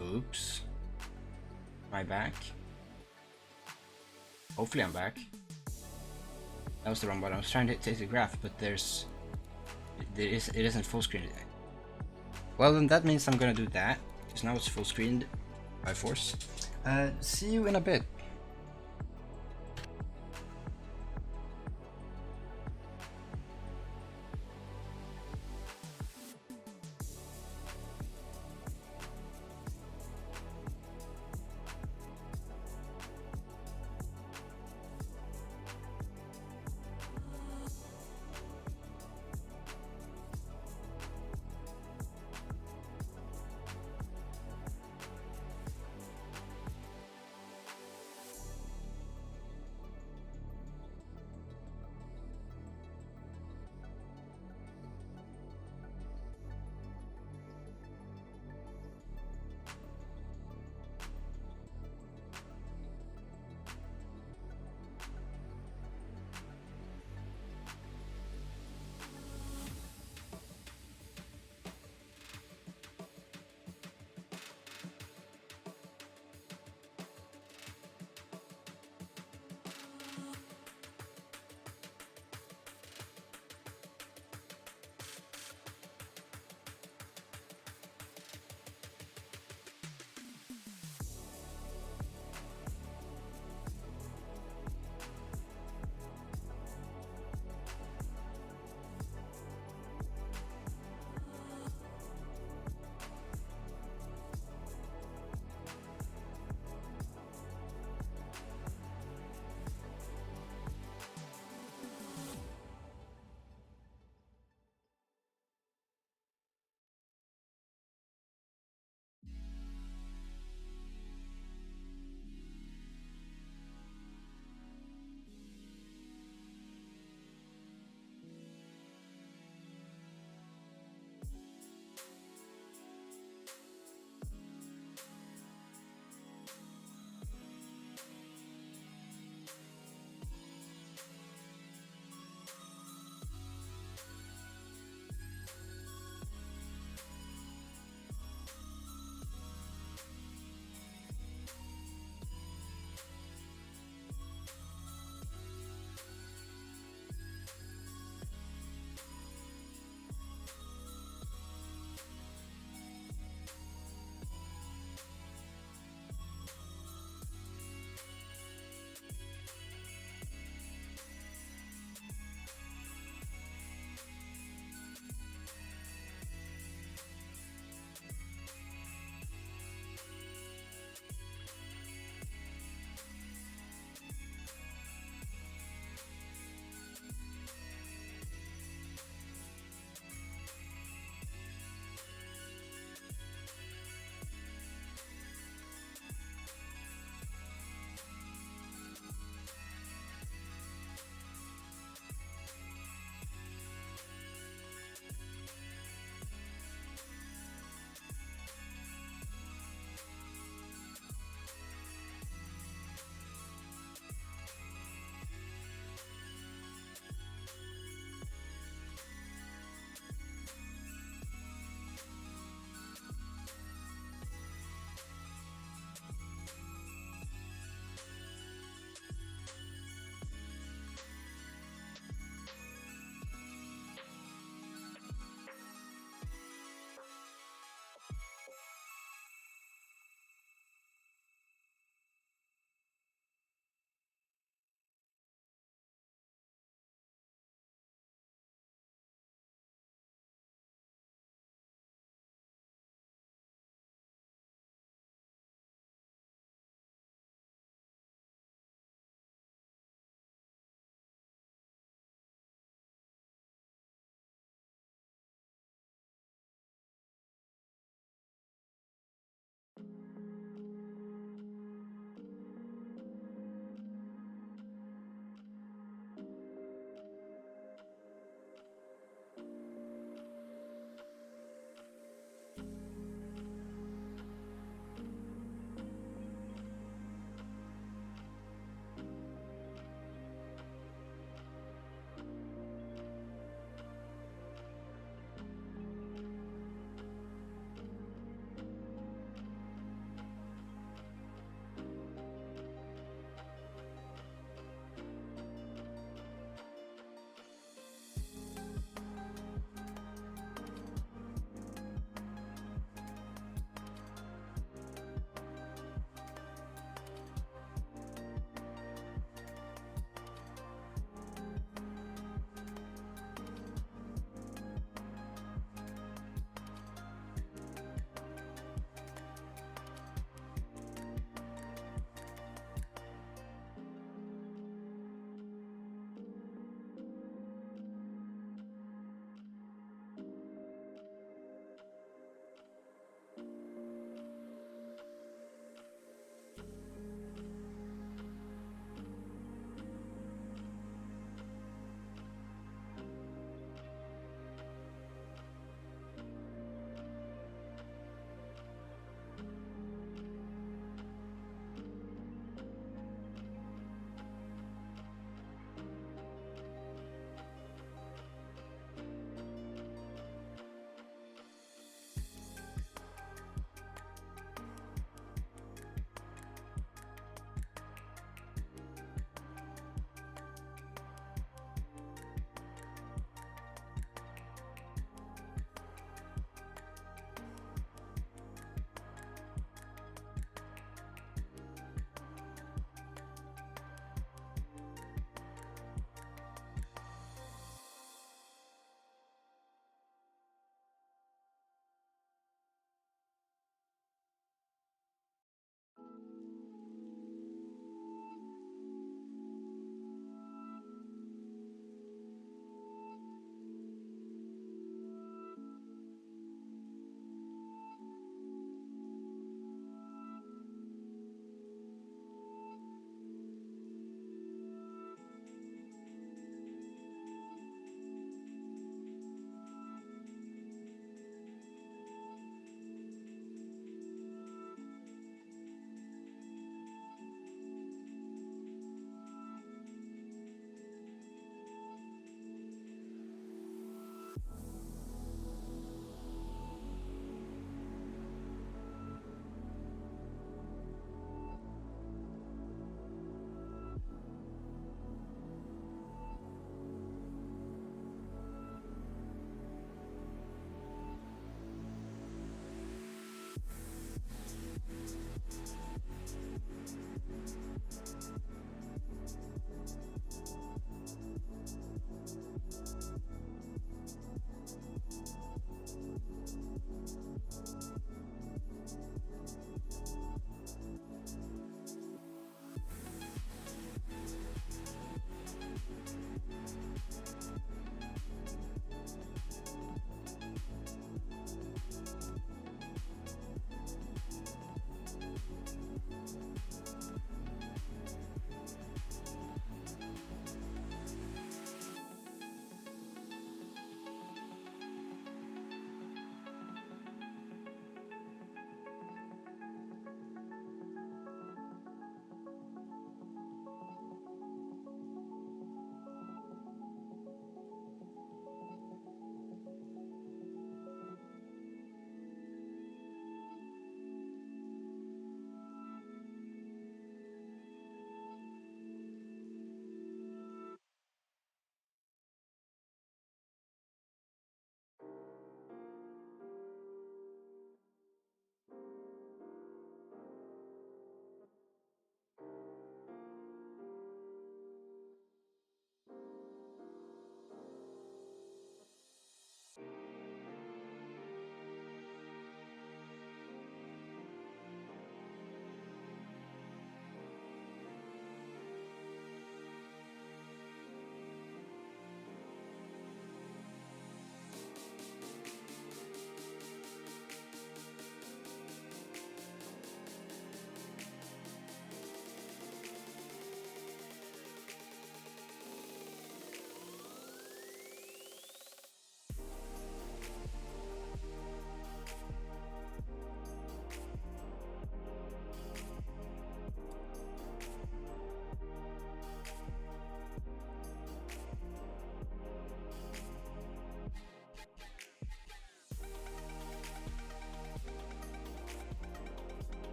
Oops. Am I back? Hopefully I'm back. That was the wrong button. I was trying to take the graph, but it isn't full screen. Well, then that means I'm gonna do that, because now it's full screened by force. See you in a bit.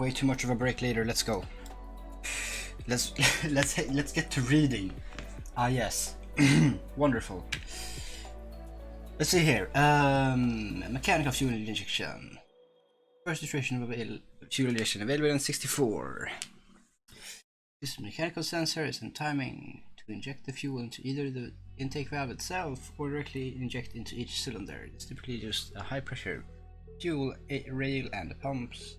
way too much of a break later. Let's go. Let's let's get to reading. Ah yes, wonderful. Let's see here. Mechanical fuel injection. First iteration of fuel injection available in 64. This mechanical sensor is in timing to inject the fuel into either the intake valve itself or directly inject into each cylinder. It's typically just a high pressure fuel rail and pumps.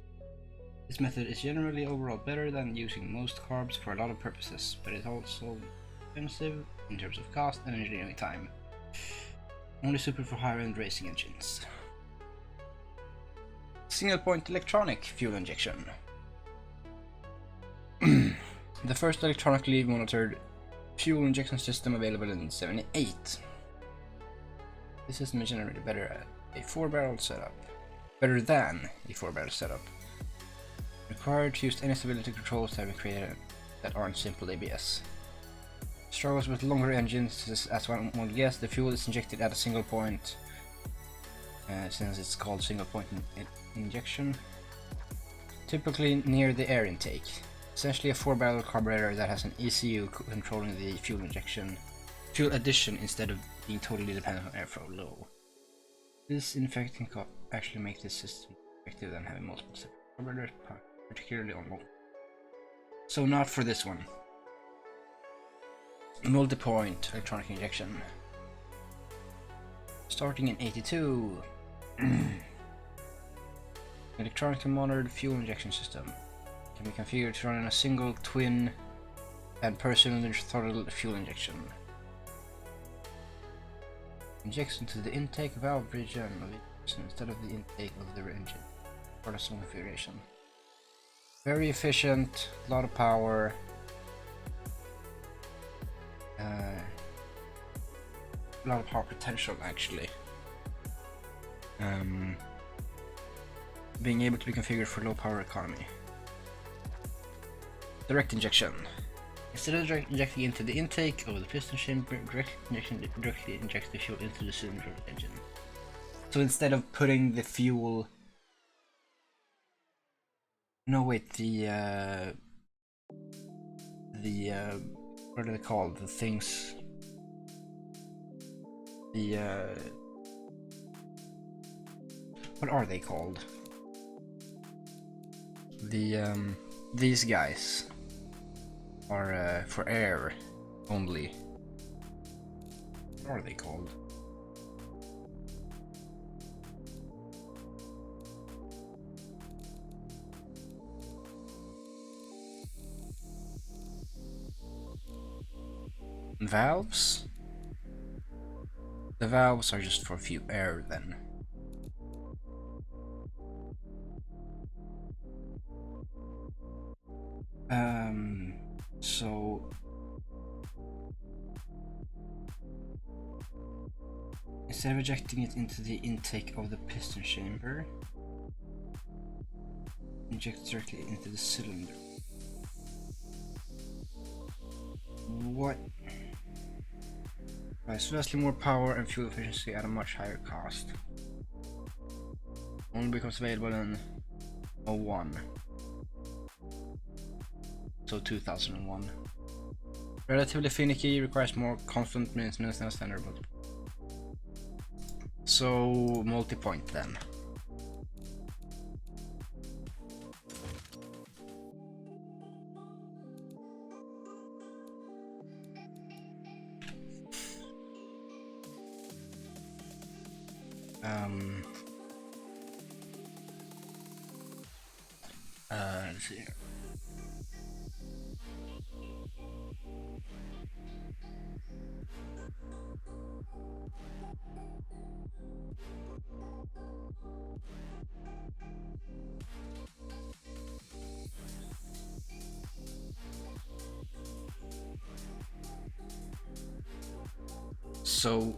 This method is generally overall better than using most carbs for a lot of purposes, but it's also expensive in terms of cost and engineering time. Only suited for higher-end racing engines. Single-point electronic fuel injection. The first electronically monitored fuel injection system available in 78. This system is generally better at a 4-barrel setup. Better than a 4-barrel setup. Required to use any stability controls that have been created that aren't simple ABS. Struggles with longer engines, as one would guess. The fuel is injected at a single point, since it's called single point injection. Typically near the air intake. Essentially a 4-barrel carburetor that has an ECU controlling the fuel addition instead of being totally dependent on airflow. This in fact can actually make this system effective than having multiple separate carburetors, particularly on long. So not for this one. Multi-point electronic injection. Starting in 82. Electronically monitored fuel injection system. Can be configured to run in a single twin and per cylinder throttle fuel injection. Injects into the intake valve region of it instead of the intake of the engine. For some configuration. Very efficient, a lot of power. A lot of power potential actually. Being able to be configured for low power economy. Direct injection. Instead of injecting into the intake of the piston chamber, direct injection directly injects the fuel into the cylinder of the engine. So instead of putting the fuel... No wait, what are they called? The things... what are they called? These guys are for air only. What are they called? Valves? The valves are just for air then. So instead of ejecting it into the intake of the piston chamber, inject directly into the cylinder. What? Provides vastly more power and fuel efficiency at a much higher cost. Only becomes available in 01. So 2001. Relatively finicky, requires more constant maintenance than a standard multiple. So multi-point then. Let's see here. So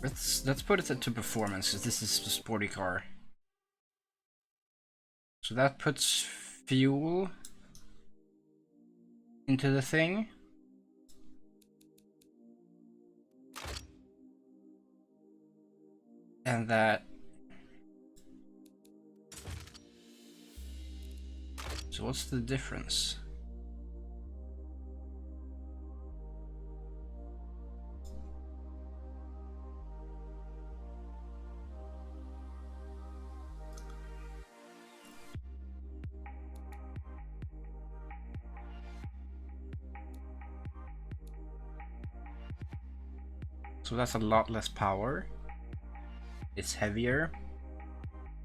let's put it to performance, because this is a sporty car. So that puts fuel into the thing. And that So what's the difference? So that's a lot less power. It's heavier,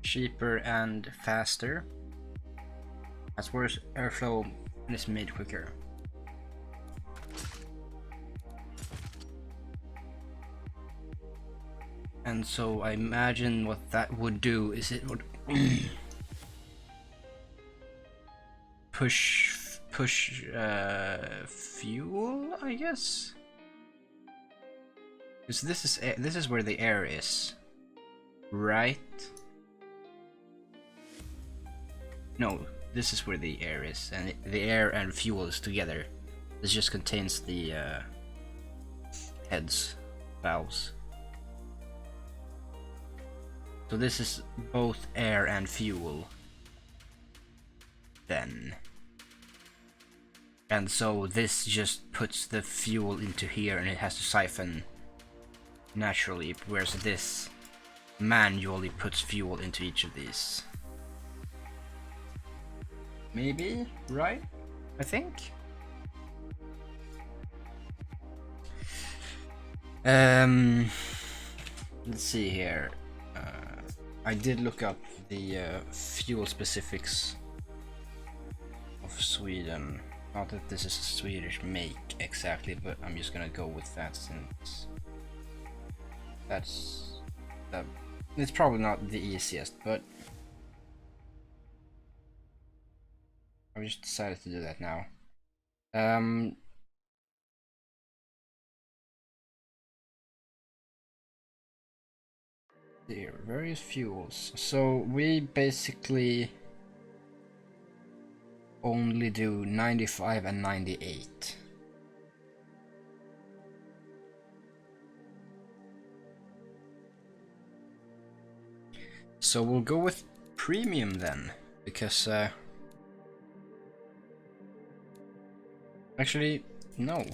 cheaper, and faster. Has worse airflow and is made quicker. And so I imagine what that would do is it would push fuel, I guess. Because this is where the air is, right? No, this is where the air is, and the air and fuel is together. This just contains the heads, valves. So this is both air and fuel. Then. And so this just puts the fuel into here and it has to siphon naturally, whereas this manually puts fuel into each of these. Maybe, right? I think. Let's see here. I did look up the fuel specifics of Sweden. Not that this is a Swedish make exactly, but I'm just gonna go with that since that's it's probably not the easiest, but I just decided to do that now. There, various fuels. So we basically only do 95 and 98. So we'll go with premium then, because actually no.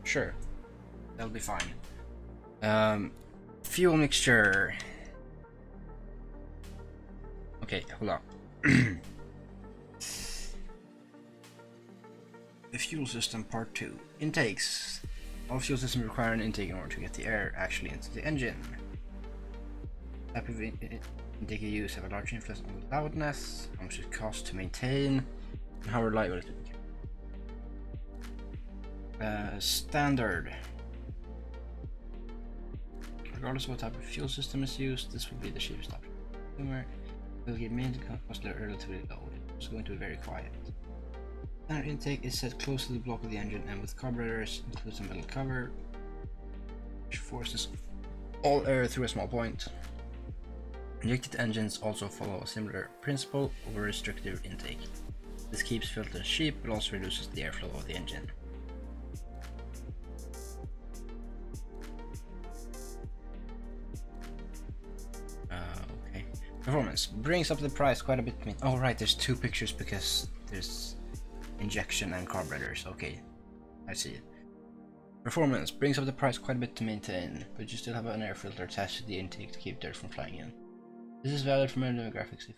Sure, that'll be fine. Fuel mixture. Okay, hold on. The fuel system part 2. Intakes. All fuel systems require an intake in order to get the air actually into the engine. Type of intake you use have a large influence on the loudness, how much it costs to maintain, and how reliable it is. Standard. Regardless of what type of fuel system is used, this will be the cheapest option. Consumer will give maintenance cost relatively low. It's going to be very quiet. Standard intake is set close to the block of the engine and with carburetors includes a metal cover which forces all air through a small point. Injected engines also follow a similar principle of a restrictive intake. This keeps filters cheap but also reduces the airflow of the engine. Okay. Performance brings up the price quite a bit. Oh right, there's two pictures because there's injection and carburetors. Okay, I see. Performance brings up the price quite a bit to maintain, but you still have an air filter attached to the intake to keep dirt from flying in. This is valid for many demographics if you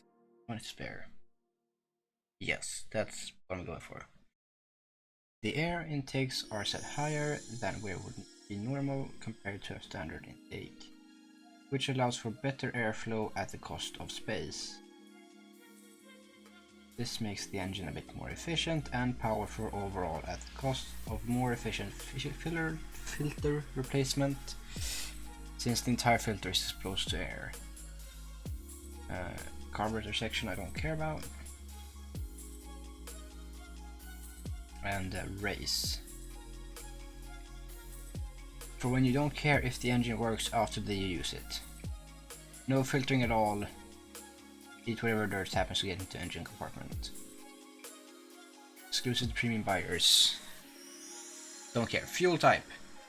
want it spare. Yes, that's what I'm going for. The air intakes are set higher than where would be normal compared to a standard intake, which allows for better airflow at the cost of space. This makes the engine a bit more efficient and powerful overall at the cost of more efficient filter replacement, since the entire filter is exposed to air. Carburetor section I don't care about. And race. For when you don't care if the engine works after you use it. No filtering at all. Eat whatever dirt happens to get into engine compartment. Exclusive to premium buyers. Don't care. Fuel type.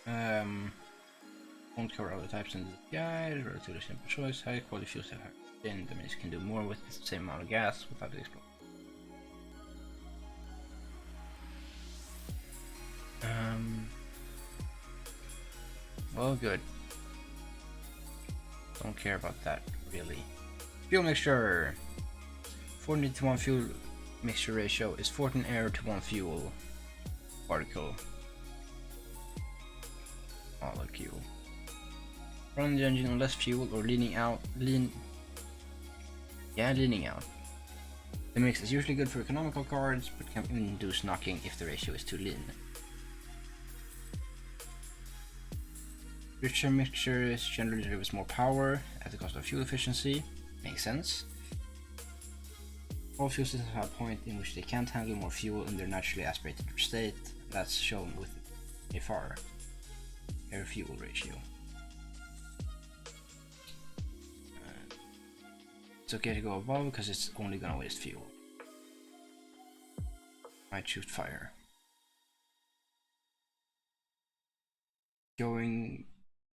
Won't cover other types in the guide. Relatively simple choice. High quality fuel type. Then that means you can do more with the same amount of gas without it exploding. Well, good. Don't care about that, really. Fuel mixture. 14 to 1 fuel mixture ratio is 14 air to 1 fuel particle molecule. Running the engine on less fuel or leaning out. Leaning out. The mix is usually good for economical cars, but can induce knocking if the ratio is too lean. Richer mixtures generally delivers more power at the cost of fuel efficiency. Makes sense. All fuel systems have a point in which they can't handle more fuel in their naturally aspirated state. That's shown with AFR, air fuel ratio. It's okay to go above because it's only gonna waste fuel. Might shoot fire. Going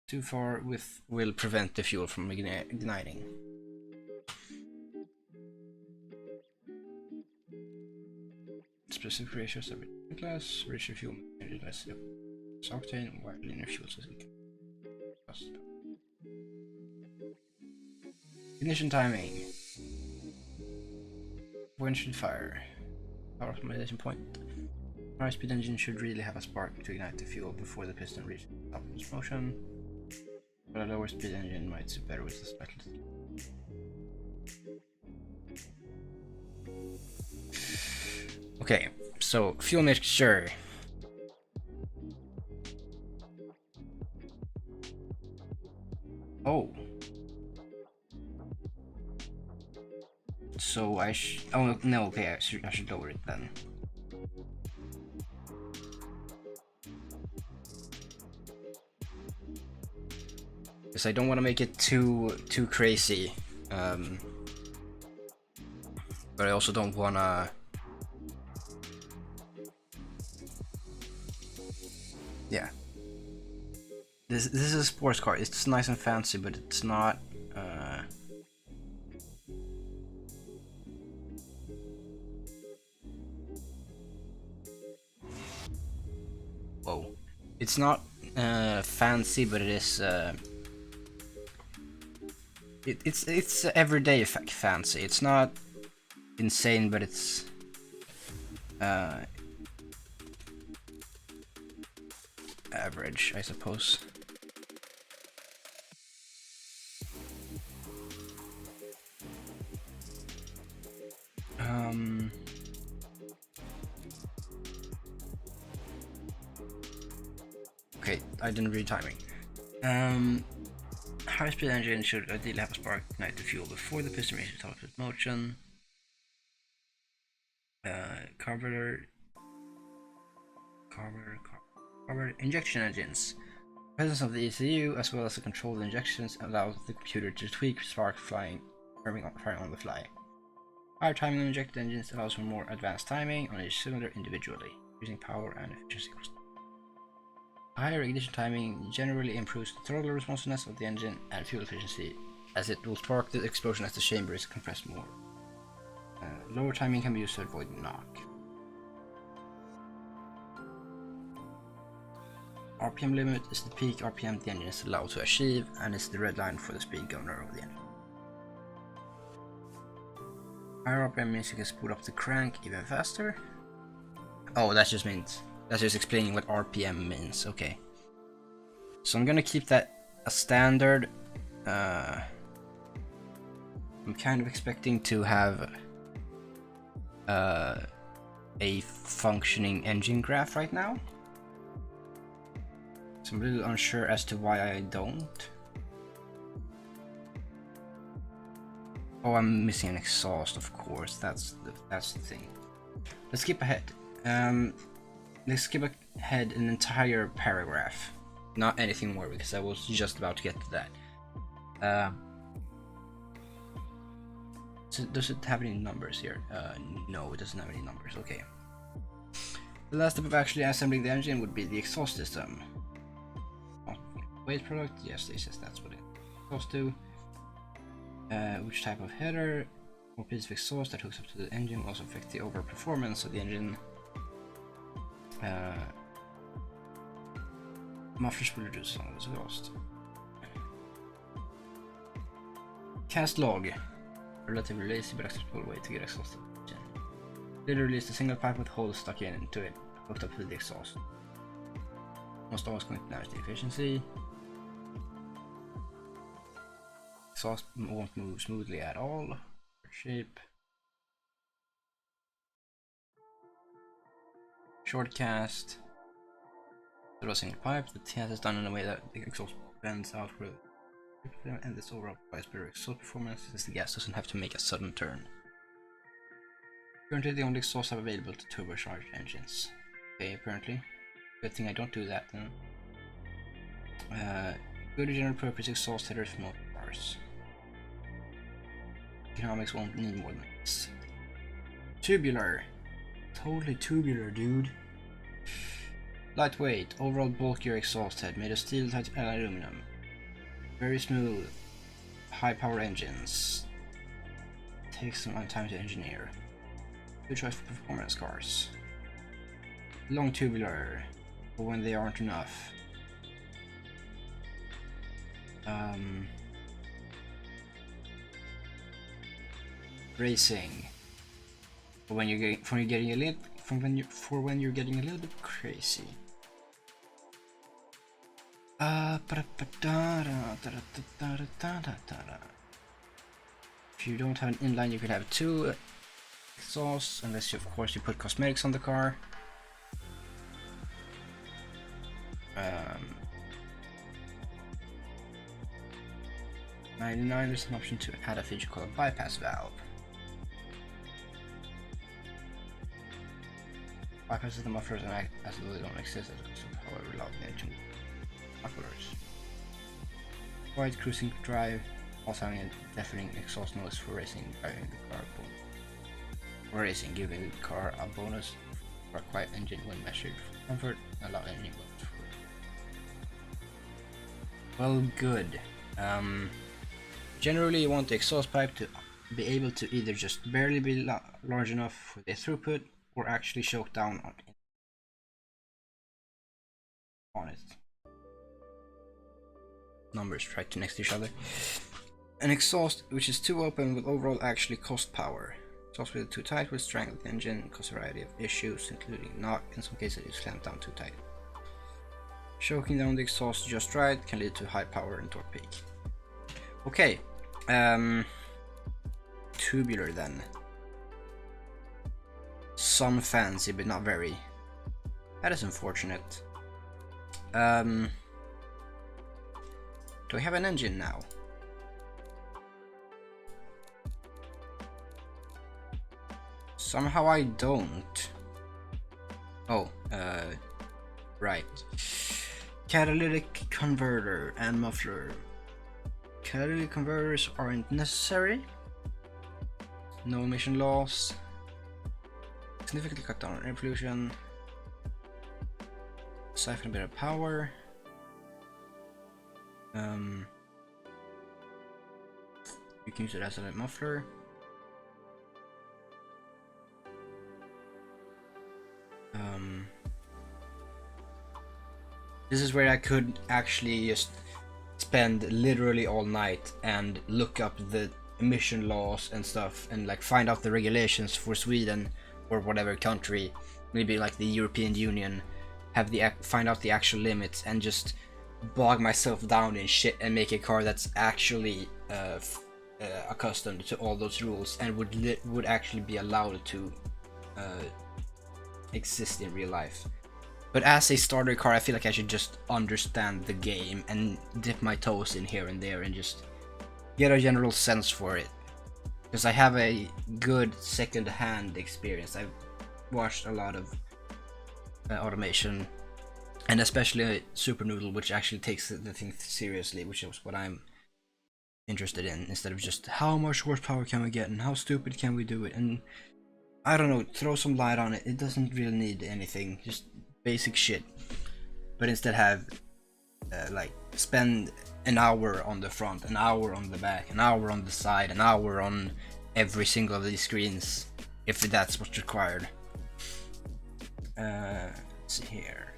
too far will prevent the fuel from igniting. Specific ratios of class, richer fuel, less octane, while linear fuel system. Ignition timing. When should fire? Power optimization point. High speed engine should really have a spark to ignite the fuel before the piston reaches upwards motion, but a lower speed engine might suit better with the slightly. Okay, so fuel mixture. Oh. So oh no, okay, I should lower it then. Because I don't want to make it too crazy. But I also don't wanna. Yeah. This is a sports car. It's nice and fancy, but it's not. Whoa. It's not fancy, but it is. It's everyday fancy. It's not insane, but it's. Average, I suppose. Okay, I didn't read timing. High-speed engine should ideally have a spark to ignite the fuel before the piston reaches top of motion. Carburetor. Injection engines. The presence of the ECU as well as the controlled injections allows the computer to tweak spark firing on the fly. Higher timing on injected engines allows for more advanced timing on each cylinder individually, using power and efficiency. Higher ignition timing generally improves the throttle responsiveness of the engine and fuel efficiency, as it will spark the explosion as the chamber is compressed more. Lower timing can be used to avoid knock. RPM limit is the peak RPM the engine is allowed to achieve and is the red line for the speed governor of the engine. Higher RPM means you can spool up the crank even faster. Oh, that's just explaining what RPM means. Okay. So I'm gonna keep that a standard. I'm kind of expecting to have a functioning engine graph right now. So I'm a little unsure as to why I don't. Oh, I'm missing an exhaust, of course. That's the thing. Let's skip ahead. Let's skip ahead an entire paragraph. Not anything more, because I was just about to get to that. Does it have any numbers here? No, it doesn't have any numbers. Okay. The last step of actually assembling the engine would be the exhaust system. Waste product? Yes, they says that's what it goes to. Which type of header or piece of exhaust that hooks up to the engine also affect the overall performance of the engine. Mufflers will reduce some of this exhaust. Cast log. Relatively lazy but acceptable way to get exhaust to the engine. Literally is a single pipe with holes stuck into it, hooked up to the exhaust. Must always going to damage the efficiency. Exhaust won't move smoothly at all. Shape. Short cast. Through a single pipe. The cast is done in a way that the exhaust bends outward, and this overall provides better exhaust performance since the gas doesn't have to make a sudden turn. Currently, the only exhausts are available to turbocharged engines. Okay, apparently. Good thing I don't do that then. Good general purpose exhaust headers for most cars. Economics won't need more than this. Tubular. Totally tubular, dude. Lightweight, overall bulkier exhaust head made of steel type aluminum. Very smooth. High power engines. Takes some time to engineer. Good choice for performance cars. Long tubular, but when they aren't enough. Racing. For when you're getting a little bit crazy. If you don't have an inline, you could have two exhausts, unless of course you put cosmetics on the car. 99, there's an option to add a feature called a bypass valve. Bypasses the mufflers and as though they don't exist as a result of however loud the engine mufflers. Quiet cruising drive, also having a deafening exhaust noise for racing, driving the car for racing, giving the car a bonus for a quiet engine when measured for comfort, and a loud engine bonus for. Well, good. Generally, you want the exhaust pipe to be able to either just barely be large enough for the throughput, or actually choke down on it. Numbers right next to each other. An exhaust which is too open will overall actually cost power. Exhaust with too tight will strangle the engine, cause a variety of issues, including knock. In some cases, it's clamped down too tight. Choking down the exhaust just right can lead to high power and torque peak. Okay, tubular then. Some fancy, but not very. That is unfortunate. Do I have an engine now? Somehow I don't. Oh, right. Catalytic converter and muffler. Catalytic converters aren't necessary. No emission loss. Significantly cut down on air pollution. Siphon a bit of power. You can use it as a muffler. This is where I could actually just spend literally all night and look up the emission laws and stuff and like find out the regulations for Sweden or whatever country, maybe like the European Union, have the find out the actual limits and just bog myself down in shit and make a car that's actually accustomed to all those rules and would actually be allowed to exist in real life. But as a starter car, I feel like I should just understand the game and dip my toes in here and there and just get a general sense for it. Because I have a good second-hand experience. I've watched a lot of automation, and especially Super Noodle, which actually takes the thing seriously, which is what I'm interested in, instead of just how much horsepower can we get and how stupid can we do it, and I don't know, throw some light on it. It doesn't really need anything, just basic shit. But instead have like spend an hour on the front, an hour on the back, an hour on the side, an hour on every single of these screens, if that's what's required. Let's see here.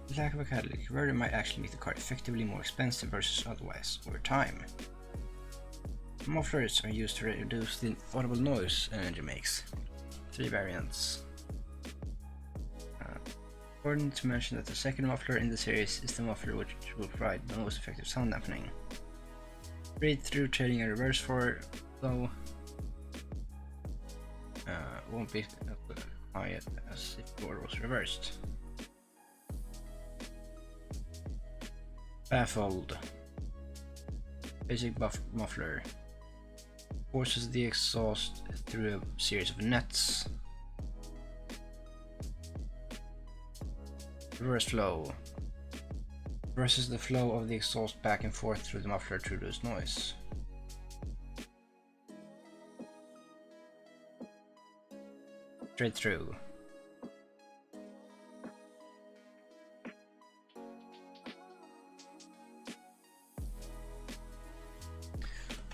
The lack of a catalytic converter might actually make the car effectively more expensive versus otherwise over time. Mufflers are used to reduce the audible noise an engine makes. 3 variants. Important to mention that the second muffler in the series is the muffler which will provide the most effective sound dampening. Read through trading a reverse for though won't be quiet as if the order was reversed. Baffled. Basic muffler. Forces the exhaust through a series of nets. Reverse flow. Reverses the flow of the exhaust back and forth through the muffler to reduce noise. Straight through.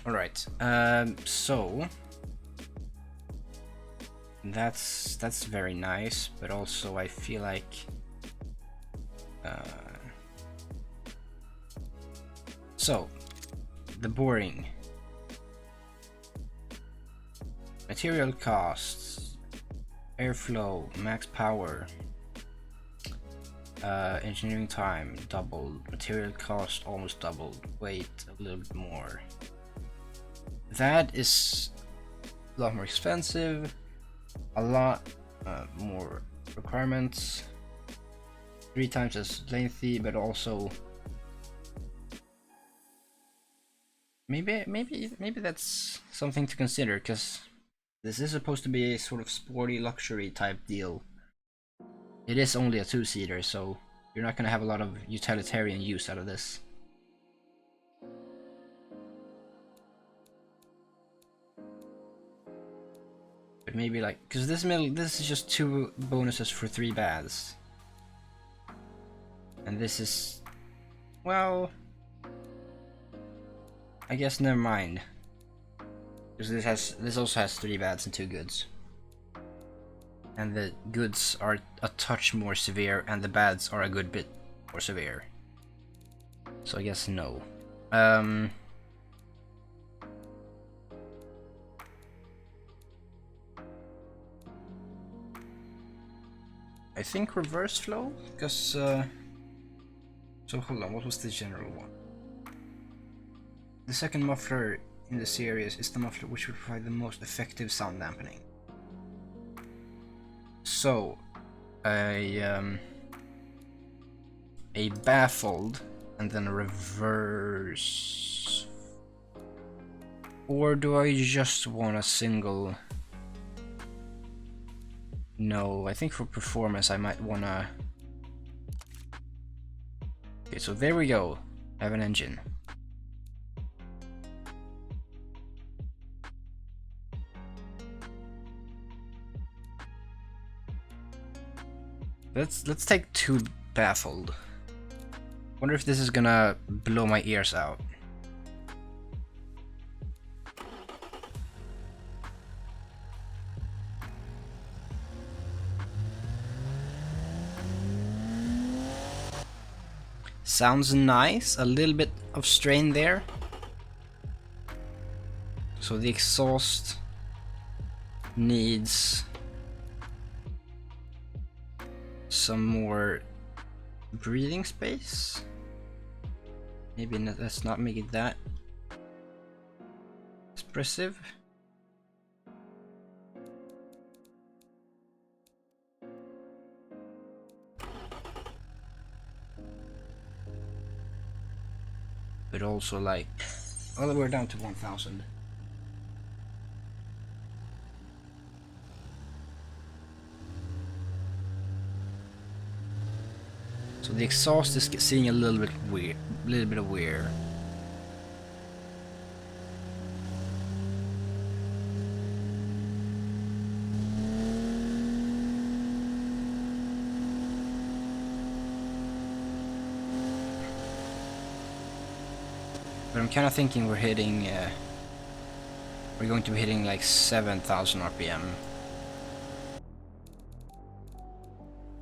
Alright, so that's very nice, but also I feel like so the boring material costs, airflow, max power, engineering time doubled, material cost almost doubled, weight a little bit more. That is a lot more expensive, a lot more requirements, 3 times as lengthy, but also maybe that's something to consider, because this is supposed to be a sort of sporty luxury type deal. It is only a 2-seater, so you're not gonna have a lot of utilitarian use out of this. But maybe like, because this is just 2 bonuses for 3 baths. And this is, well, I guess never mind. Because this also has 3 bads and 2 goods. And the goods are a touch more severe and the bads are a good bit more severe. So I guess no. I think reverse flow, because so hold on, what was the general one? The second muffler in the series is the muffler which will provide the most effective sound dampening. So a baffled and then a reverse, or do I just want a single? No, I think for performance I might wanna. Okay, so there we go. I have an engine. Let's take 2 baffled. Wonder if this is gonna blow my ears out. Sounds nice, a little bit of strain there. So the exhaust needs some more breathing space. Maybe let's not make it that expressive. But also like, well, we're down to 1000. So the exhaust is seeing a little bit weird, little bit of weird. But I'm kind of thinking we're hitting, we're going to be hitting like 7,000 RPM.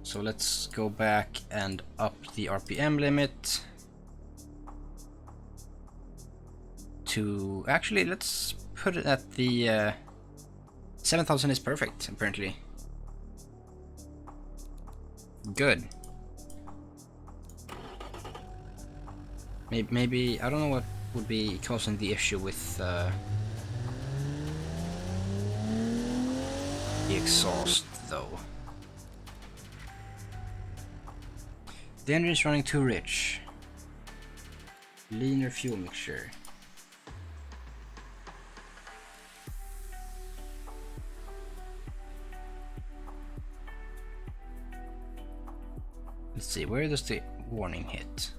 So let's go back and up the RPM limit to, actually let's put it at the 7,000 is perfect apparently. Good. Maybe I don't know what would be causing the issue with the exhaust though. The engine is running too rich. Leaner fuel mixture. Let's see, where does the warning hit?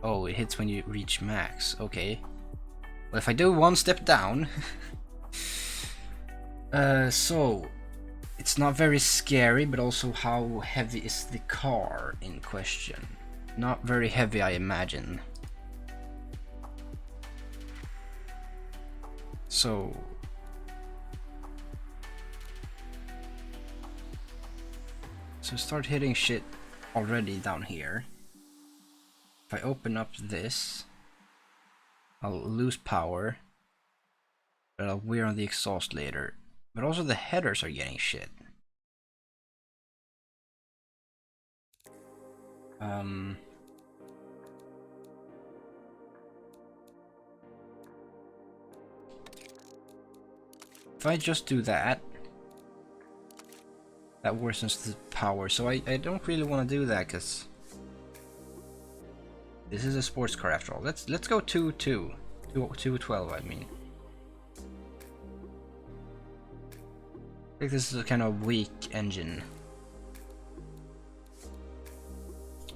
Oh, it hits when you reach max. Okay. Well, if I do one step down... so... It's not very scary, but also how heavy is the car in question? Not very heavy, I imagine. So... So start hitting shit already down here. If I open up this, I'll lose power, but I'll wear on the exhaust later. But also the headers are getting shit. If I just do that, that worsens the power. So I don't really want to do that because this is a sports car after all. Let's go 212. I mean, I think this is a kind of weak engine.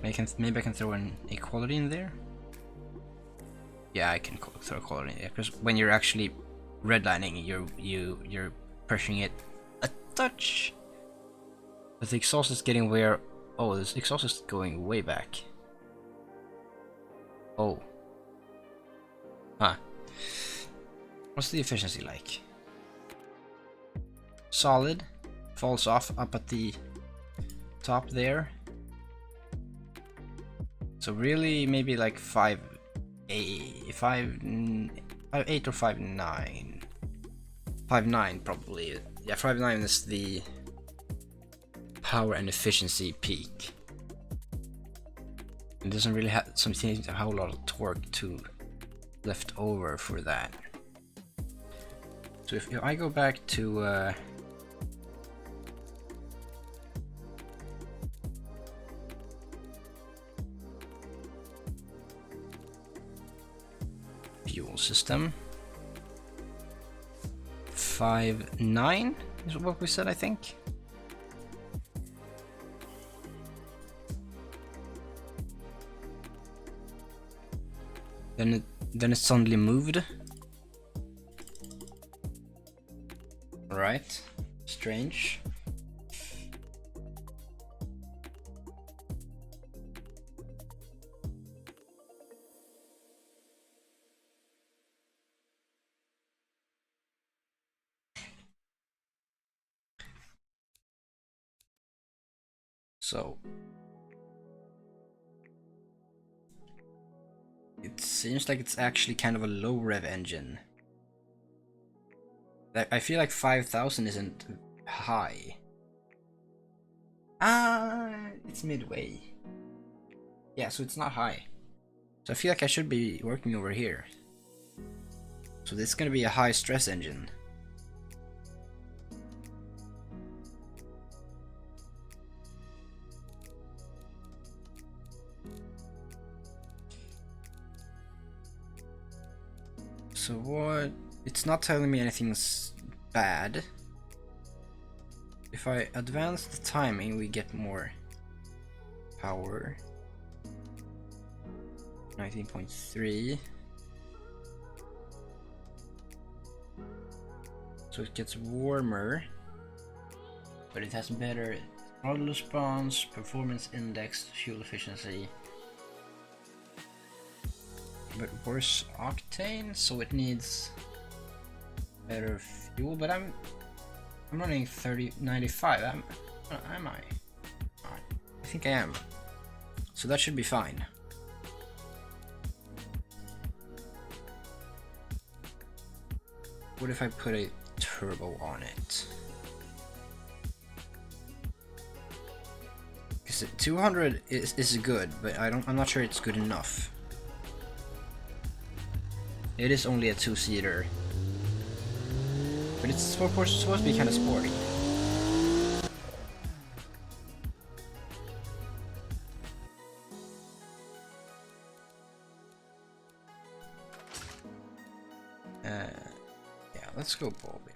Maybe I can throw an equality in there. Yeah, I can throw equality in there because when you're actually redlining, you're pushing it a touch. But the exhaust is getting where... Oh, this exhaust is going way back. Oh. Huh. What's the efficiency like? Solid. Falls off up at the top there. So really maybe like 5.8 or 5.9. 5.9 probably. Yeah, 5.9 is the power and efficiency peak. It doesn't really have a whole lot of torque to left over for that. So if I go back to fuel system, 5.9 is what we said, I think. Then it suddenly moved. Right, strange. So it seems like it's actually kind of a low rev engine. I feel like 5,000 isn't high. It's midway. Yeah, so it's not high. So I feel like I should be working over here. So this is gonna be a high stress engine. So what? It's not telling me anything's bad. If I advance the timing, we get more power. 19.3. So it gets warmer, but it has better throttle response, performance index, fuel efficiency, but worse octane, so it needs better fuel. But I'm running 3095. Am I? I think I am. So that should be fine. What if I put a turbo on it? Because 200 is good, but I'm not sure it's good enough. It is only a two-seater, but it's supposed to be kind of sporty. Yeah, let's go Bobby.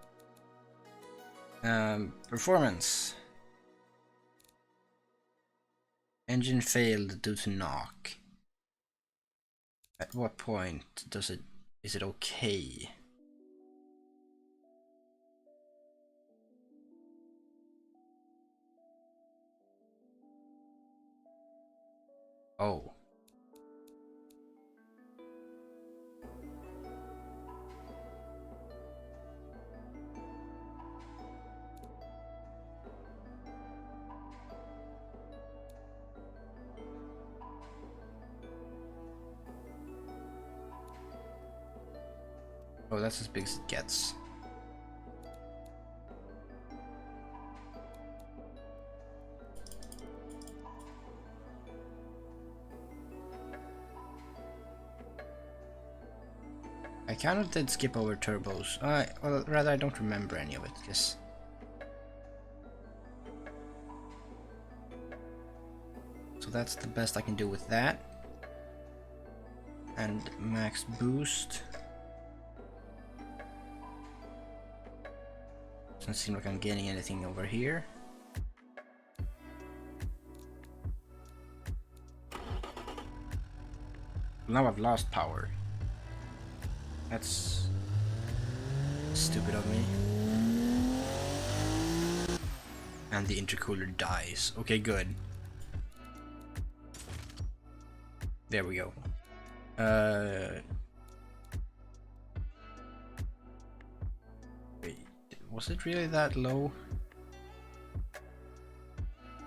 Performance. Engine failed due to knock. At what point is it okay? Oh. Oh, that's as big as it gets. I kind of did skip over turbos. Well, rather I don't remember any of it, because... So that's the best I can do with that. And max boost. Doesn't seem like I'm getting anything over here. Now I've lost power. That's stupid of me. And the intercooler dies. Okay, good. There we go. Wait, was it really that low?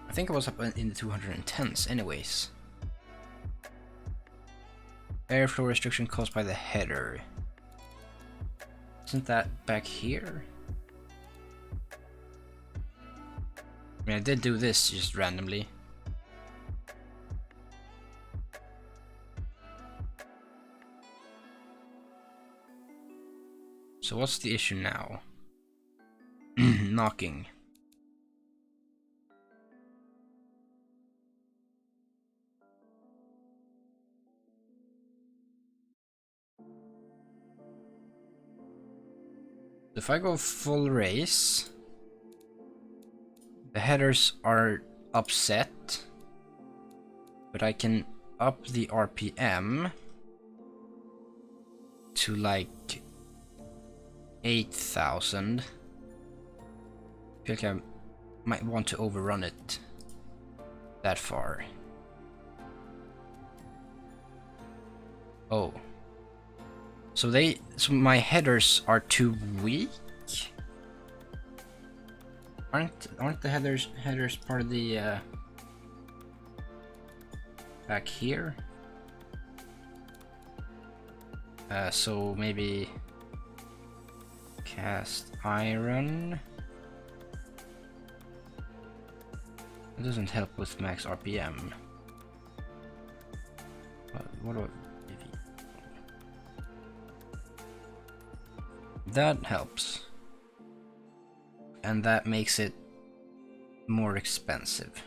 I think it was up in the 210s anyways. Airflow restriction caused by the header. Isn't that back here? I mean, I did do this just randomly. So what's the issue now? Knocking. If I go full race, the headers are upset, but I can up the RPM to like 8,000. I feel like I might want to overrun it that far. Oh. So my headers are too weak? Aren't the headers part of the back here? So maybe cast iron. It doesn't help with max RPM. What do I... That helps. And that makes it more expensive.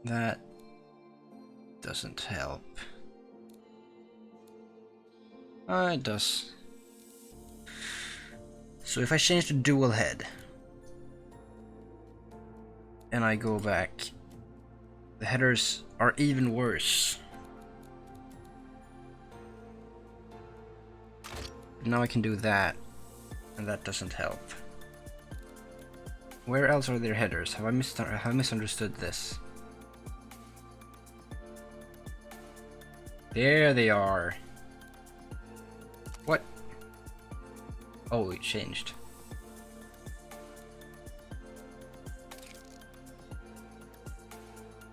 That doesn't help. It does. So if I change to dual head and I go back, The headers are even worse. Now I can do that, and that doesn't help. Where else are there headers? Have I misunderstood this? There they are. What? Oh, it changed.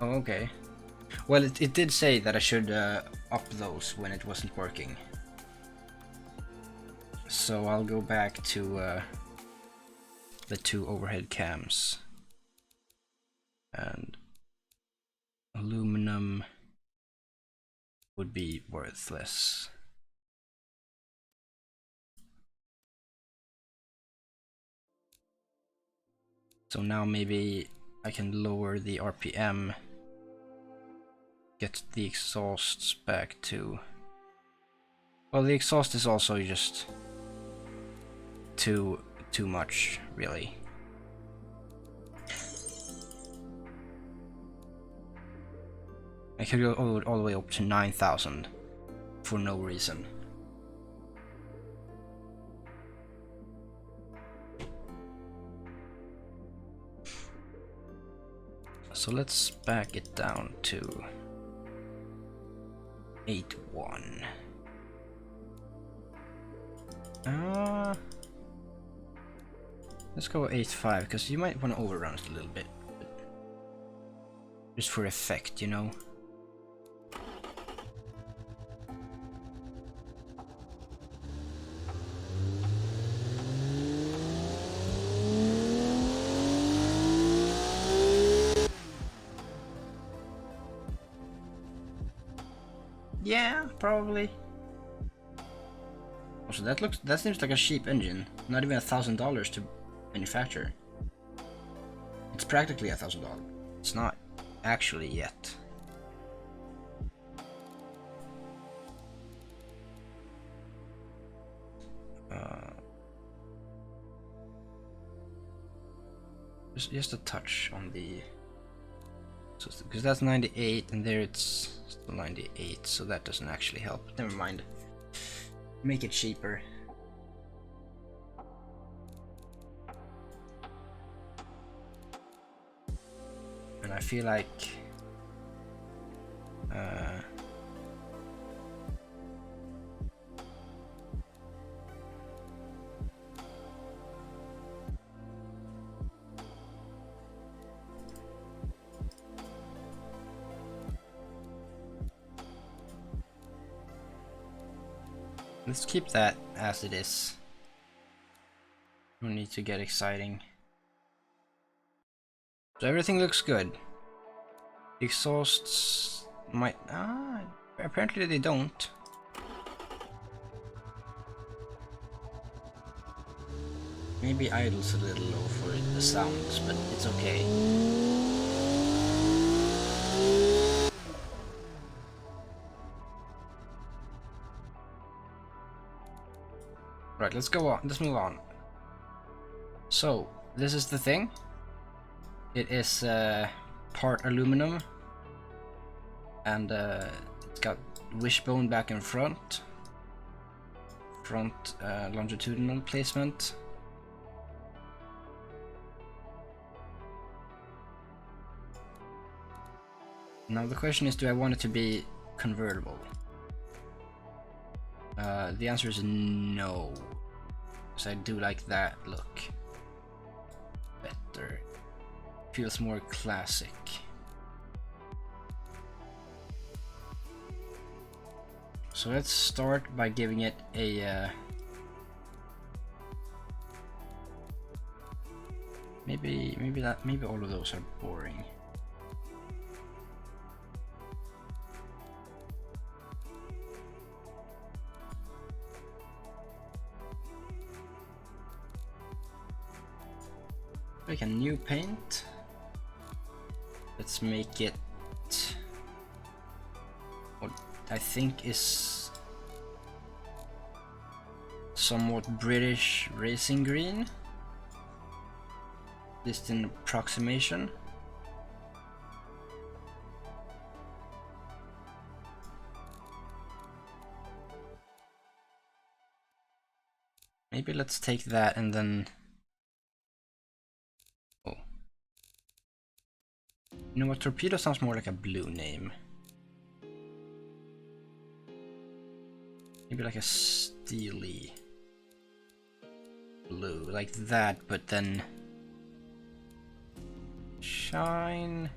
Oh, okay. Well, it did say that I should up those when it wasn't working. So I'll go back to the 2 overhead cams. And aluminum would be worthless. So now maybe I can lower the RPM, get the exhausts back to... Well, the exhaust is also just too much, really. I could go all the way up to 9,000 for no reason. So let's back it down to 8.1. Let's go 8.5 because you might want to overrun it a little bit, just for effect, you know. Yeah, probably. Also, that seems like a cheap engine. Not even $1,000 to manufacture. It's practically $1,000. It's not actually yet. Just a touch on the, because that's 98 and there it's still 98, so that doesn't actually help. Never mind. Make it cheaper. And I feel like let's keep that as it is. No need to get exciting. So everything looks good. The exhausts might... apparently they don't. Maybe idle's a little low for the sounds, but it's okay. Right, let's go on. Let's move on. So, this is the thing. It is part aluminum, and it's got wishbone back and front longitudinal placement. Now the question is, do I want it to be convertible? The answer is no, because I do like that look better. Feels more classic. So let's start by giving it a maybe all of those are boring. Like a new paint. Let's make it what I think is somewhat British racing green. Just an approximation. Maybe let's take that and then... Oh. You know what? Torpedo sounds more like a blue name. Maybe like a steely blue, like that, but then... Shine...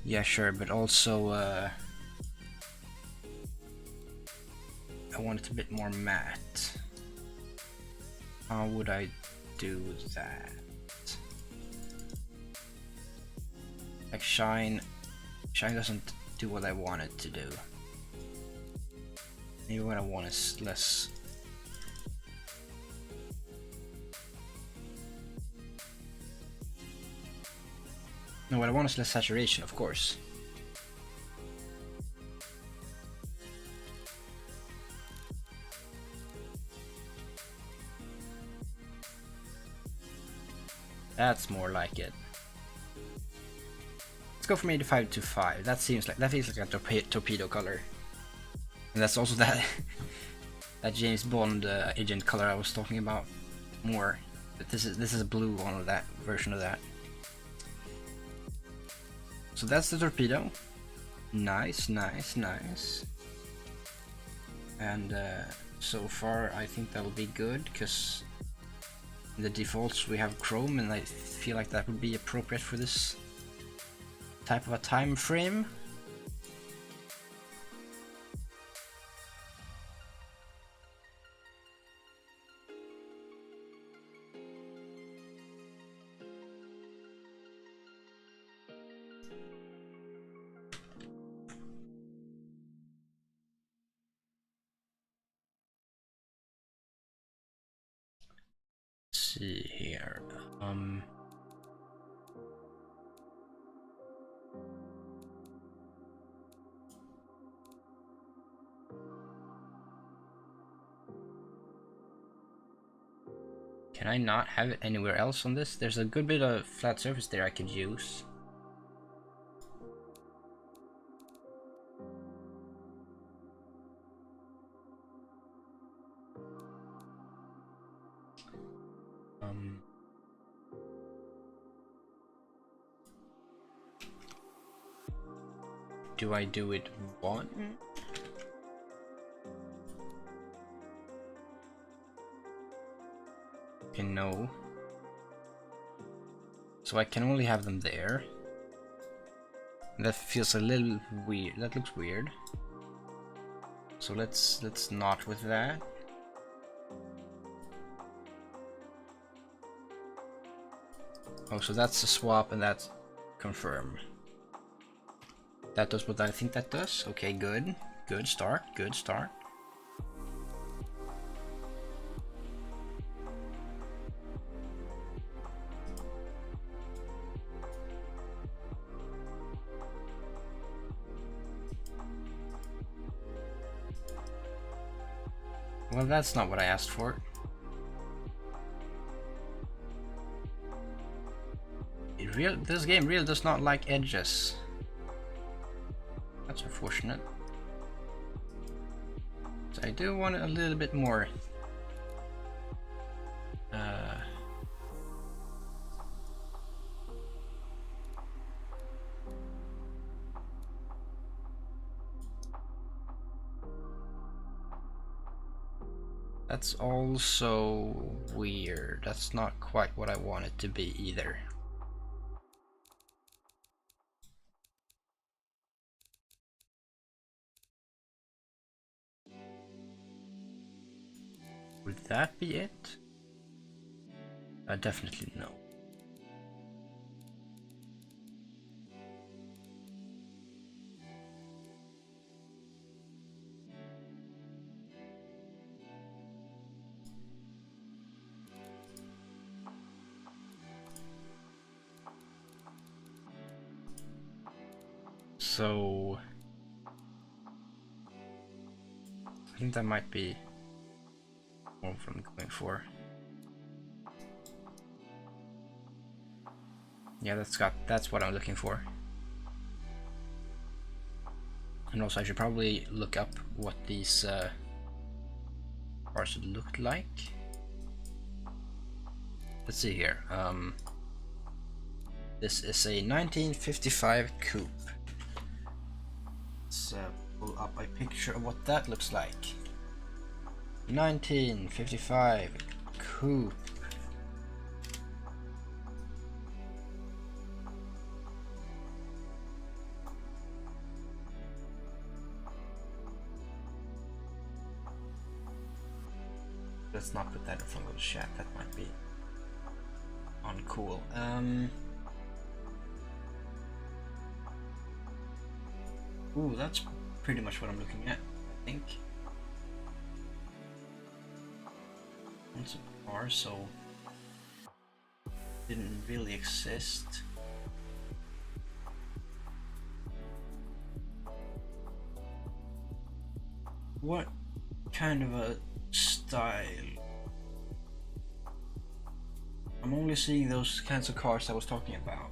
Yeah, sure, but also I want it a bit more matte. How would I do that? Like shine doesn't do what I want it to do. Maybe what I want is less. No, what I want is less saturation, of course. That's more like it. Let's go from 85 to 5. That feels like a torpedo color. And that's also that that James Bond agent color I was talking about more. But this is a blue one of that version of that. So that's the torpedo. Nice, nice, nice. And so far I think that'll be good, because in the defaults we have Chrome, and I feel like that would be appropriate for this type of a time frame. See here. Can I not have it anywhere else on this? There's a good bit of flat surface there I could use. Do I do it one? Okay, no. So I can only have them there. That feels a little weird. That looks weird. So let's not with that. Oh, so that's a swap and that's confirm. That does what I think that does. Okay, good. Good start. Good start. Well, that's not what I asked for. This game really does not like edges. That's unfortunate. So I do want it a little bit more. That's also weird. That's not quite what I want it to be either. Would that be it? Definitely no. So I think that might be what I'm going for. Yeah, that's what I'm looking for. And also I should probably look up what these cars looked like. Let's see here. This is a 1955 coupe. Let's pull up a picture of what that looks like. 1955 coupe. Let's not put that in front of the chat, that might be uncool. Ooh, that's pretty much what I'm looking at, I think. Once a car, so didn't really exist. What kind of a style? I'm only seeing those kinds of cars I was talking about.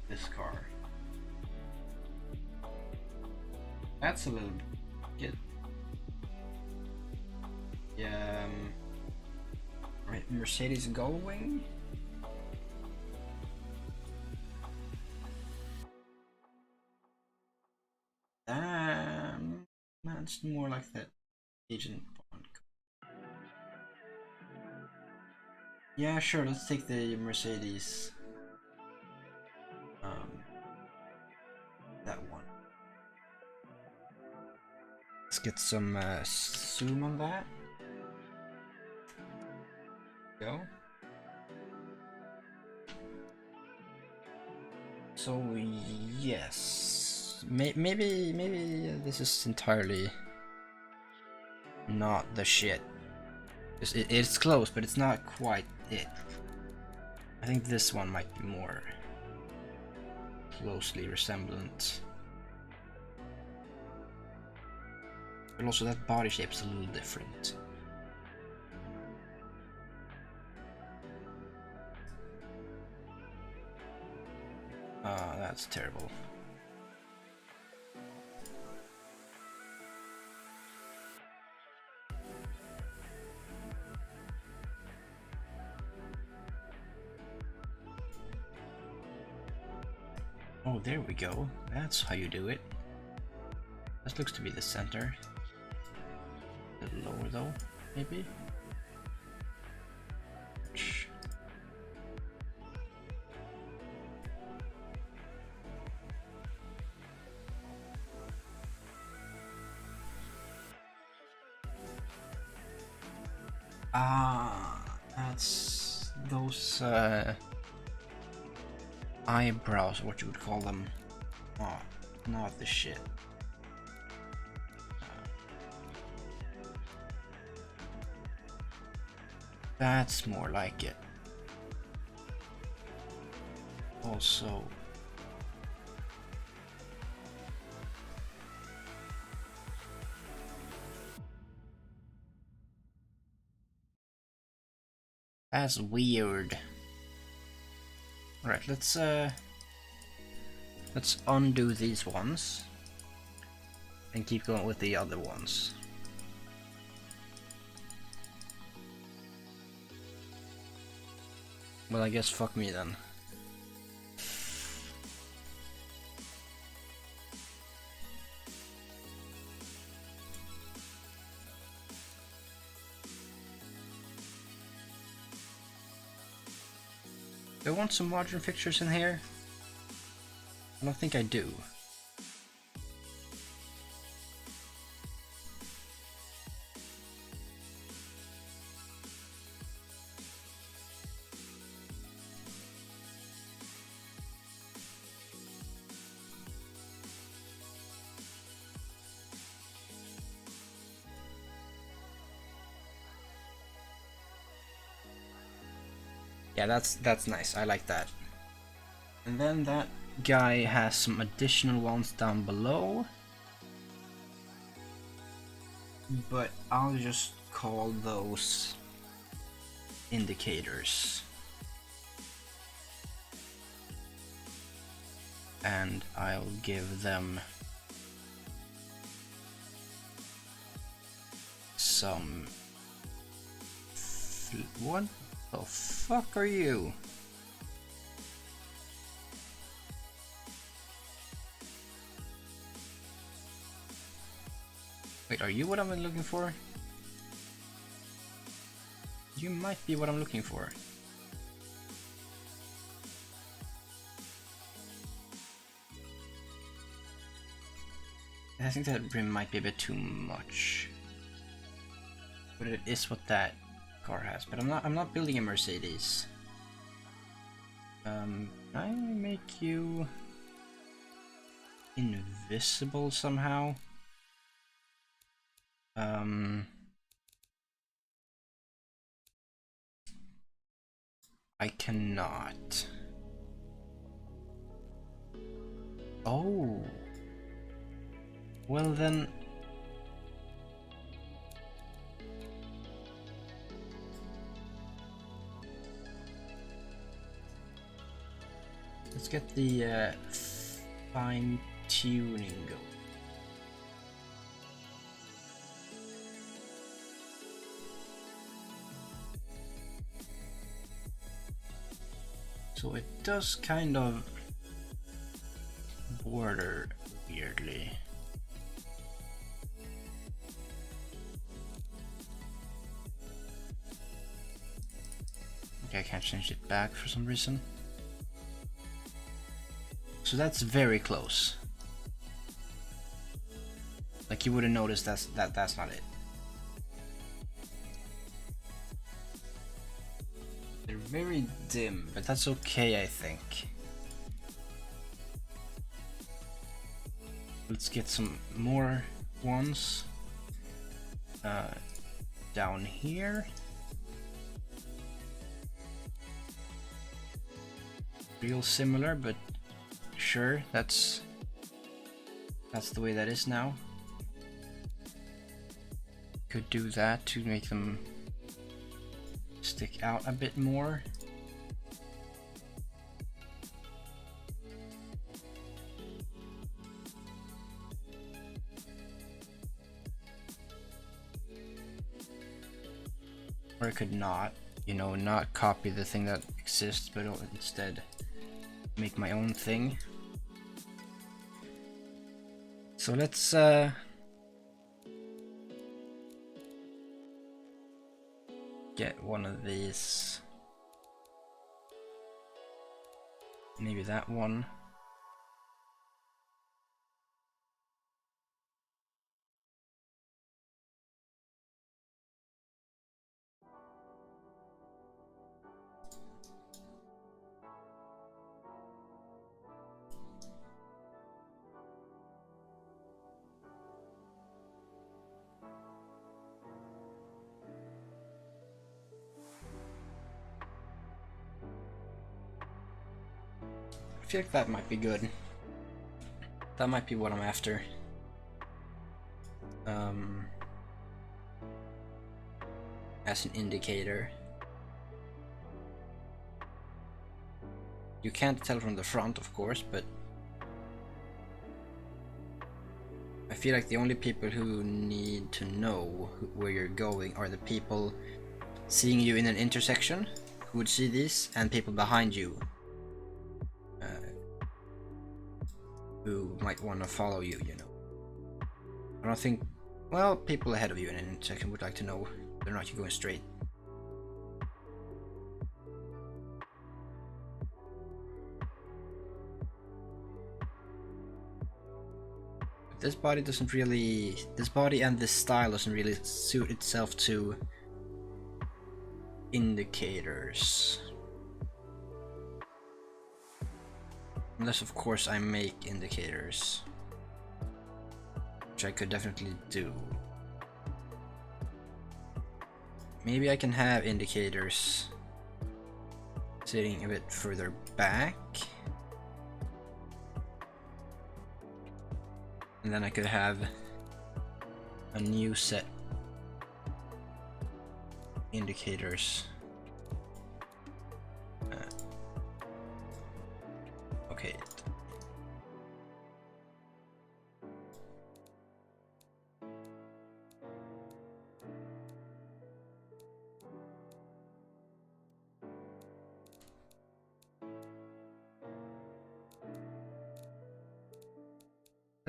This car. That's a little bit. Yeah. Right, Mercedes Gullwing. That's more like that Agent Bond. Yeah, sure. Let's take the Mercedes. That one. Let's get some zoom on that. Go. So yes, maybe this is entirely not the shit. It's close, but it's not quite it. I think this one might be more closely resemblant. But also that body shape is a little different. That's terrible. Oh, there we go. That's how you do it. This looks to be the center. A bit lower though, maybe? That's those eyebrows, what you would call them. Oh, not the shit. That's more like it. Also, that's weird. Alright, let's undo these ones and keep going with the other ones. Well, I guess fuck me then. Do I want some modern fixtures in here? I don't think I do. Yeah, that's nice. I like that. And then that guy has some additional ones down below. But I'll just call those indicators. And I'll give them some... What the fuck are you? Wait, are you what I'm looking for? You might be what I'm looking for. I think that brim might be a bit too much. But it is what that car has. But I'm not building a Mercedes. Can I make you invisible somehow? I cannot. Oh. Well then. Let's get the fine tuning going. So it does kind of border weirdly. Okay, I can't change it back for some reason. So that's very close. Like you would have noticed that's not it. They're very dim, but that's okay, I think. Let's get some more ones down here. Real similar, but sure, that's the way that is now. Could do that to make them stick out a bit more. Or I could not, you know, not copy the thing that exists, but instead make my own thing. So let's get one of these. Maybe that one. I feel like that might be good. That might be what I'm after. As an indicator. You can't tell from the front, of course, but I feel like the only people who need to know where you're going are the people seeing you in an intersection, who would see this, and people behind you who might want to follow you, you know. I don't think, well, people ahead of you in an intersection would like to know whether or not you're going straight. But this body doesn't really, this body and this style doesn't really suit itself to indicators. Unless, of course, I make indicators, which I could definitely do. Maybe I can have indicators sitting a bit further back. And then I could have a new set indicators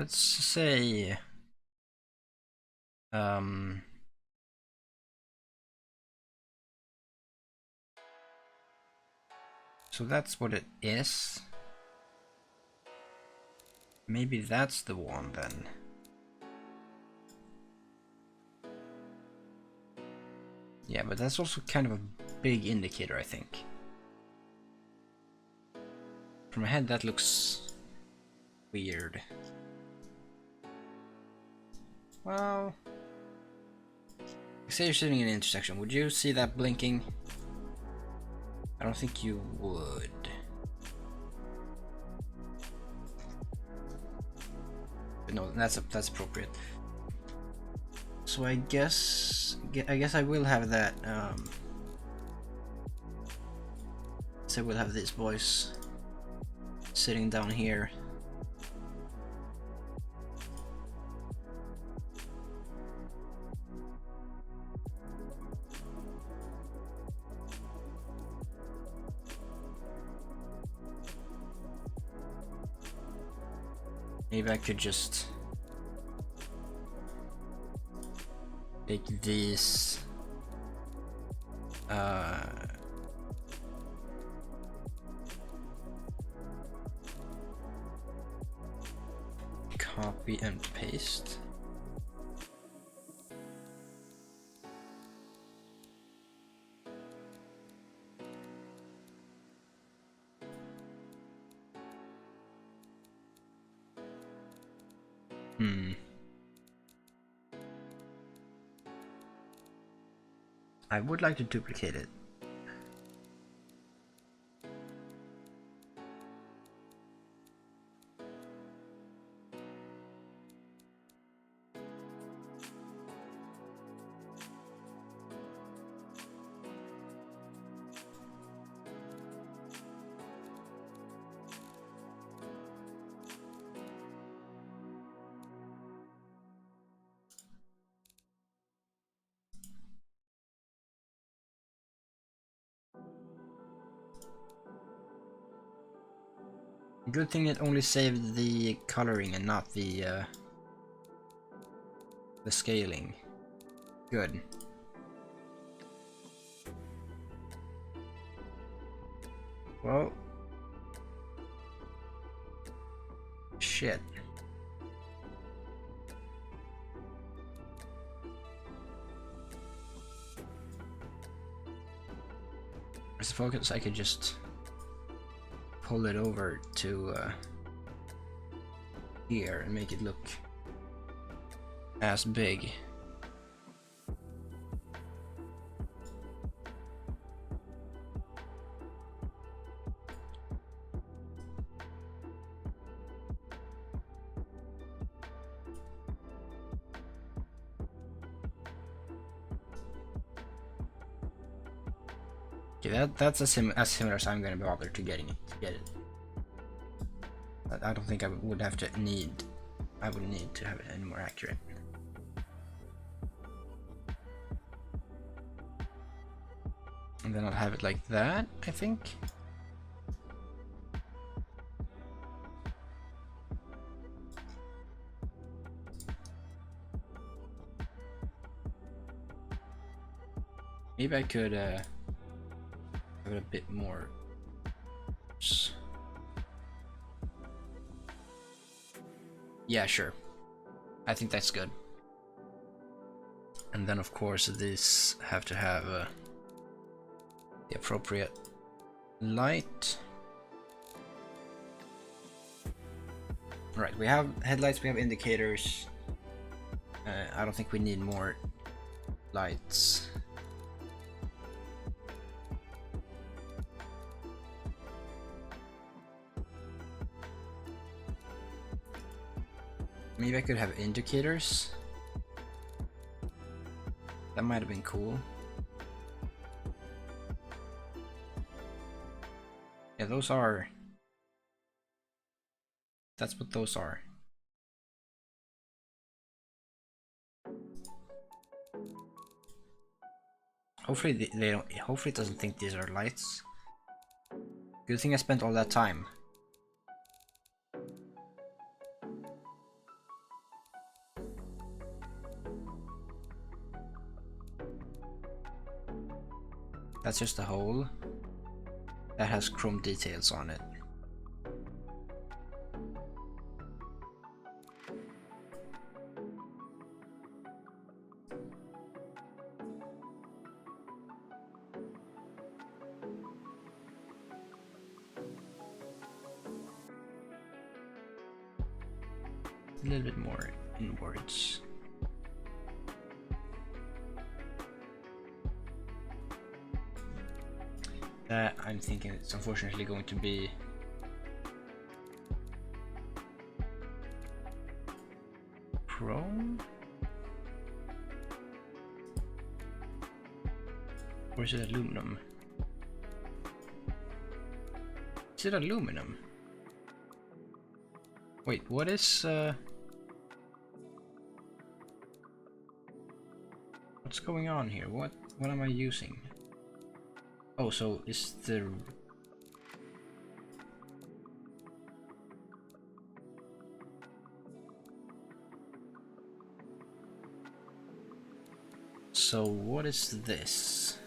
let's say so that's what it is. Maybe that's the one then. Yeah, but that's also kind of a big indicator, I think. From ahead, that looks weird. Well, say you're sitting in an intersection. Would you see that blinking? I don't think you would. But no, that's appropriate. So I guess I will have that. So we'll have these boys sitting down here. Maybe I could just take these copy and paste. I would like to duplicate it. Good thing it only saved the coloring and not the scaling. Good. Well, shit. As the focus, I could just pull it over to here and make it look as big. Okay, that's as similar as I'm gonna bother to get it. I don't think I would have to need. I would need to have it any more accurate. And then I'll have it like that, I think. Maybe I could have it a bit more. Yeah, sure. I think that's good. And then of course these have to have the appropriate light. Right, we have headlights, we have indicators. I don't think we need more lights. Maybe I could have indicators. That might have been cool. Yeah, those are... That's what those are. Hopefully they don't... Hopefully it doesn't think these are lights. Good thing I spent all that time. That's just a hole that has chrome details on it. A little bit more inwards. That I'm thinking it's unfortunately going to be chrome, or is it aluminum? Is it aluminum? Wait, what is what's going on here? What am I using? Oh, so is the so what is this?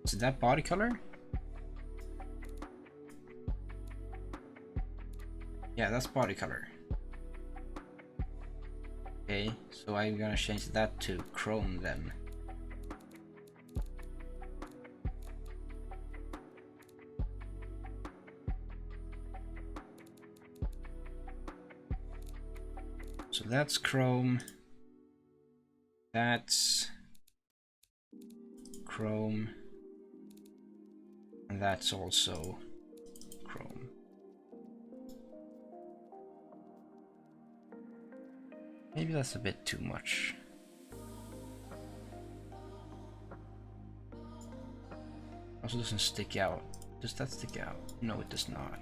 Is that body color? Yeah, that's body color. Okay, so I'm gonna change that to chrome then. So that's chrome. That's chrome. And that's also chrome. Maybe that's a bit too much. Also doesn't stick out. Does that stick out? No, it does not.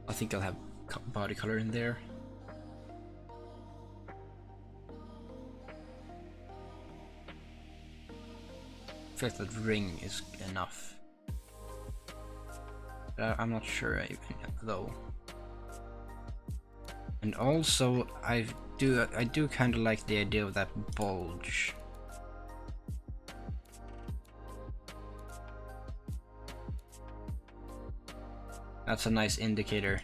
I think I'll have body color in there. I feel like that ring is enough. I'm not sure though. And also I do kind of like the idea of that bulge. That's a nice indicator.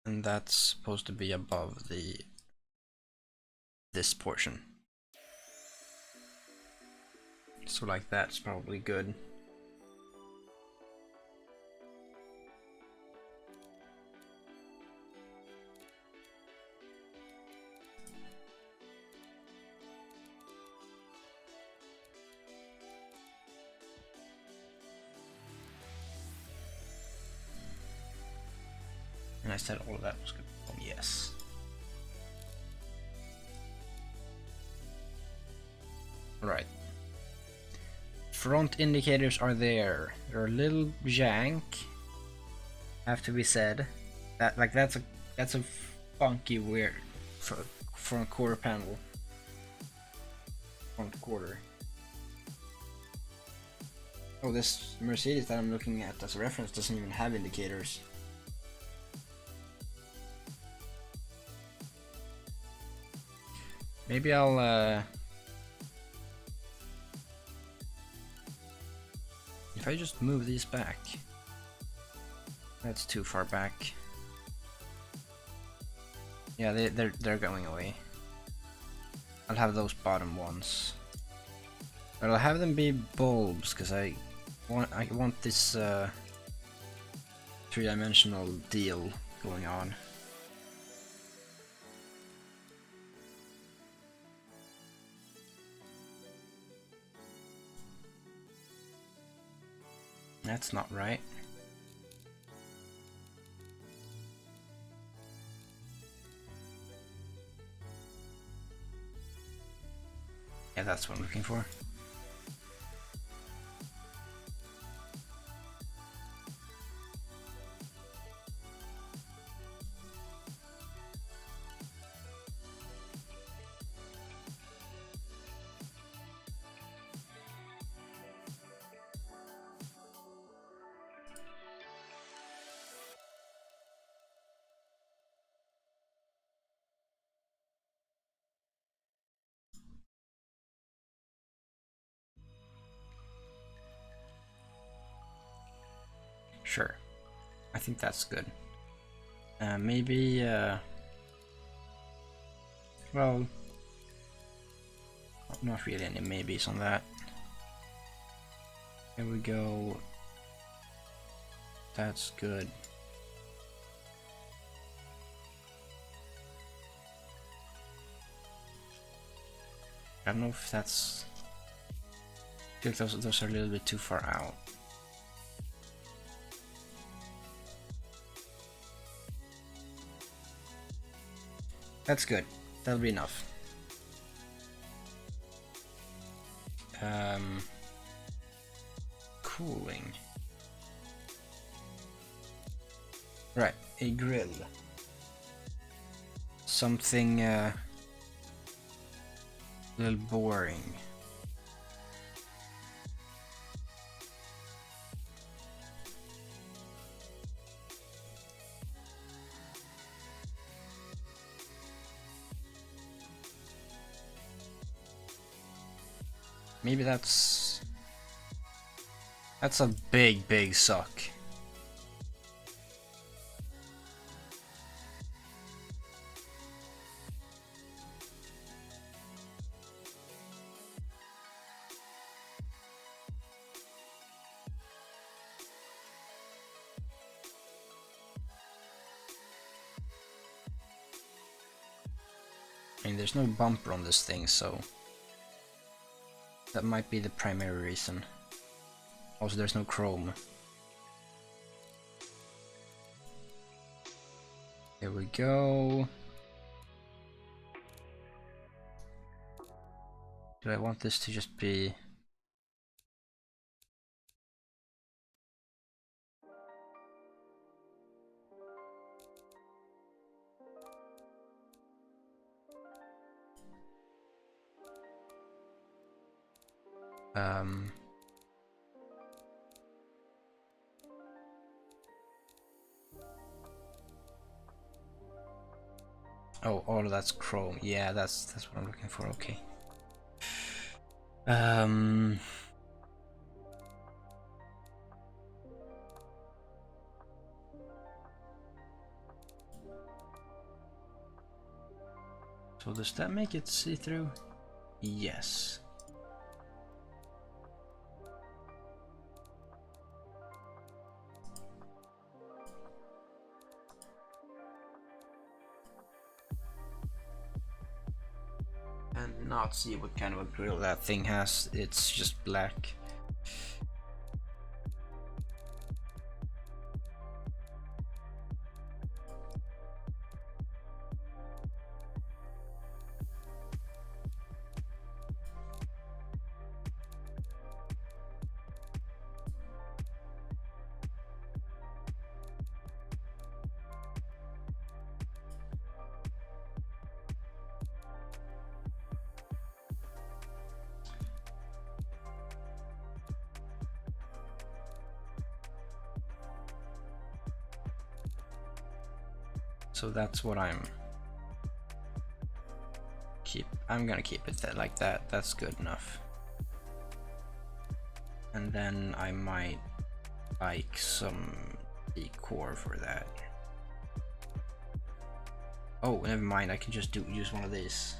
And that's supposed to be above this portion. So like that's probably good. And I said all of that was good. Oh, yes. Right. Front indicators are there. They're a little jank, have to be said. That's a funky weird front quarter panel. Front quarter. Oh, this Mercedes that I'm looking at as a reference doesn't even have indicators. Maybe I'll If I just move these back, that's too far back. Yeah, they're going away. I'll have those bottom ones, but I'll have them be bulbs because I want this three-dimensional deal going on. That's not right. Yeah, that's what I'm looking for. Sure, I think that's good. Maybe, well, not really any maybes on that. Here we go. That's good. I don't know if that's... I feel like those are a little bit too far out. That's good. That'll be enough. Cooling. Right, a grill. Something a little boring. Maybe that's a big suck. I mean, there's no bumper on this thing, so that might be the primary reason. Also, there's no chrome. Here we go. Do I want this to just be... Oh, all of that's chrome. Yeah, that's what I'm looking for. Okay. So does that make it see-through? Yes. And not see what kind of a grill that thing has. It's just black. So that's what I'm gonna keep it like that. That's good enough. And then I might like some decor for that. Oh, never mind, I can just use one of these.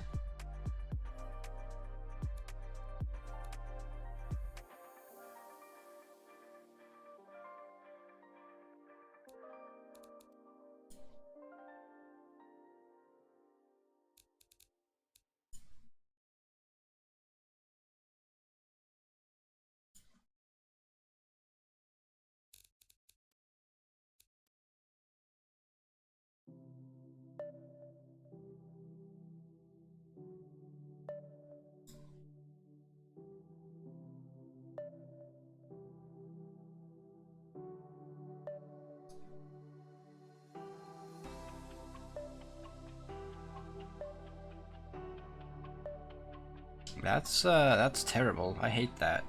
That's terrible. I hate that.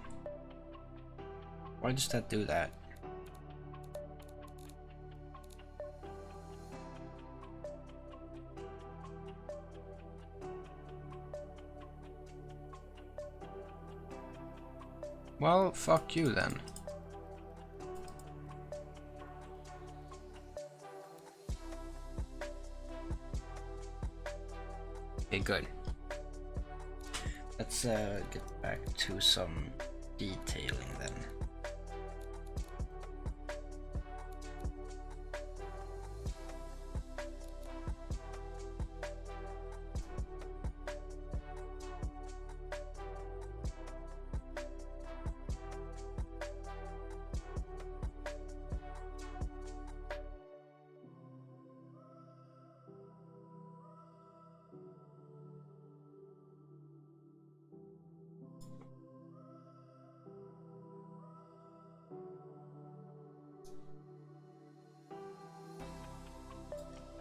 Why does that do that? Well, fuck you then. Okay, good. Let's get back to some detailing then.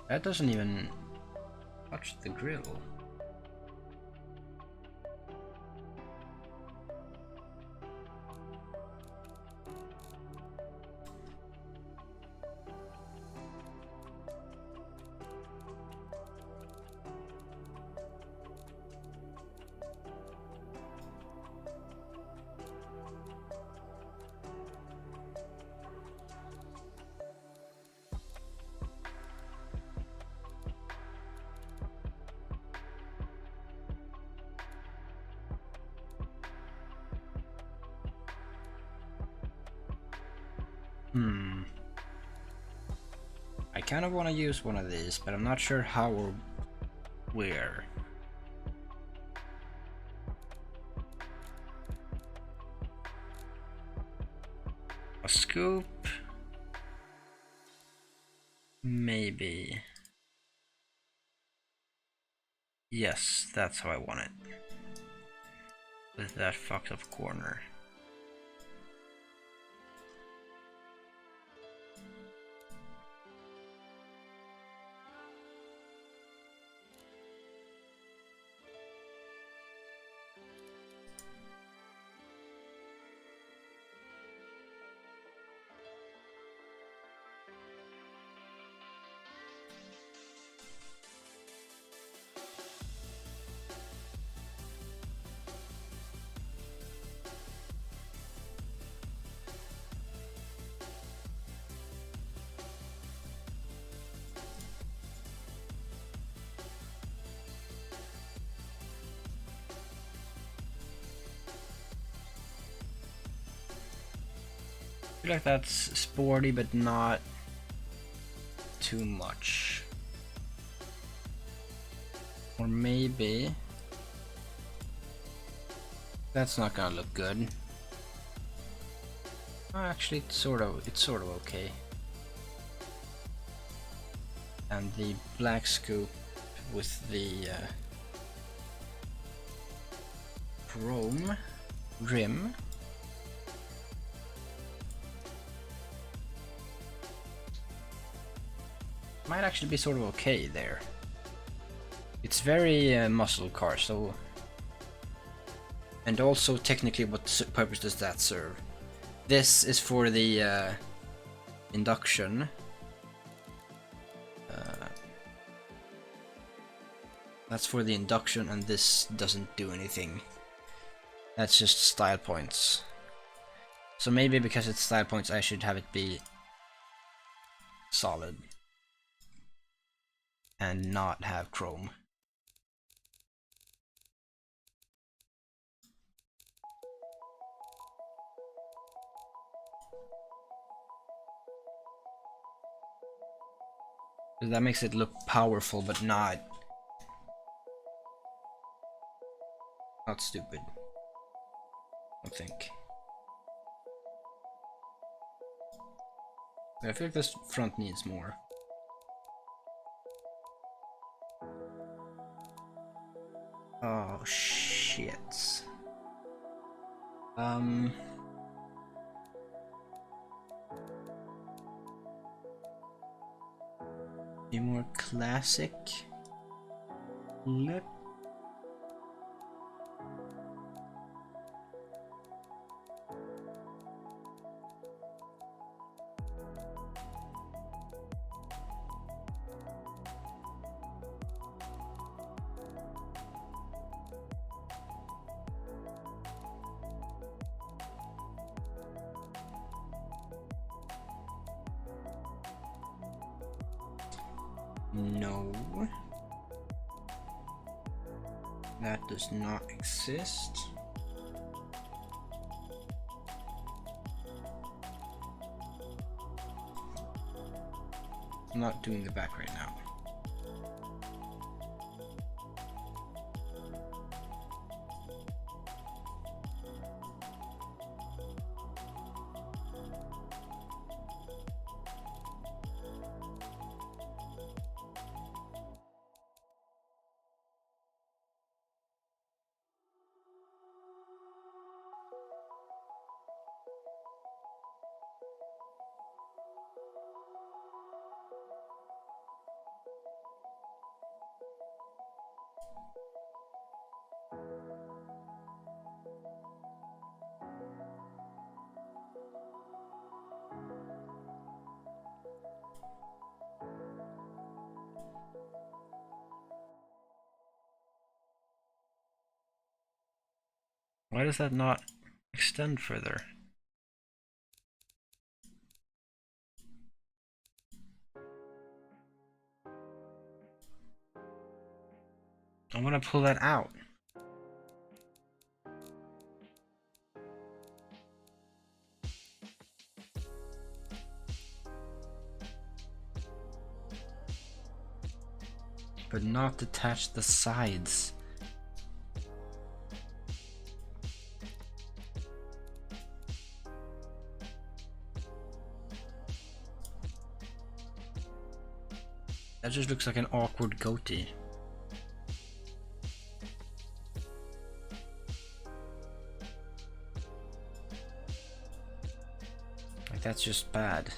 That doesn't even touch the grill. I kind of want to use one of these, but I'm not sure how or where. A scoop? Maybe. Yes, that's how I want it. With that fucked up corner. I feel like that's sporty, but not too much. Or maybe that's not gonna look good. Actually, it's sort of okay. And the black scoop with the chrome rim. Might actually be sort of okay there. It's very muscle car, so... And also, technically, what purpose does that serve? This is for the induction. That's for the induction, and this doesn't do anything. That's just style points. So maybe because it's style points, I should have it be solid and not have chrome. That makes it look powerful, but not stupid. I think. I feel like this front needs more. Oh shit. A more classic look. No. That does not exist. I'm not doing the back right now. Why does that not extend further? I want to pull that out. But not detach the sides. That just looks like an awkward goatee. Like, that's just bad.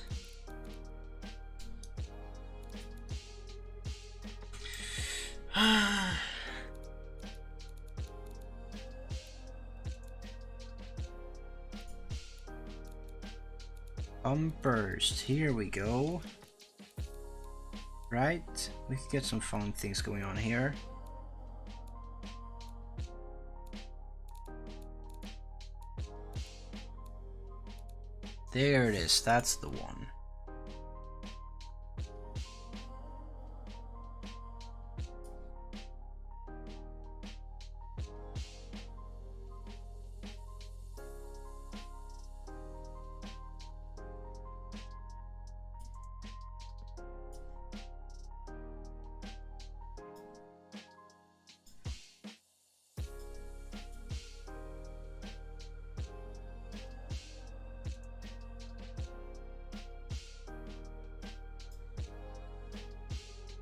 Bumpers, here we go. Right, we could get some fun things going on here. There it is, that's the one.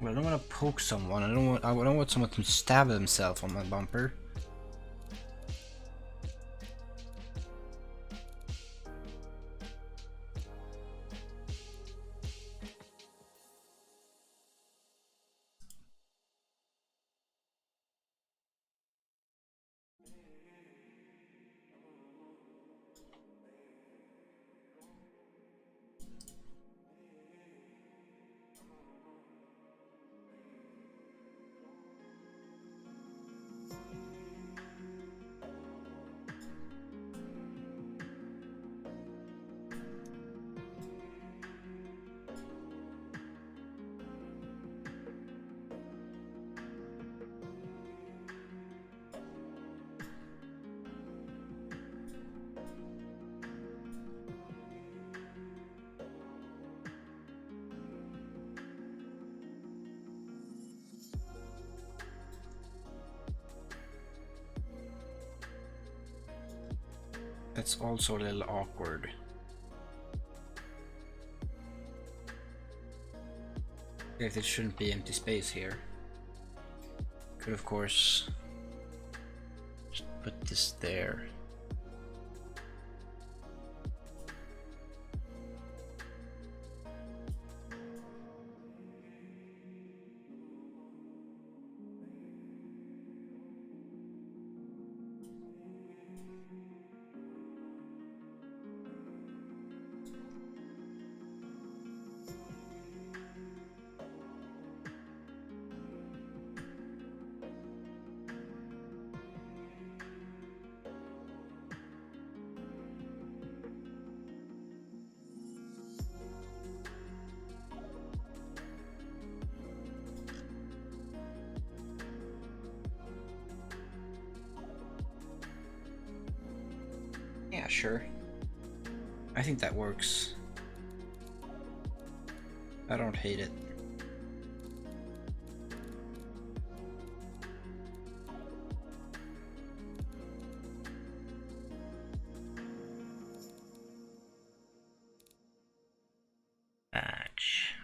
Well, I don't want to poke someone. I don't want someone to stab themselves on my bumper. That's also a little awkward. If it shouldn't be empty space here. Could of course just put this there. Yeah, sure. I think that works. I don't hate it. Badge.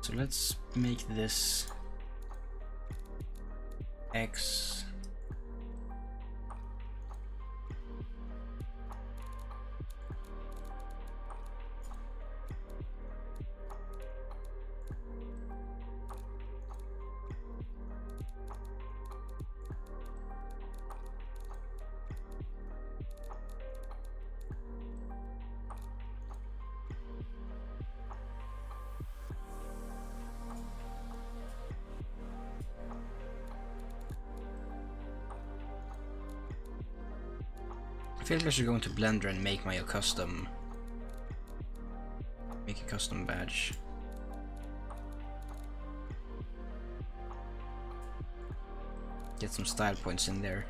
So let's make this X. I feel like I should go into Blender and make a custom badge. Get some style points in there.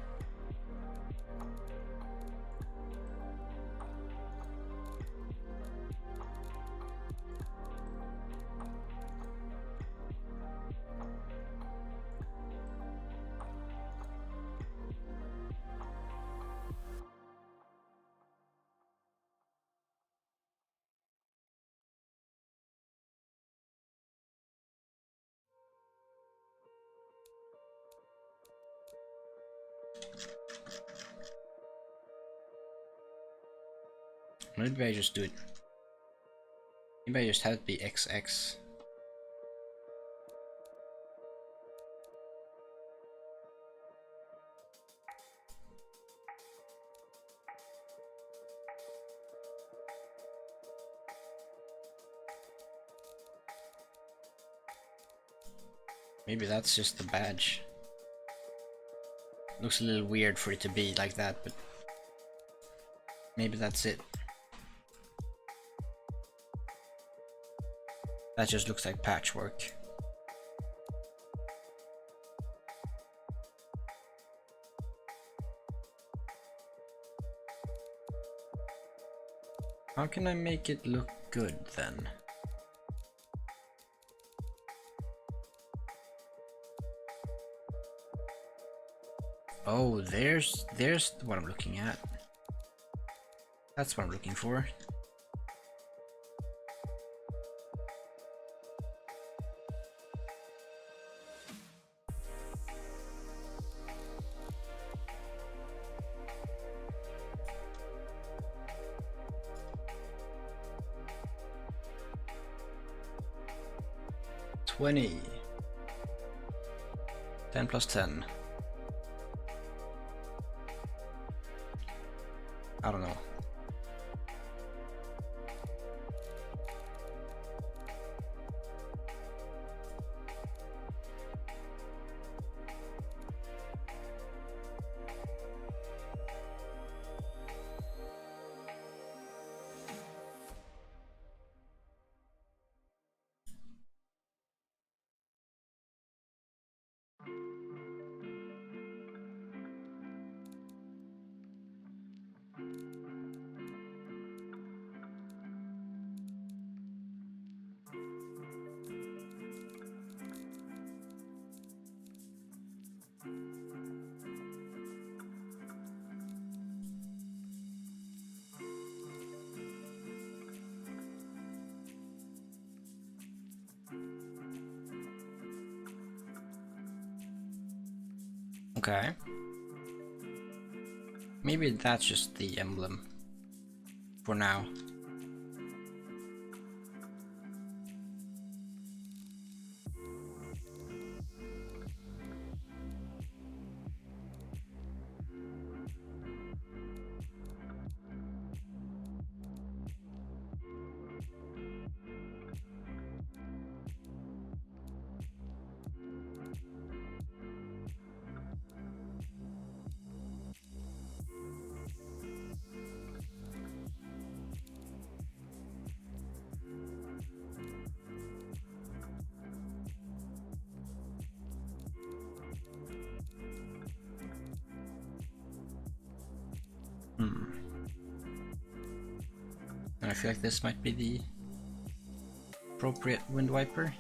Maybe I just do it. Maybe I just have it be XX. Maybe that's just the badge. Looks a little weird for it to be like that, but maybe that's it. That just looks like patchwork. How can I make it look good then? Oh, there's what I'm looking at. That's what I'm looking for. $20. 10 plus 10. I don't know. Okay. Maybe that's just the emblem for now. And I feel like this might be the appropriate wind wiper.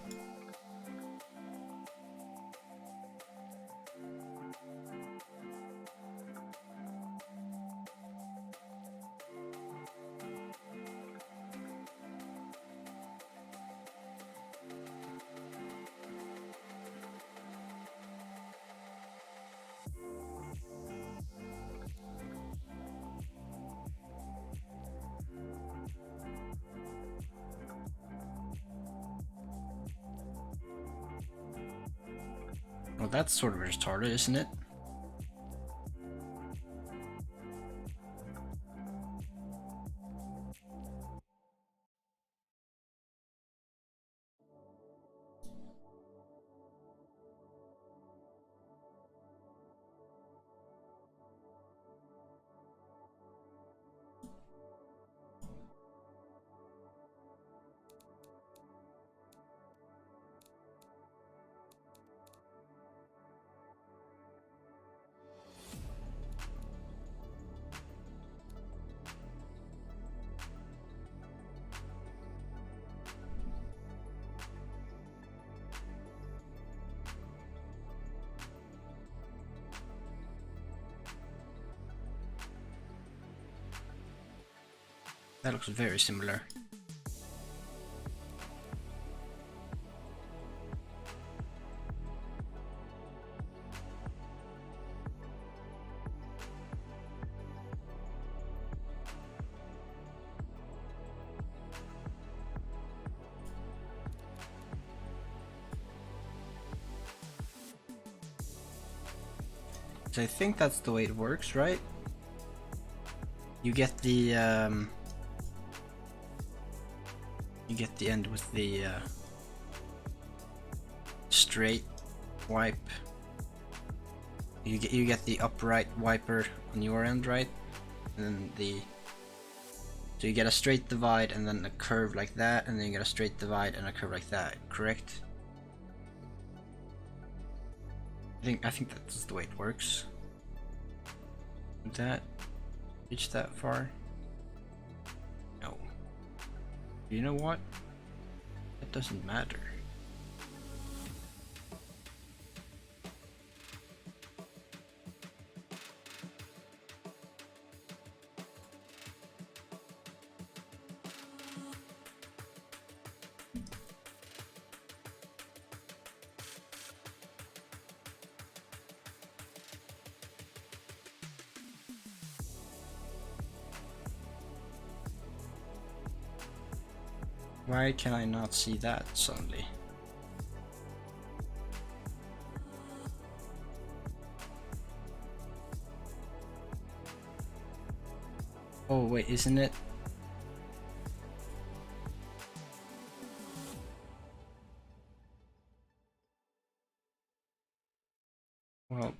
Well, that's sort of retarded, isn't it? That looks very similar. So I think that's the way it works, right? You get the end with the straight wipe. You get the upright wiper on your end, right? And then so you get a straight divide and then a curve like that, and then you get a straight divide and a curve like that, correct? I think that's the way it works. Did that reach that far? No. You know what? It doesn't matter. Why can I not see that suddenly? Oh wait, isn't it? Well,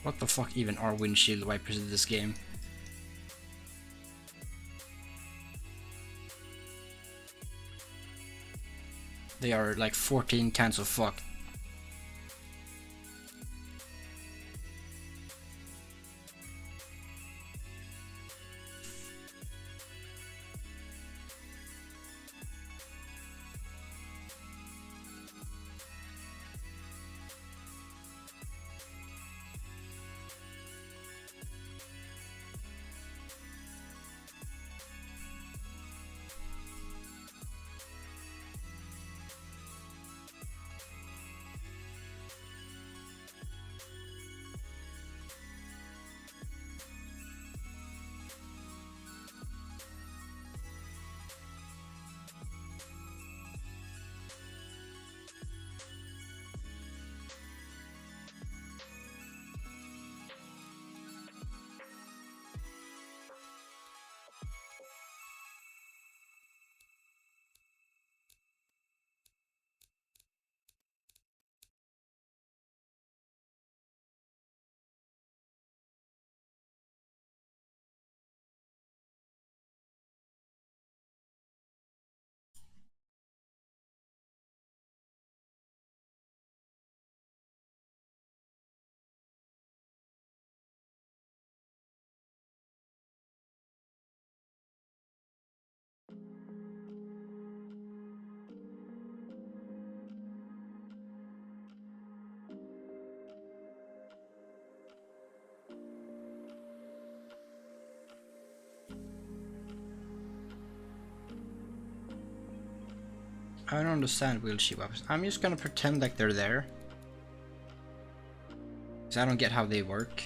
what the fuck even are windshield wipers in this game? They are like 14 cans of fuck. I don't understand windshield wipers. I'm just gonna pretend like they're there. Cause I don't get how they work.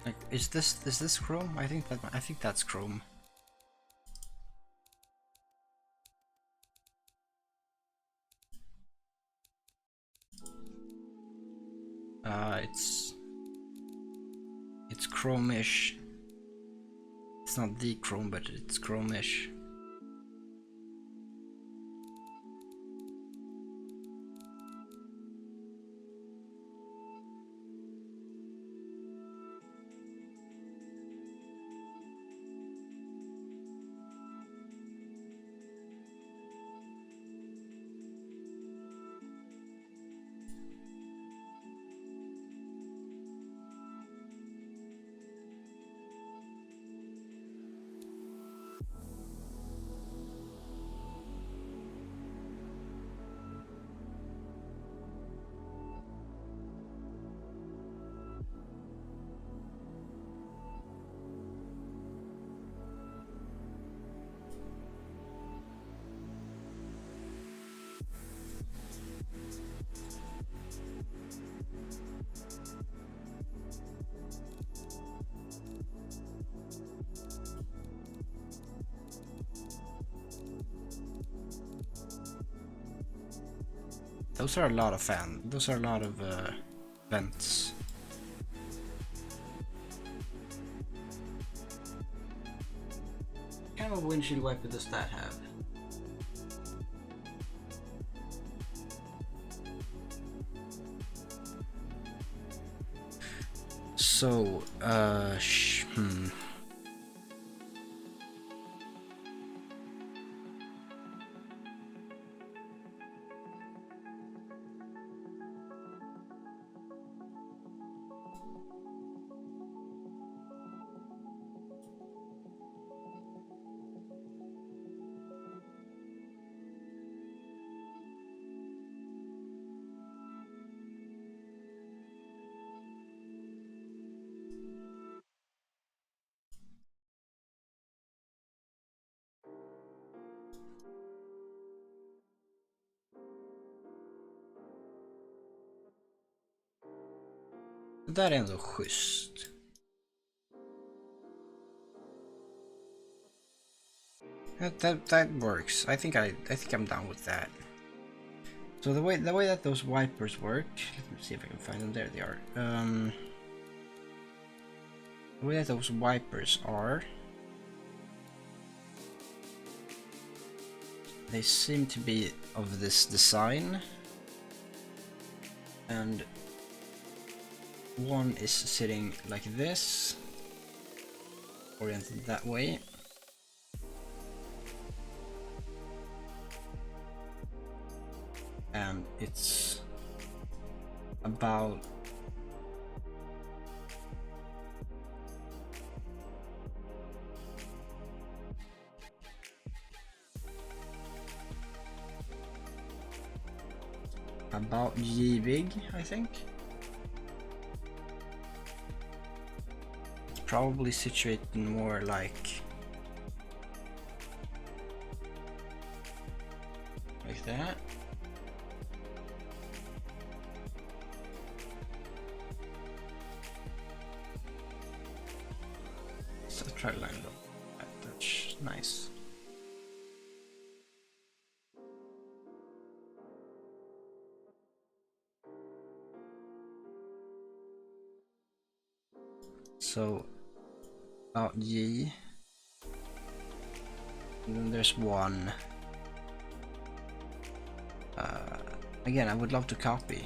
Like, is this Chrome? I think that's Chrome. It's Chrome-ish. It's not the Chrome, but it's Chrome-ish. Those are a lot of vents. What kind of windshield wiper does that have? So, det där är ändå schysst. That works. I think I'm down with that. So the way that those wipers work, let me see if I can find them. There they are. The way that those wipers are, they seem to be of this design, and one is sitting like this, oriented that way. And it's about G big, I think. It's probably situated more like that. So try to line it up. That's nice. So about G, and then there's one. Again, I would love to copy.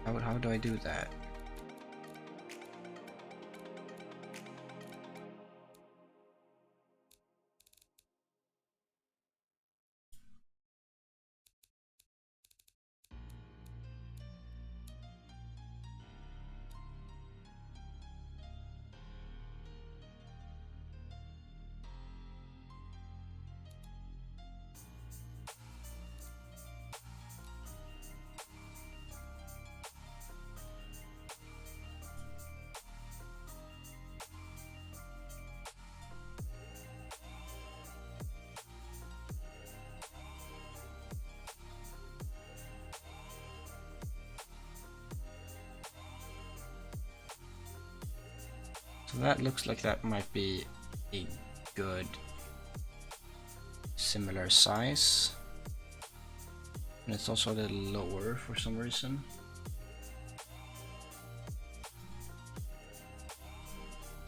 How do I do that? that looks like that might be a good similar size. And it's also a little lower for some reason.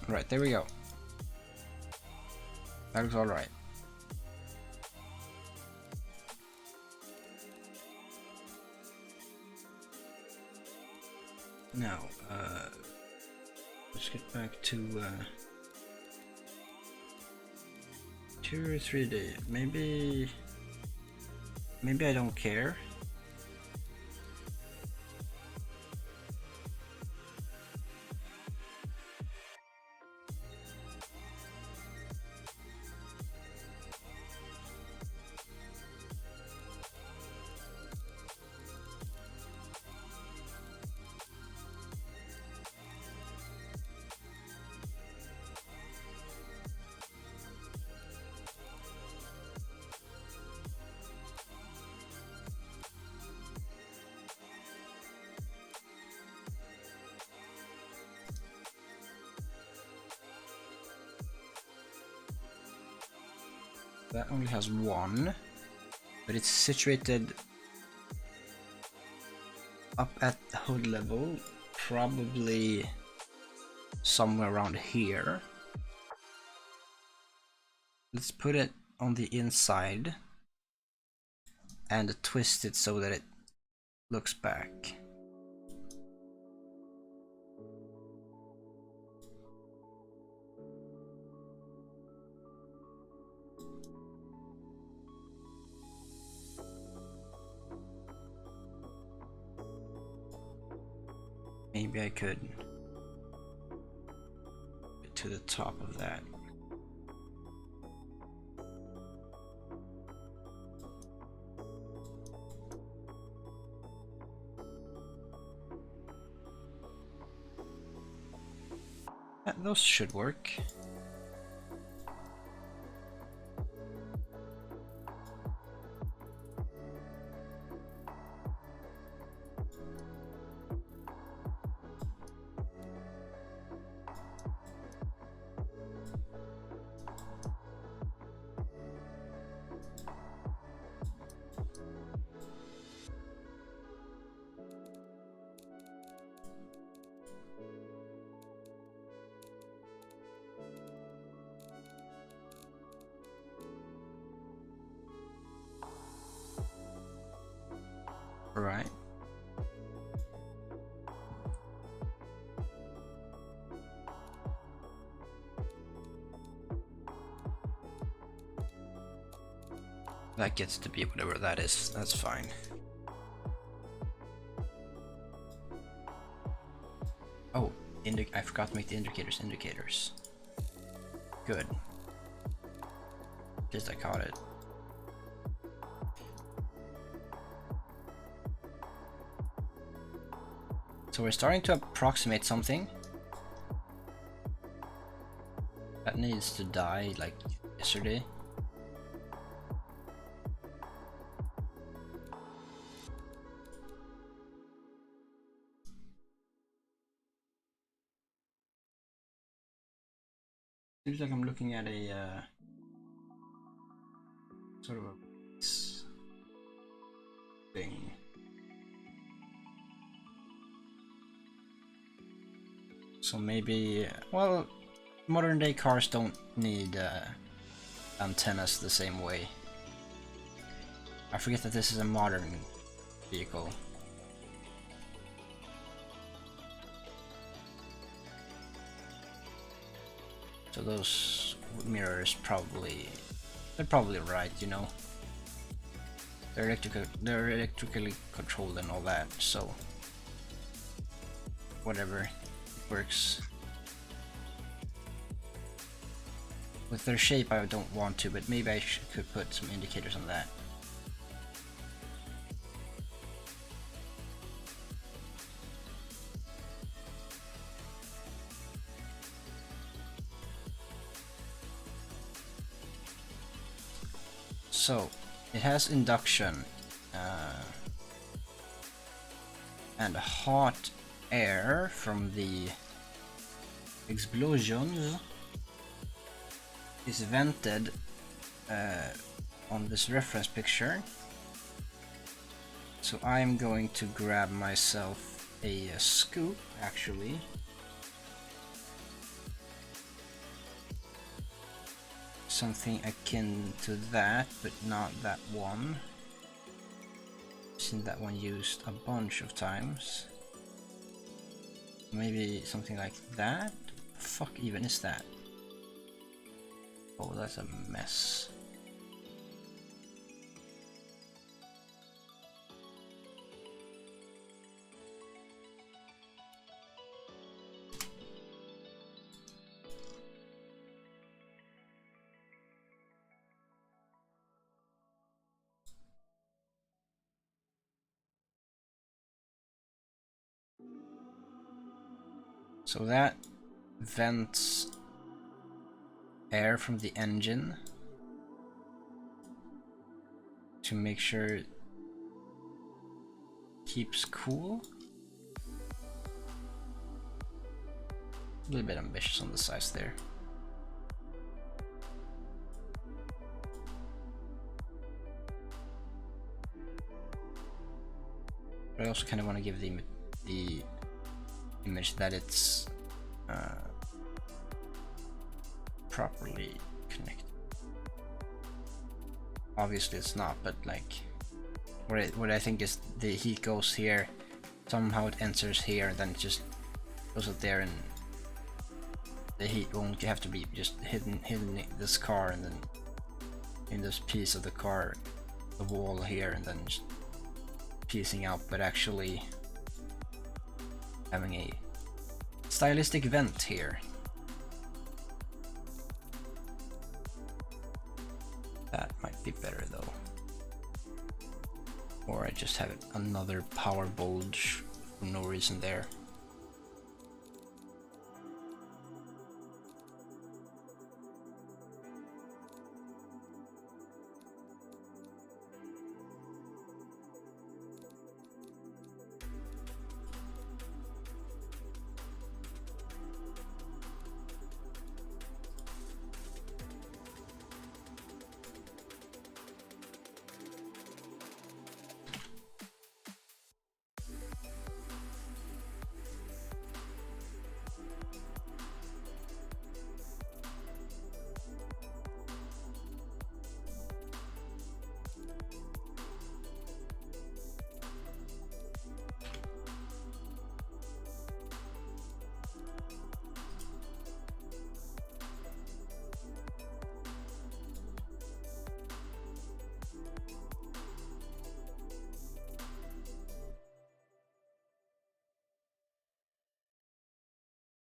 Right, there we go. That looks alright. Now, let's get back to 2 or 3D. Maybe I don't care. That only has one, but it's situated up at the hood level, probably somewhere around here. Let's put it on the inside and twist it so that it looks back. Maybe I could get to the top of that. Yeah, those should work. Right. That gets to be whatever that is, that's fine. Oh, I forgot to make the indicators. Good. Just I caught it. So we're starting to approximate something that needs to die like yesterday. Seems like I'm looking at a sort of a thing. So maybe, well, modern day cars don't need antennas the same way. I forget that this is a modern vehicle. So those mirrors they're probably right, you know. They're electrically controlled and all that, so whatever, works. With their shape I don't want to, but maybe I could put some indicators on that. So, it has induction and hot air from the explosions is vented on this reference picture. So I'm going to grab myself a scoop, actually. Something akin to that, but not that one. I've seen that one used a bunch of times. Maybe something like that? The fuck even is that? Oh, that's a mess. So that vents air from the engine to make sure it keeps cool. A little bit ambitious on the size there. But I also kind of want to give the image that it's properly connected. Obviously it's not, but like what I think is the heat goes here, somehow it enters here, and then it just goes up there, and the heat won't have to be just hidden in this car, and then in this piece of the car, the wall here, and then just piecing out, but actually having a stylistic vent here. That might be better though. Or I just have another power bulge for no reason there.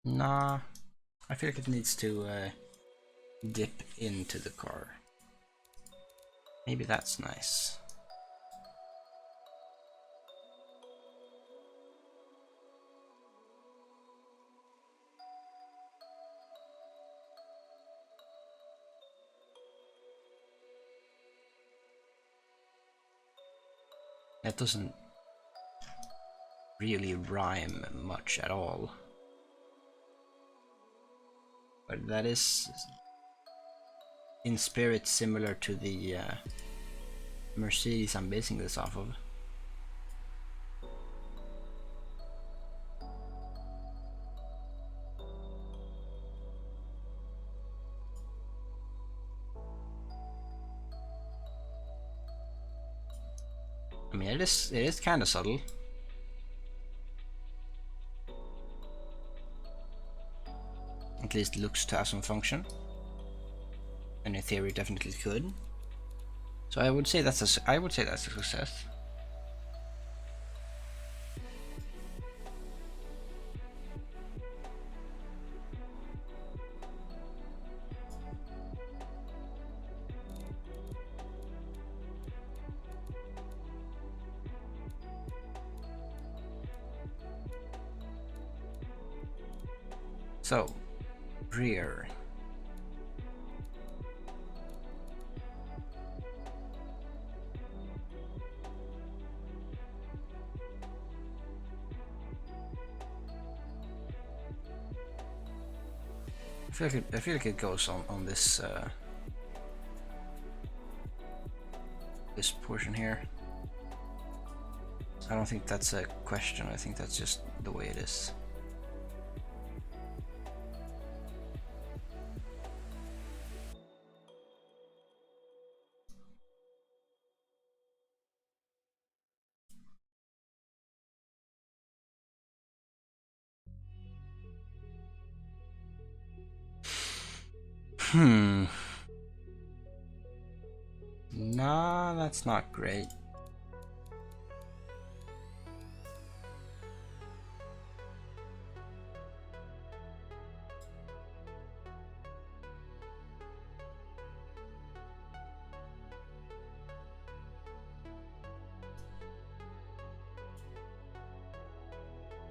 Nah, I feel like it needs to dip into the car. Maybe that's nice. That doesn't really rhyme much at all. But that is in spirit similar to the Mercedes I'm basing this off of. I mean, it is kind of subtle. At least looks to have some function, and in theory definitely could. So I would say that's a success. So, rear. I feel like it goes on this this portion here. I don't think that's a question. I think that's just the way it is. Nah, that's not great.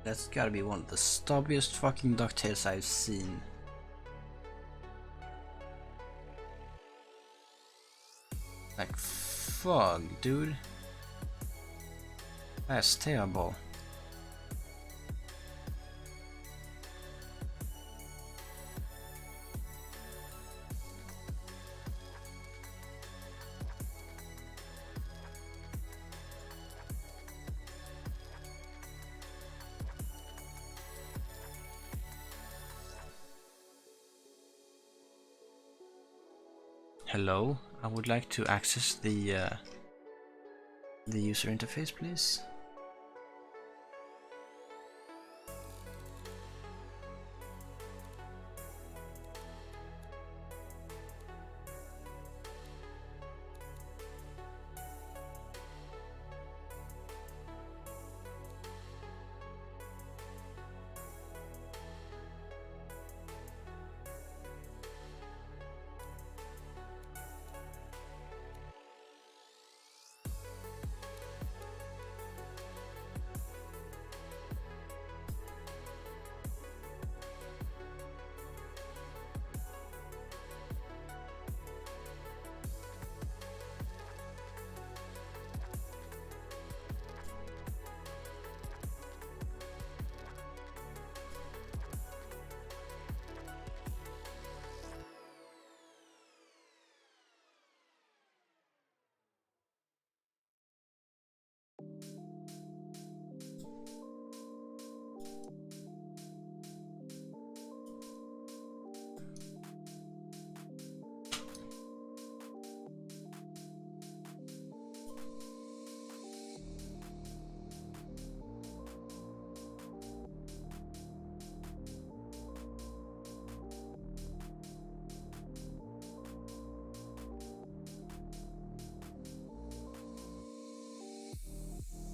That's gotta be one of the stubbiest fucking DuckTales I've seen. Like, fuck, dude. That's terrible. Hello, I would like to access the user interface, please.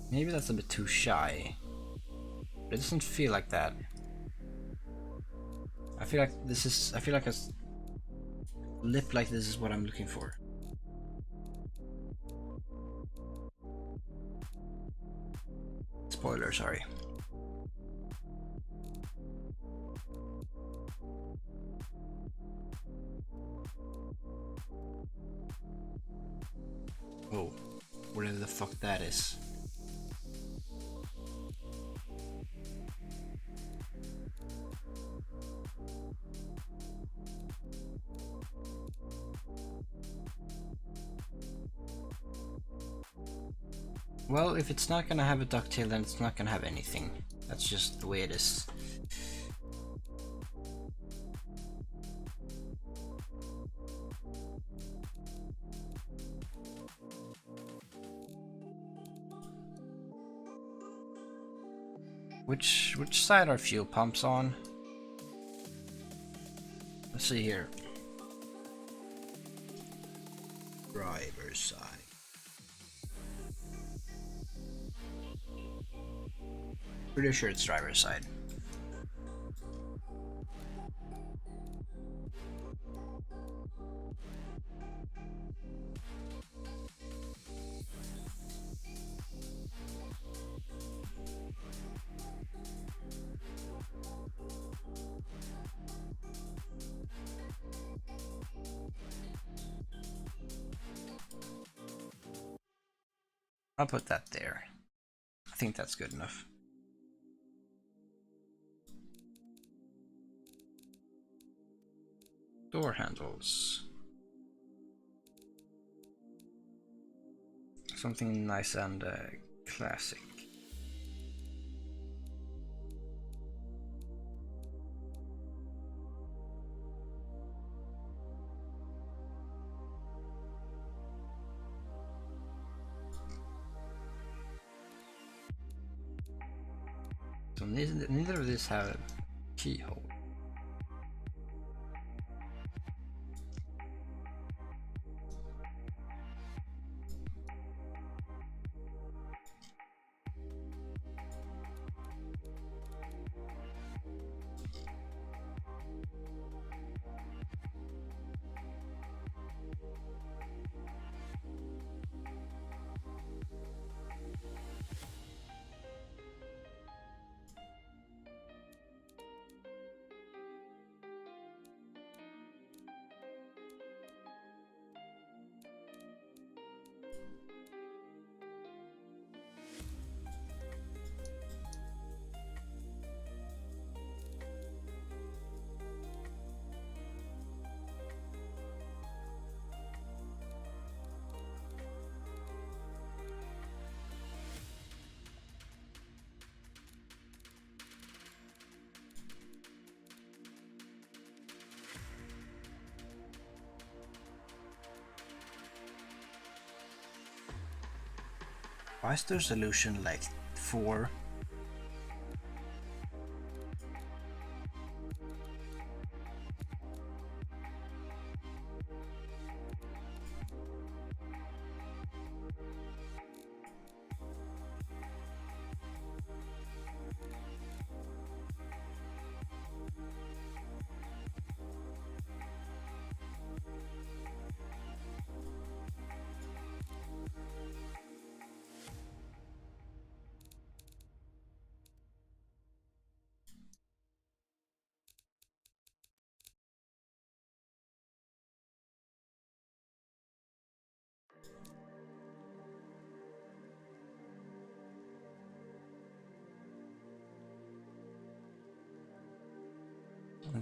Maybe that's a bit too shy. But it doesn't feel like that. I feel like a lip like this is what I'm looking for. Spoiler, sorry. Oh, whatever the fuck that is. Well, if it's not gonna have a ducktail, then it's not gonna have anything. That's just the way it is. Which side are fuel pumps on? Let's see here. Driver's side. Pretty sure it's driver's side. I'll put that there. I think that's good enough. Door handles. Something nice and classic. So neither of these have a keyhole. Why is their solution like 4?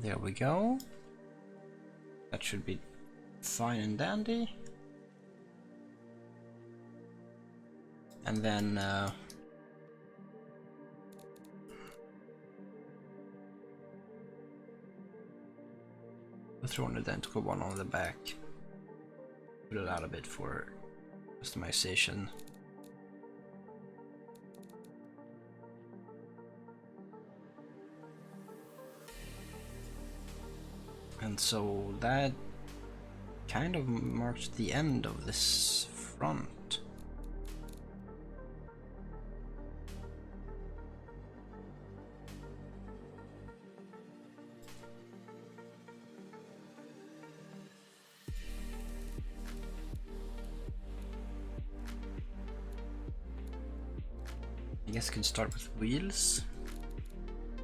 There we go. That should be fine and dandy. And then we'll throw an identical one on the back. Put it out a bit for customization. And so that kind of marks the end of this front. I guess I can start with wheels.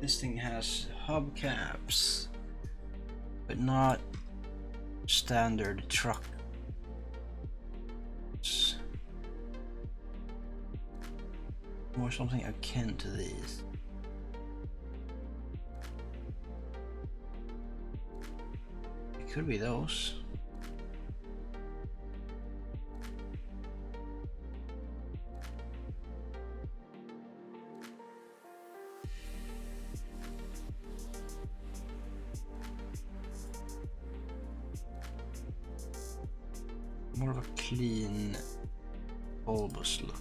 This thing has hubcaps, but not standard truck. It's more something akin to these. It could be those. More of a clean, bulbous look.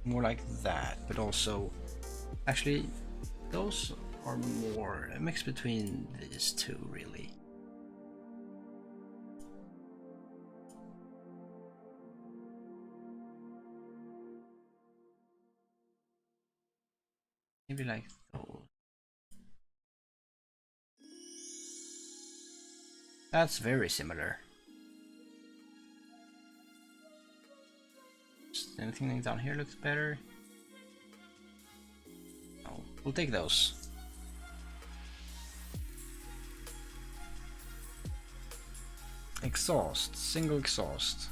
More like that, but also, actually, those are more a mix between these two, really. Maybe like those. That's very similar. Anything down here looks better? No, we'll take those. Exhaust, single exhaust.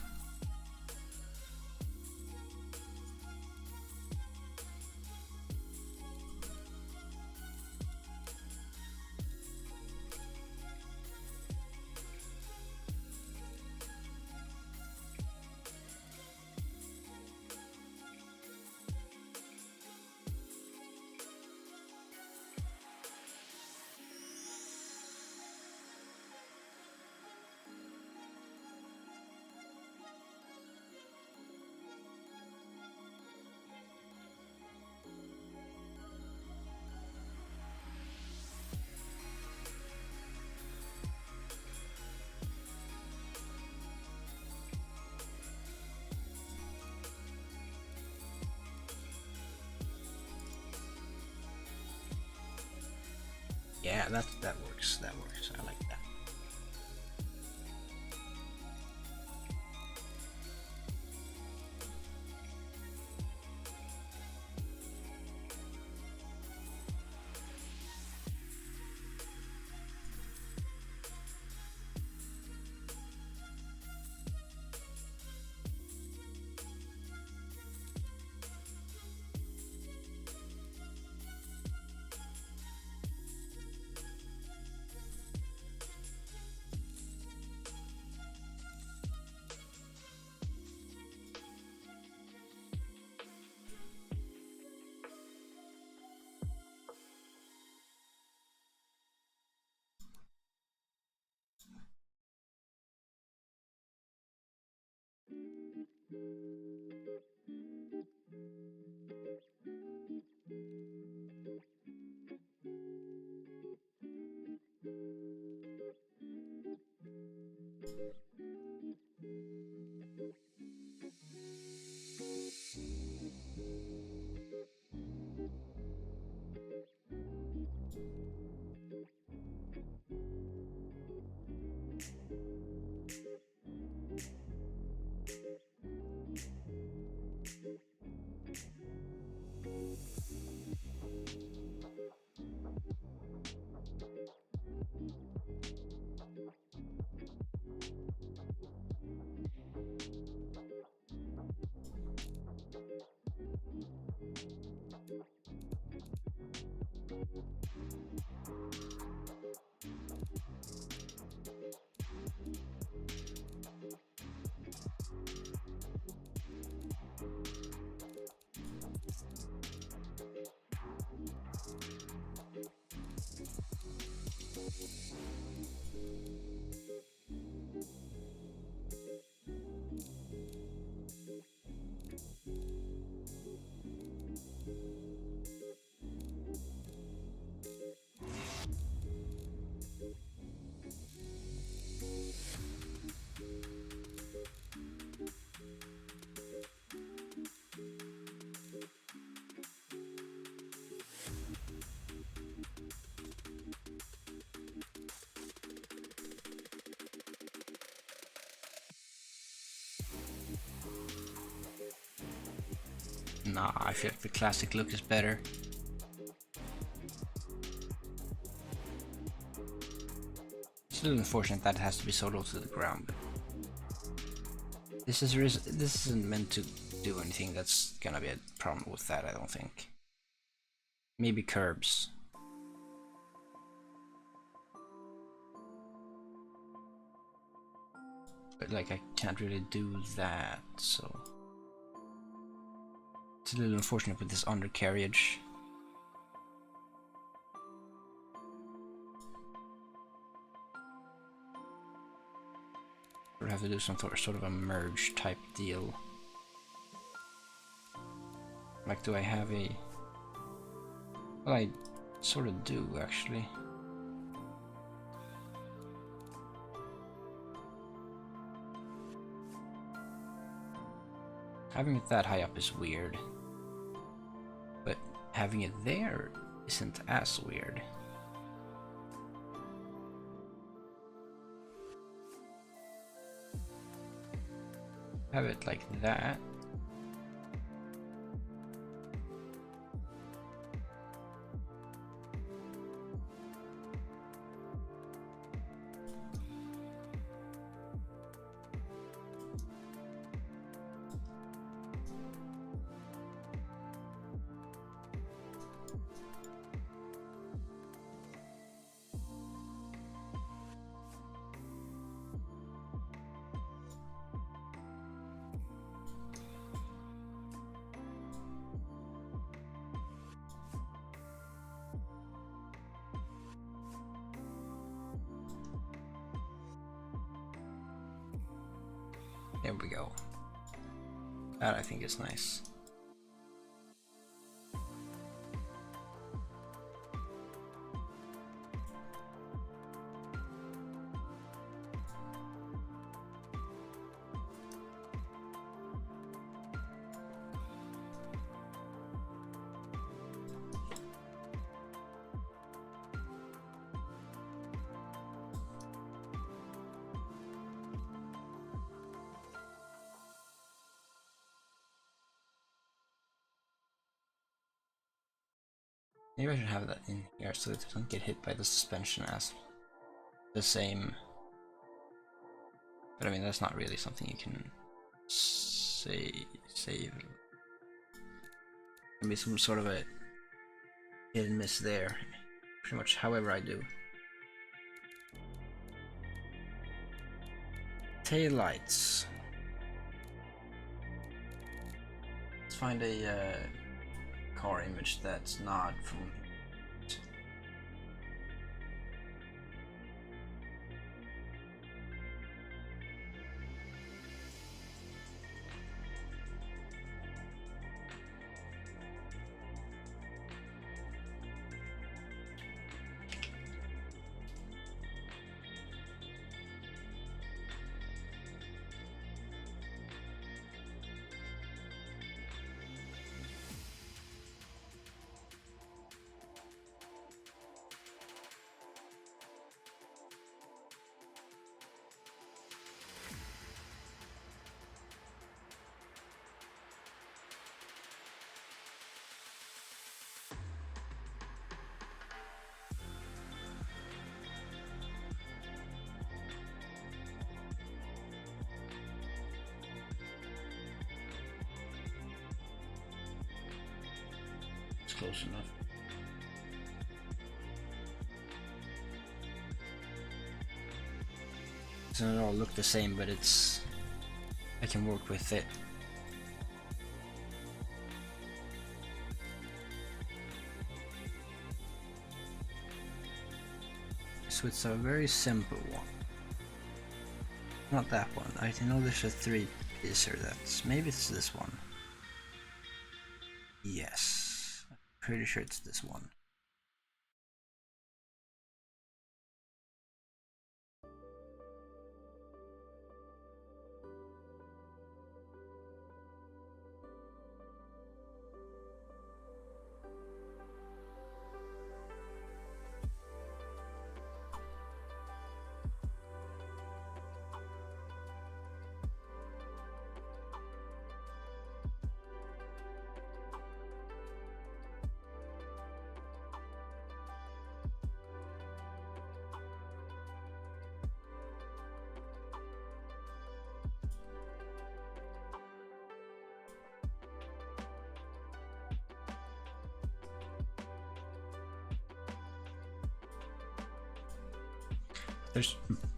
Yeah, that works. That works. I like that. Nah, I feel like the classic look is better. It's a little unfortunate that it has to be so low to the ground, but this isn't meant to do anything that's gonna be a problem with that, I don't think. Maybe curbs. But like I can't really do that, so it's a little unfortunate with this undercarriage. We'll have to do some sort of a merge type deal. Like, do I have a... Well, I sort of do, actually. Having it that high up is weird. But having it there isn't as weird. Have it like that. There we go. That I think is nice. Maybe I should have that in here so it doesn't get hit by the suspension as the same. But I mean, that's not really something you can save. Maybe some sort of a hit and miss there. Pretty much however I do. Taillights. Let's find a car image that's not from. Close enough. It doesn't all look the same, but it's I can work with it. So it's a very simple one. Not that one. I know there's a 3-piecer. That's maybe it's this one. Yes. Pretty sure it's this one.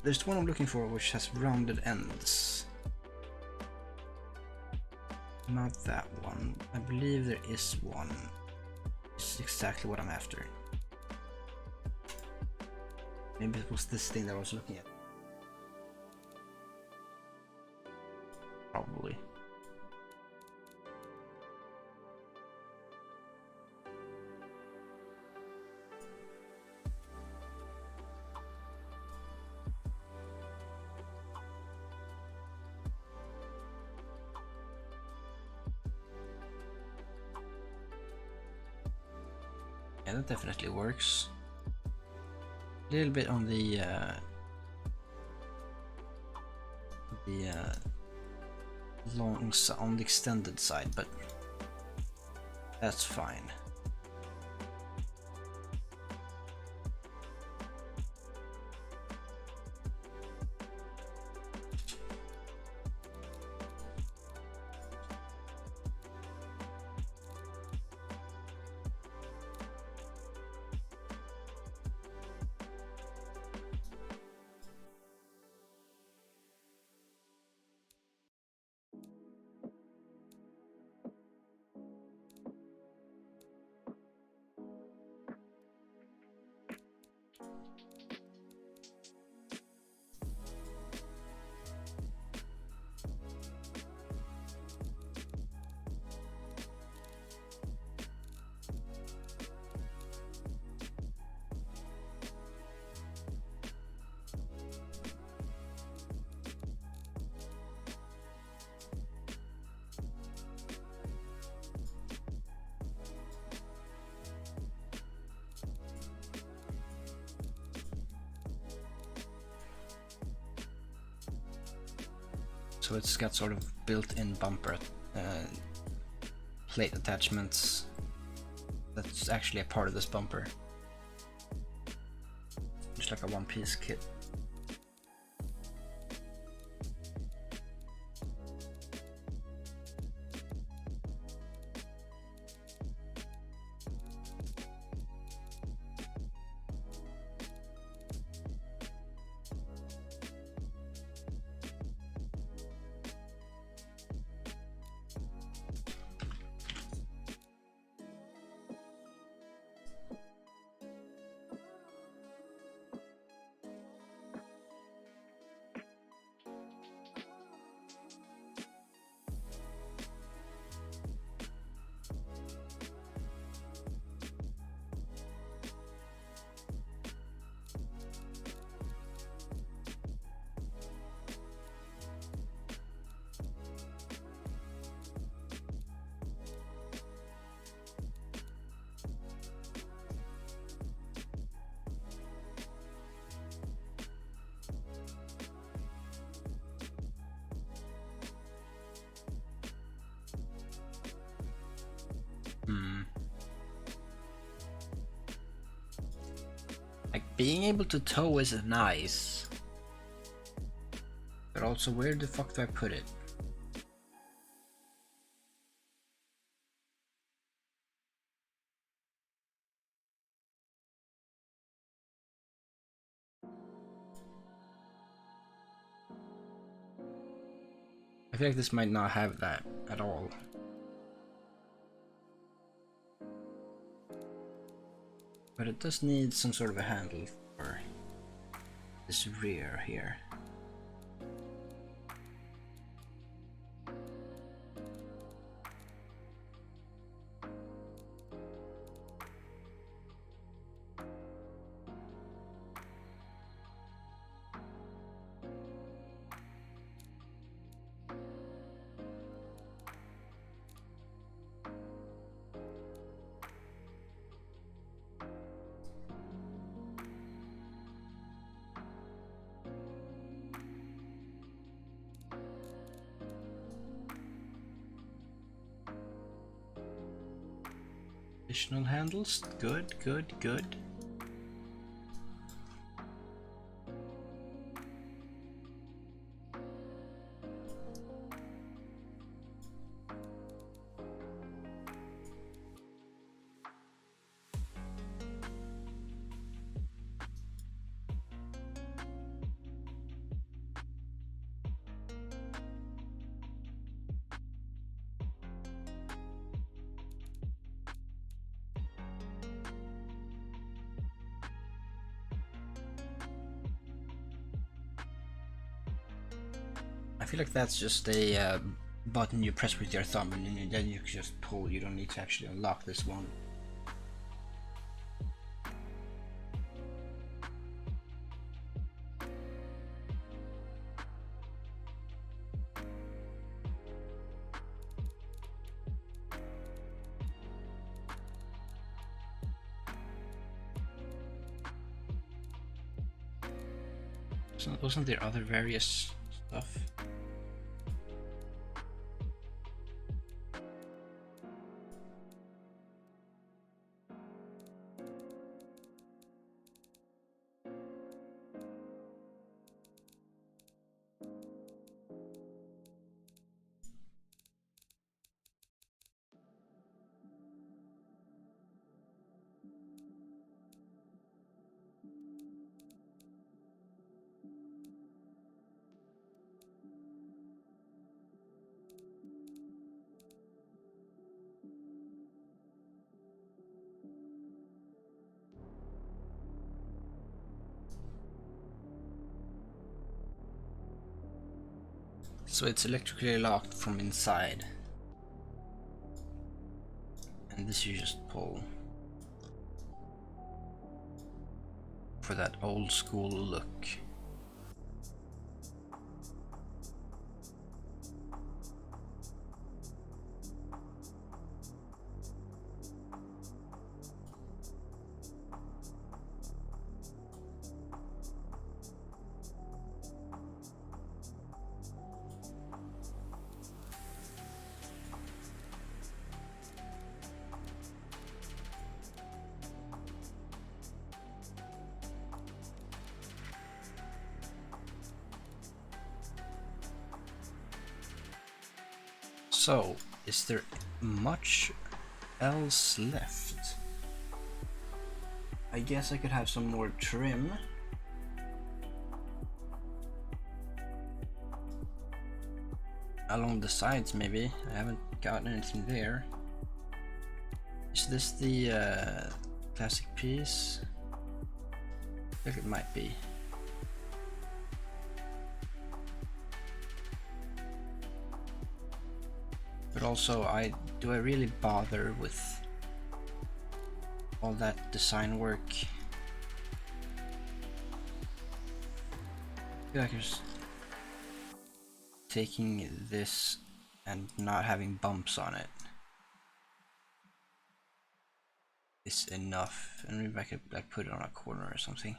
There's one I'm looking for which has rounded ends. Not that one. I believe there is one. It's exactly what I'm after. Maybe it was this thing that I was looking at. Probably. Yeah, that definitely works. A little bit on the on the extended side, but that's fine. So it's got sort of built-in bumper plate attachments that's actually a part of this bumper. Just like a one-piece kit. Like, being able to tow is nice. But also, where the fuck do I put it? I feel like this might not have that at all. But it does need some sort of a handle for this rear here. Additional handles, good, good, good. I feel like that's just a button you press with your thumb and then you can just pull. You don't need to actually unlock this one. So wasn't there other various stuff? So it's electrically locked from inside. And this you just pull. For that old school look. So, is there much else left? I guess I could have some more trim. Along the sides, maybe. I haven't gotten anything there. Is this the classic piece? I think it might be. But also, do I really bother with all that design work? I feel like just taking this and not having bumps on it is enough, and maybe I could like put it on a corner or something.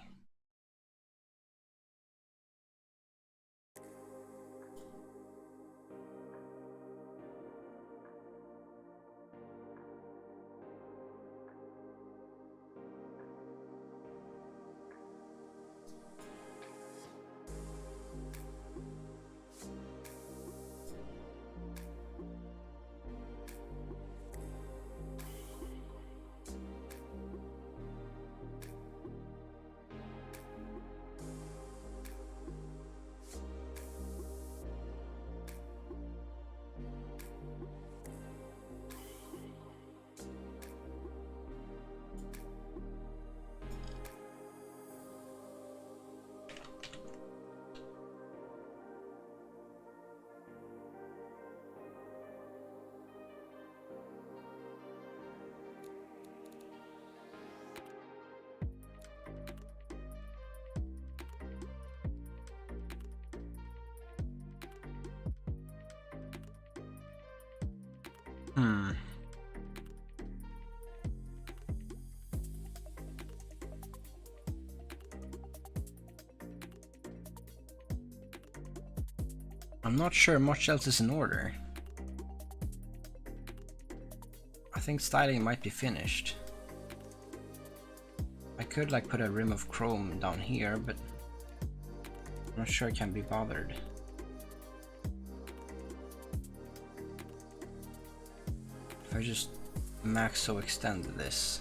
I'm not sure much else is in order. I think styling might be finished. I could like put a rim of chrome down here, but I'm not sure I can be bothered. If I just maxo extend this.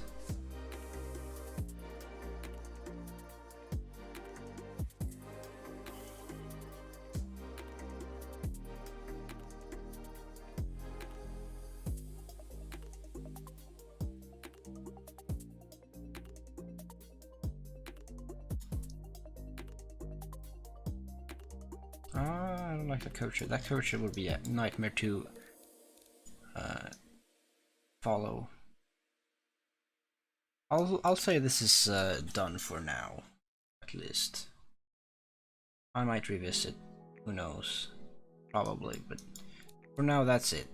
I don't like the coacher. That coacher would be a nightmare to follow. I'll say this is done for now, at least. I might revisit, who knows, probably, but for now that's it.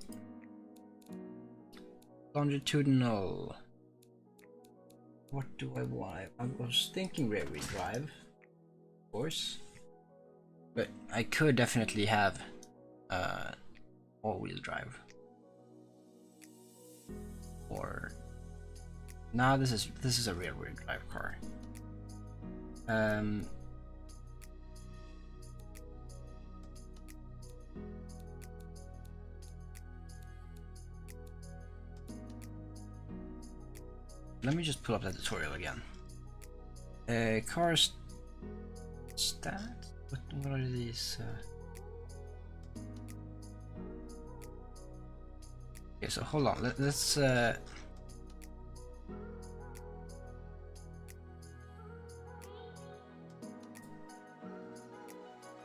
Longitudinal. What do I want? I was thinking rear wheel drive, of course, but I could definitely have all wheel drive. Or now this is a rear wheel drive car. Let me just pull up that tutorial again. Cars stat? What are these? Okay, so hold on. Let's.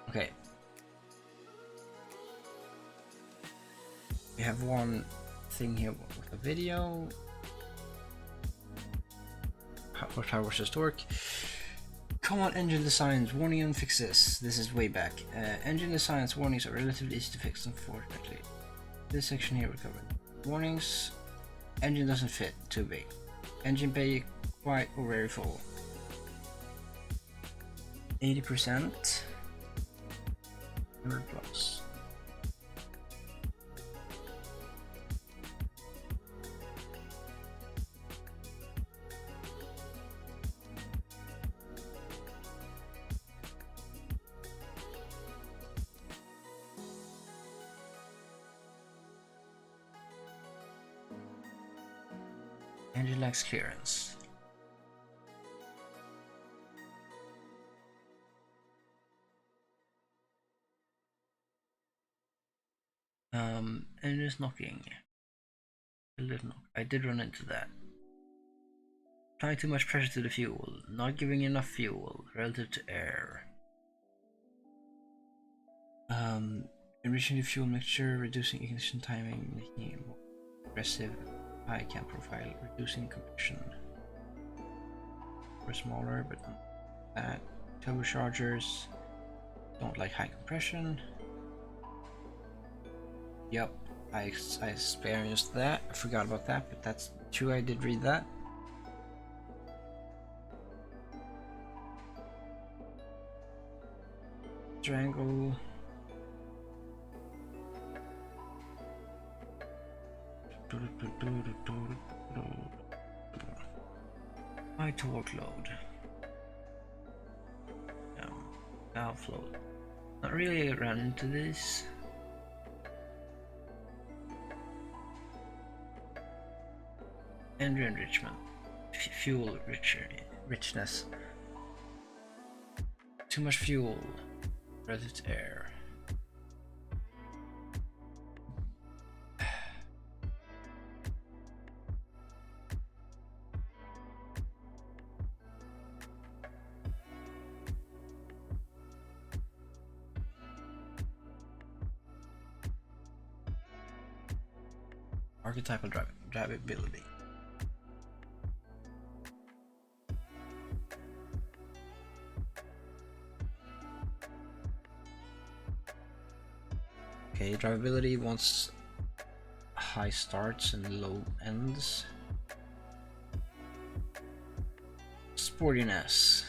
Okay. We have one thing here with a video. How does this work? Come on, engine designs, warning and fixes. This is way back. Engine designs warnings are relatively easy to fix, unfortunately. This section here we covered. Warnings, engine doesn't fit, too big. Engine bay quite or very full. 80%. 100 plus. Engine lacks clearance. Engine is knocking. A little knock. I did run into that. Applying too much pressure to the fuel. Not giving enough fuel relative to air. Enriching the fuel mixture, reducing ignition timing, making it more aggressive. High cam profile, reducing compression. We're smaller, but not that. Turbochargers. Don't like high compression. Yep, I experienced that. I forgot about that, but that's true. I did read that. Triangle. High torque load. Valve flow. Not really run into this. Energy enrichment. Fuel richness. Too much fuel relative to air. Archetypal drivability. Okay, drivability wants high starts and low ends. Sportiness.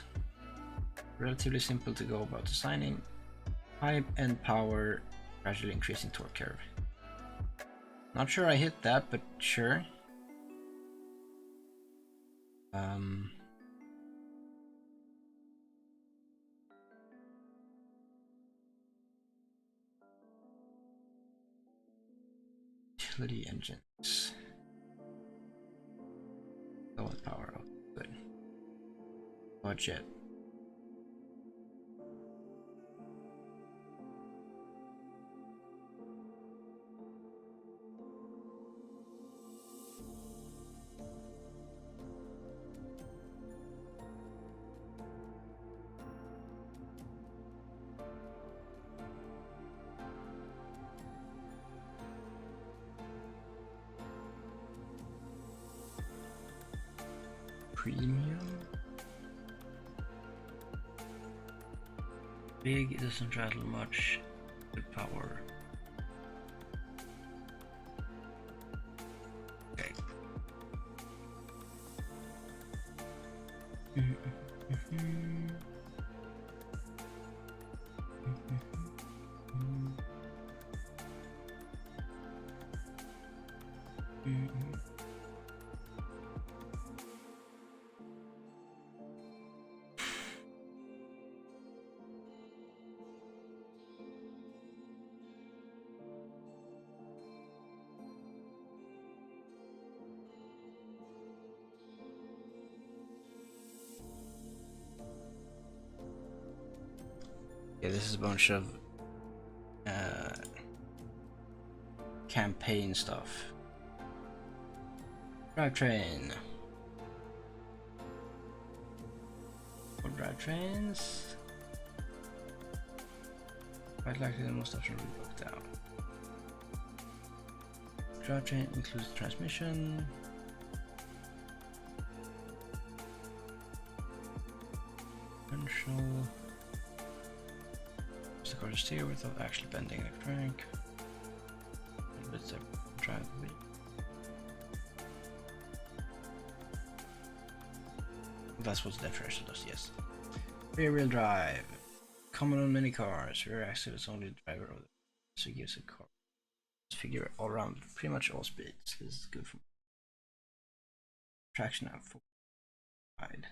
Relatively simple to go about designing. High end power, gradually increasing torque curve. Not sure I hit that, but sure. Utility engines. Low end power, oh, good. Budget. Premium. Big, it doesn't rattle much. Good power. Okay. Yeah, this is a bunch of campaign stuff. Drivetrain. For drivetrains, quite likely the most options will be booked out. Drivetrain includes transmission. Differential. The car to steer without actually bending the crank. And with the drive wheel. That's what the differential does, yes. Rear wheel drive. Common on many cars. Rear axle is only the driver of the so it gives a car figure all around pretty much all speeds. This is good for traction out for wide.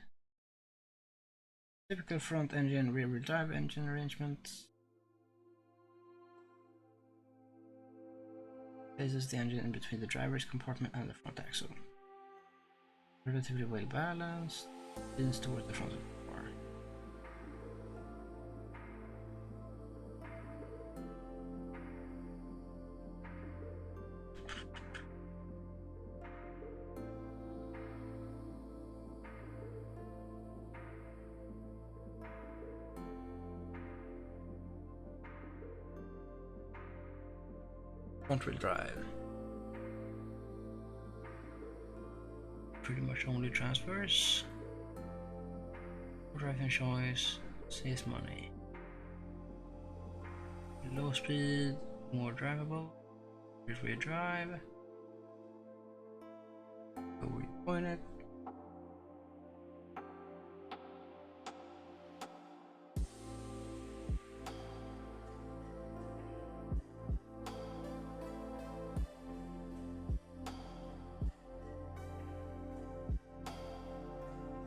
Typical front engine, rear wheel drive engine arrangements. Places the engine in between the driver's compartment and the front axle. Relatively well balanced. Leans towards the front of the car. Front wheel drive. Pretty much only transfers. Driving choice saves money. Low speed, more drivable. Rear drive. Go where you point it.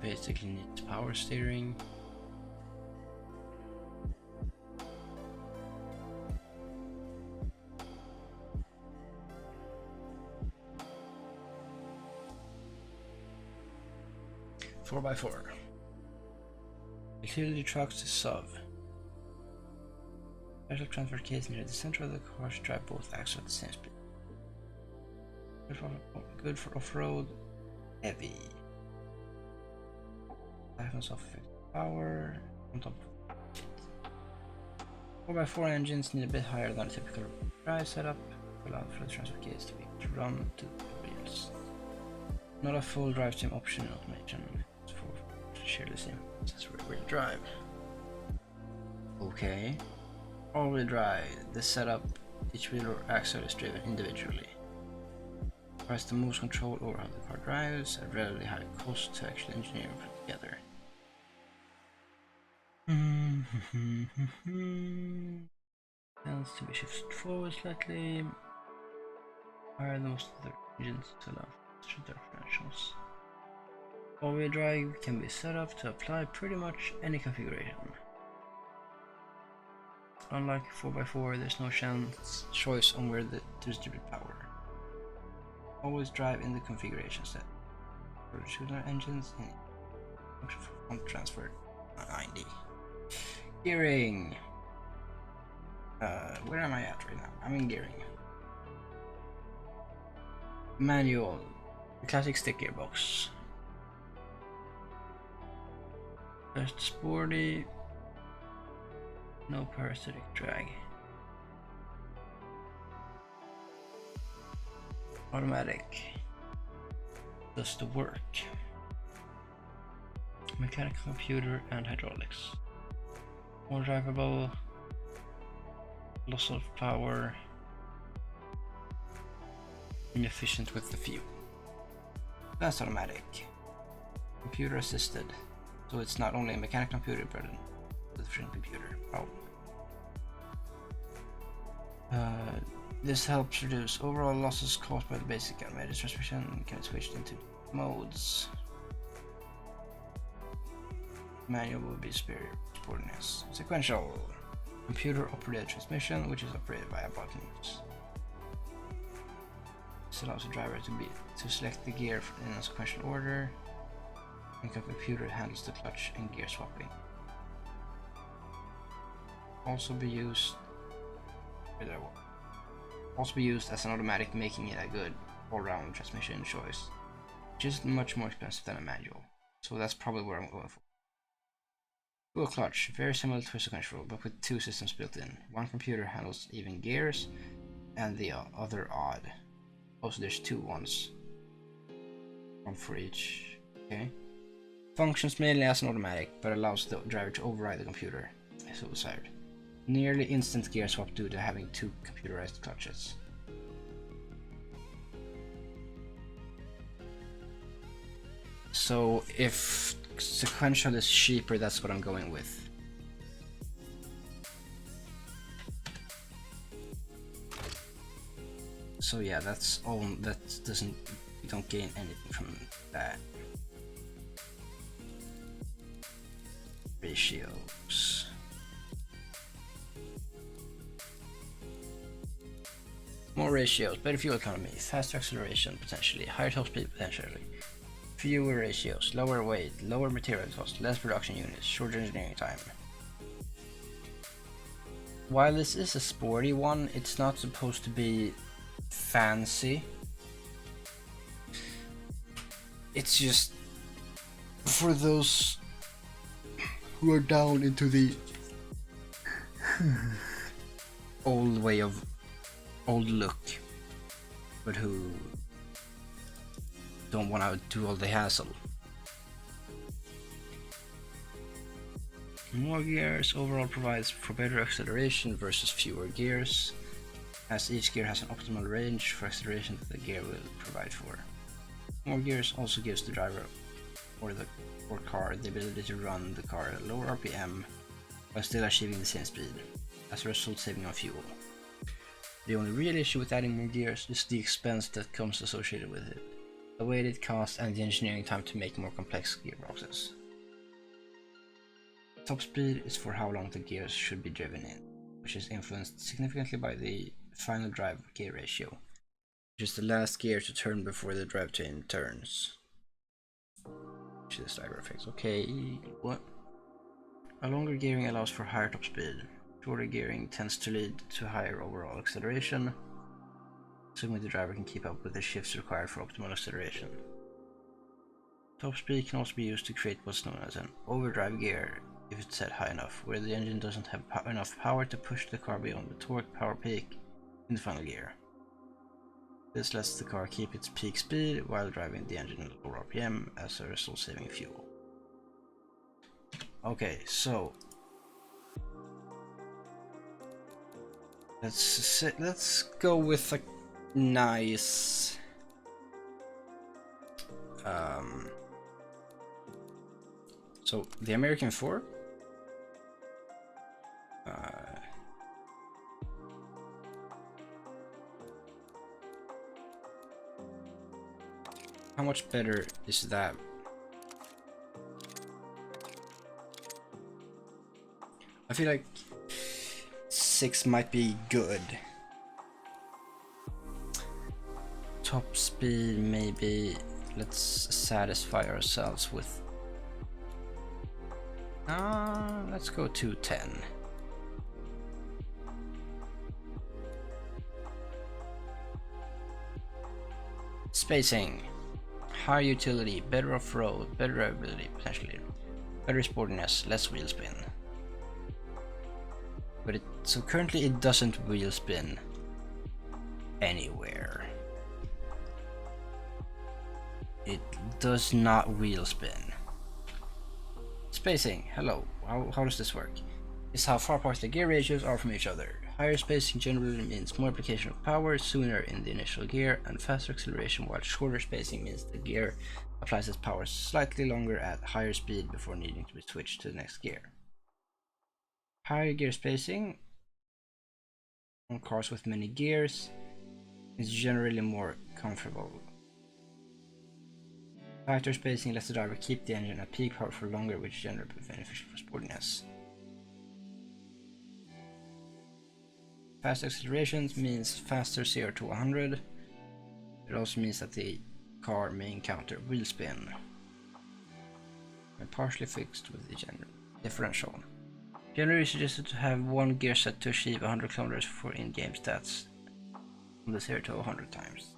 Basically needs power steering. Four by four. Clearly trucks to sub. Special transfer case near the center of the car should drive both axles at the same speed. Good for off-road. Heavy. Diagonals of power on top of it. 4x4 engines need a bit higher than a typical drive setup, allowed for the transfer case to be run to the wheels. Not a full drive sim option in automation. It's for share the sim. That's rear drive. Okay. All-wheel drive. The setup, each wheel or axle is driven individually. Requires the most control over how the car drives at relatively high cost to actually engineer and put together. Tends to be shifted forward slightly. Higher than most of the engines to allow for differentials. All-wheel drive can be set up to apply pretty much any configuration. Unlike 4x4, there's no choice on where to distribute power. Always drive in the configuration set. For shooter engines in function for front transfer 90. Gearing. Where am I at right now? I'm in gearing. Manual. The classic stick gearbox. Just sporty. No parasitic drag. Automatic. Does the work. Mechanical computer and hydraulics. More drivable. Loss of power. Inefficient with the fuel. That's automatic. Computer assisted. So it's not only a mechanical computer but a different computer. This helps reduce overall losses caused by the basic automated transmission. Can be switched into modes. Manual will be superior sportiness. Sequential. Computer operated transmission, which is operated via buttons. This allows the driver to select the gear in a sequential order. And the computer handles the clutch and gear swapping. Also be used as an automatic, making it a good all-round transmission choice. Just much more expensive than a manual. So that's probably where I'm going for. Dual clutch, very similar to a sequential, but with two systems built in. One computer handles even gears, and the other odd. Also, there's two ones. One for each. Okay. Functions mainly as an automatic, but allows the driver to override the computer, if so desired. Nearly instant gear swap due to having two computerized clutches. So if sequential is cheaper, that's what I'm going with. So yeah, that's all. That doesn't. You don't gain anything from that. Ratios. More ratios, better fuel economy, faster acceleration potentially, higher top speed potentially, fewer ratios, lower weight, lower material cost, less production units, shorter engineering time. While this is a sporty one, it's not supposed to be fancy. It's just for those who are down into the old look, but who don't want to do all the hassle. More gears overall provides for better acceleration versus fewer gears, as each gear has an optimal range for acceleration that the gear will provide for. More gears also gives the driver or car the ability to run the car at lower RPM while still achieving the same speed, as a result saving on fuel. The only real issue with adding more gears is the expense that comes associated with it, the weighted cost and the engineering time to make more complex gearboxes. Top speed is for how long the gears should be driven in, which is influenced significantly by the final drive gear ratio, which is the last gear to turn before the drivetrain turns. Which is the stagger effects. Okay, what? A longer gearing allows for higher top speed. Shorter gearing tends to lead to higher overall acceleration, assuming the driver can keep up with the shifts required for optimal acceleration. Top speed can also be used to create what's known as an overdrive gear if it's set high enough, where the engine doesn't have enough power to push the car beyond the torque power peak in the final gear. This lets the car keep its peak speed while driving the engine at lower RPM, as a result saving fuel. Okay, so let's go with a nice so the American 4 how much better is that? I feel like 6 might be good. Top speed, maybe. Let's satisfy ourselves with let's go to 10. Spacing, higher utility, better off-road, better drivability, potentially better sportiness, less wheel spin. But so currently it doesn't wheel spin anywhere. It does not wheel spin. Spacing, hello, how does this work? It's how far apart the gear ratios are from each other. Higher spacing generally means more application of power sooner in the initial gear, and faster acceleration, while shorter spacing means the gear applies its power slightly longer at higher speed before needing to be switched to the next gear. Higher gear spacing on cars with many gears is generally more comfortable. Tighter spacing lets the driver keep the engine at peak power for longer, which is generally beneficial for sportiness. Fast accelerations means faster 0 to 100. It also means that the car may encounter wheel spin. And partially fixed with the differential. Generally suggested to have one gear set to achieve 100 km for in-game stats from the 0 to 100 times.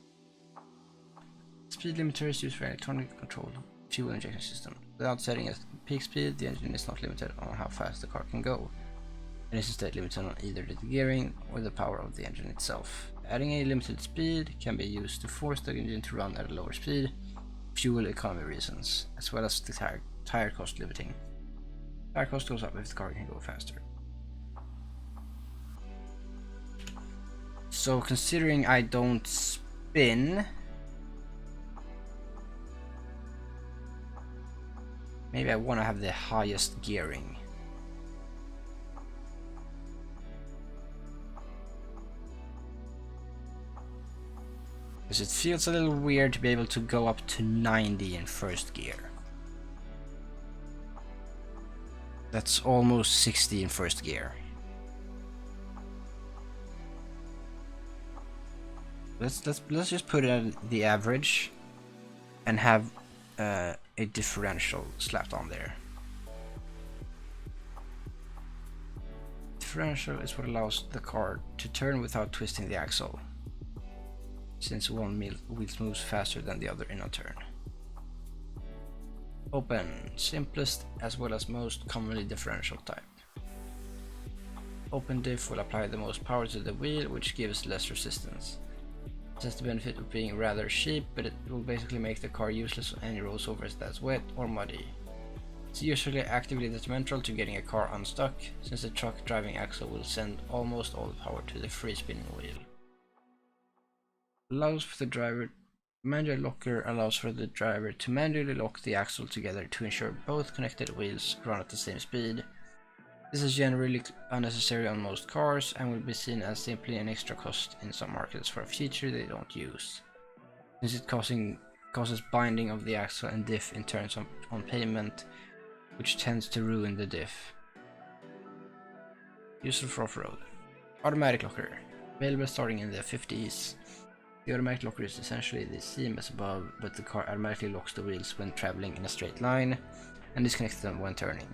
Speed limiter is used for electronic controlled fuel injection system. Without setting a peak speed, the engine is not limited on how fast the car can go. It is instead limited on either the gearing or the power of the engine itself. Adding a limited speed can be used to force the engine to run at a lower speed for fuel economy reasons, as well as the tire cost limiting. Tire cost goes up if the car can go faster. So considering I don't spin, maybe I want to have the highest gearing. Because it feels a little weird to be able to go up to 90 in first gear. That's almost 60 in first gear. Let's just put it at the average and have a differential slapped on there. Differential is what allows the car to turn without twisting the axle, since one wheel moves faster than the other in a turn. Open, simplest as well as most commonly differential type. Open diff will apply the most power to the wheel, which gives less resistance. This has the benefit of being rather cheap, but it will basically make the car useless on any road surface that's wet or muddy. It's usually actively detrimental to getting a car unstuck, since the truck driving axle will send almost all the power to the free spinning wheel. Manual locker allows for the driver to manually lock the axle together to ensure both connected wheels run at the same speed. This is generally unnecessary on most cars and will be seen as simply an extra cost in some markets for a feature they don't use, since it causes binding of the axle and diff in turns on pavement, which tends to ruin the diff. Useful for off-road. Automatic locker. Available starting in the 50s. The automatic locker is essentially the same as above, but the car automatically locks the wheels when traveling in a straight line and disconnects them when turning.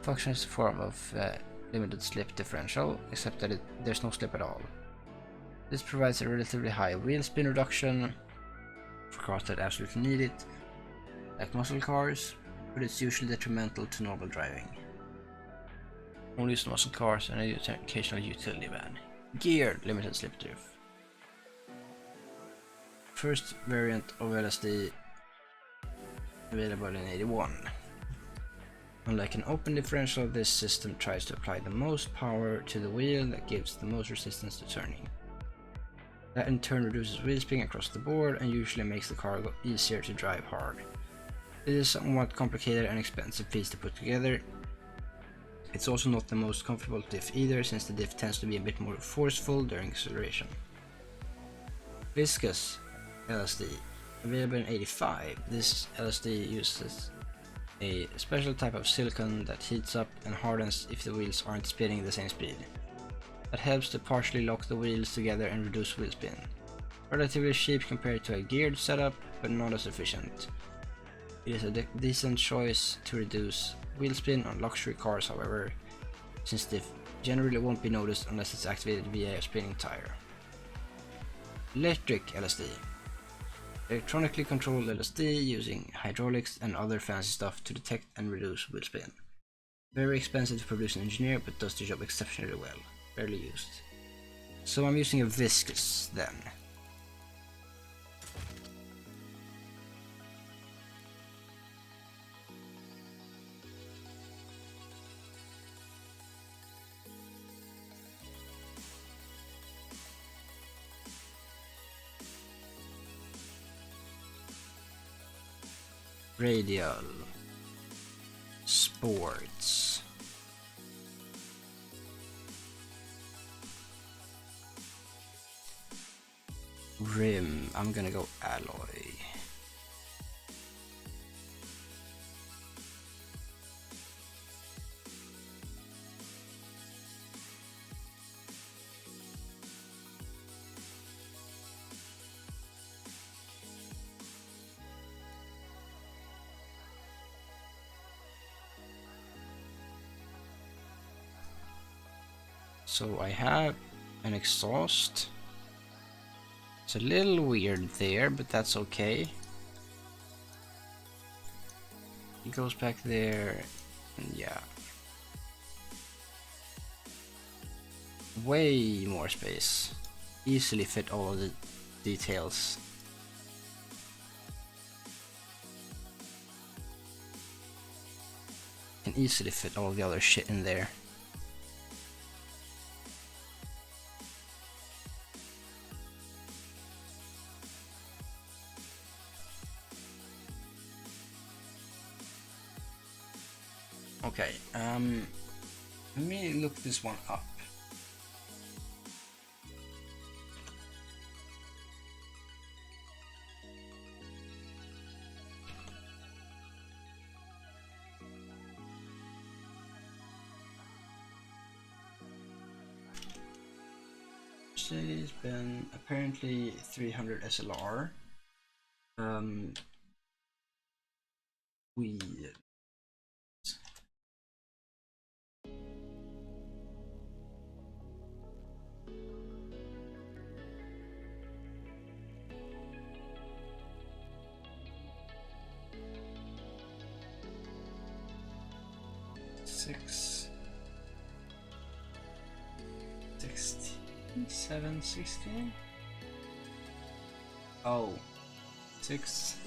Function is a form of limited slip differential, except that there's no slip at all. This provides a relatively high wheel spin reduction for cars that absolutely need it, like muscle cars, but it's usually detrimental to normal driving. Only used muscle cars and an occasional utility van. Geared limited slip diff. First variant of LSD available in 81. Unlike an open differential, this system tries to apply the most power to the wheel that gives the most resistance to turning. That in turn reduces wheel spin across the board and usually makes the car easier to drive hard. It is a somewhat complicated and expensive piece to put together. It's also not the most comfortable diff either, since the diff tends to be a bit more forceful during acceleration. Viscous LSD, available in 85. This LSD uses a special type of silicone that heats up and hardens if the wheels aren't spinning the same speed. That helps to partially lock the wheels together and reduce wheel spin. Relatively cheap compared to a geared setup, but not as efficient. It is a decent choice to reduce wheel spin on luxury cars, however, since diff generally won't be noticed unless it's activated via a spinning tire. Electric LSD. Electronically controlled LSD using hydraulics and other fancy stuff to detect and reduce wheel spin. Very expensive to produce and engineer, but does the job exceptionally well. Rarely used. So I'm using a viscous then. Radial Sports. Rim, I'm gonna go alloy. So I have an exhaust. It's a little weird there, but that's okay. It goes back there, and yeah. Way more space. Easily fit all of the details. Can easily fit all the other shit in there. Okay, let me look this one up. Mercedes-Benz apparently 300 SLR. weird. Six, 16, 7, 16. Oh, 6.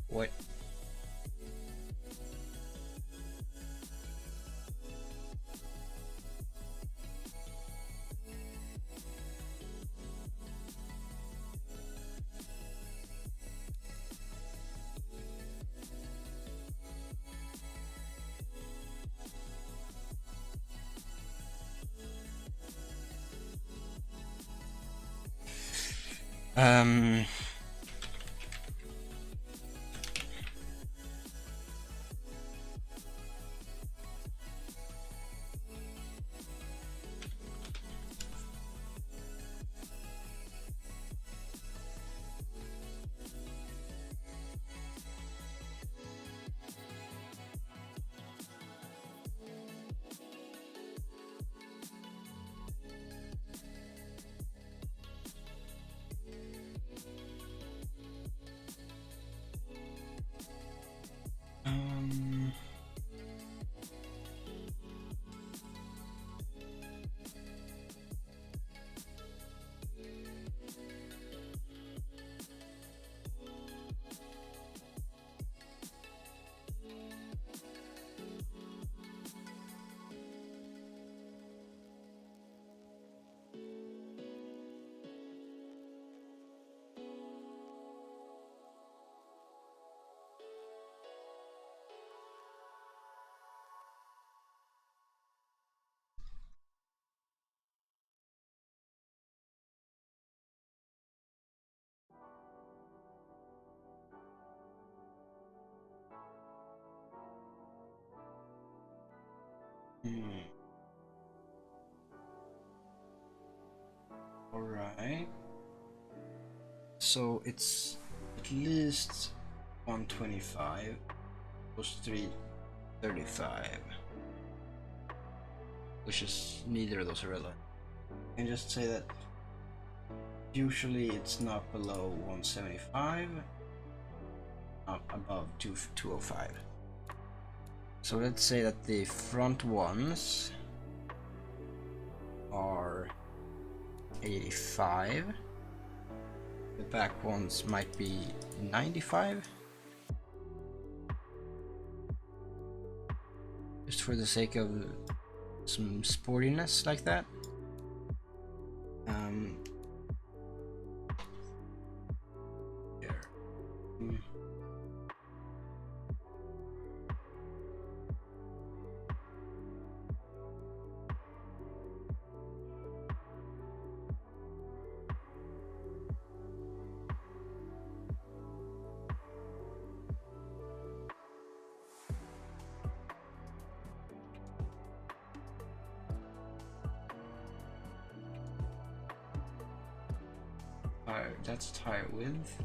What? Um. All right. So it's at least 125 plus 335, which is neither of those are relevant. And just say that usually it's not below 175, not above 205. So let's say that the front ones are 85. The back ones might be 95. Just for the sake of some sportiness like that. Here. That's tire width.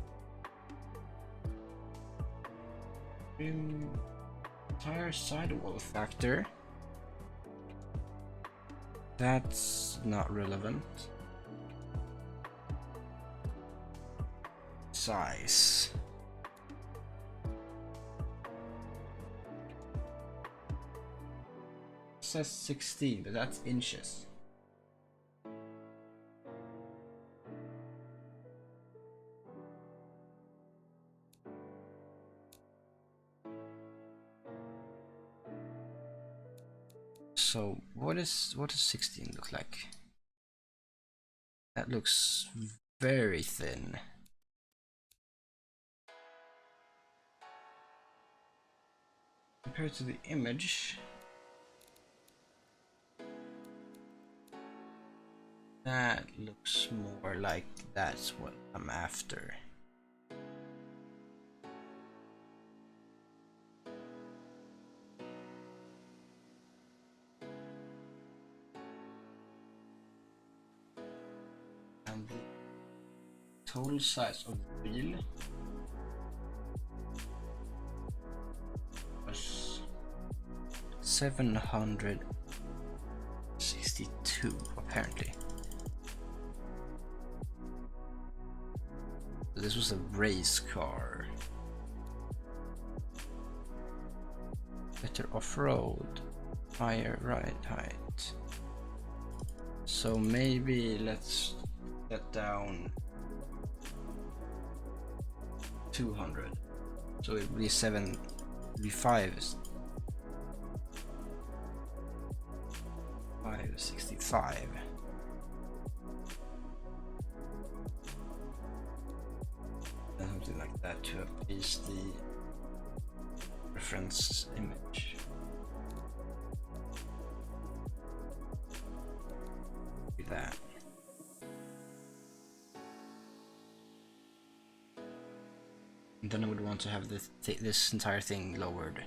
Tire sidewall factor. That's not relevant. Size. It says 16, but that's inches. So what does 16 look like? That looks very thin. Compared to the image, that looks more like that's what I'm after. total size of the wheel was 762 apparently. So this was a race car. Better off-road, higher ride height. So maybe let's get down 200. So it would be 565. Something like that to appease the reference image. Like that. And then I would want to have this entire thing lowered.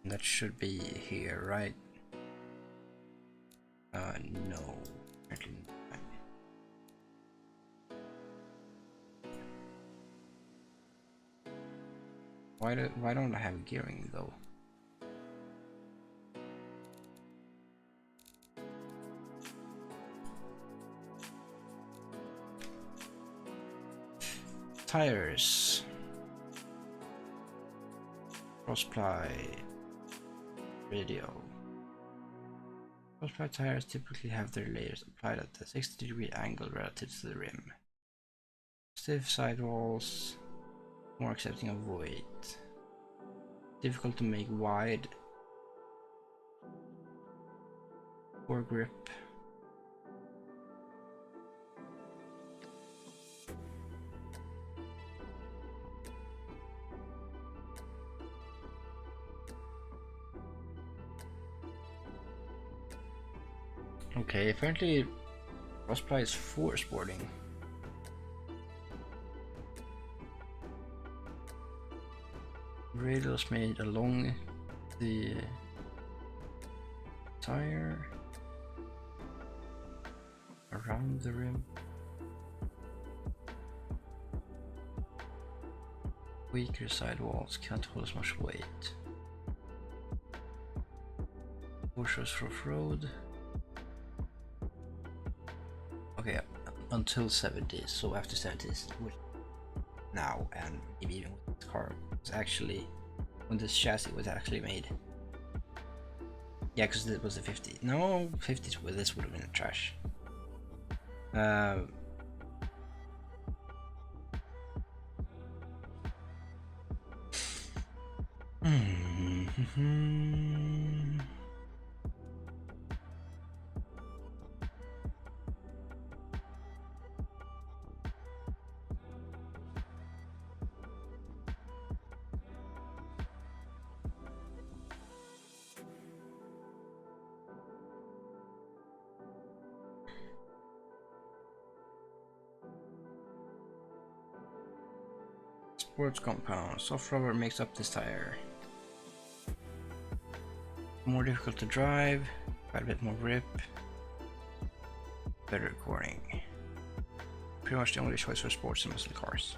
And that should be here, right? No. Apparently not. Why don't I have gearing though? Tires. Cross-ply. Radio. Cross-ply tires typically have their layers applied at a 60-degree angle relative to the rim. Stiff sidewalls, more accepting of weight. Difficult to make wide. Poor grip. Okay, apparently Cross-ply is for sporting. Radials made along the tire, around the rim. Weaker sidewalls can't hold as much weight. Pushers for off-road. Okay, until 70, so after 70s, now and maybe even with this car was actually when this chassis was actually made. Yeah, because it was a 50. No, 50s with this would have been trash. Sports compound. Soft rubber makes up this tire. More difficult to drive, quite a bit more grip, better recording. Pretty much the only choice for sports and muscle cars.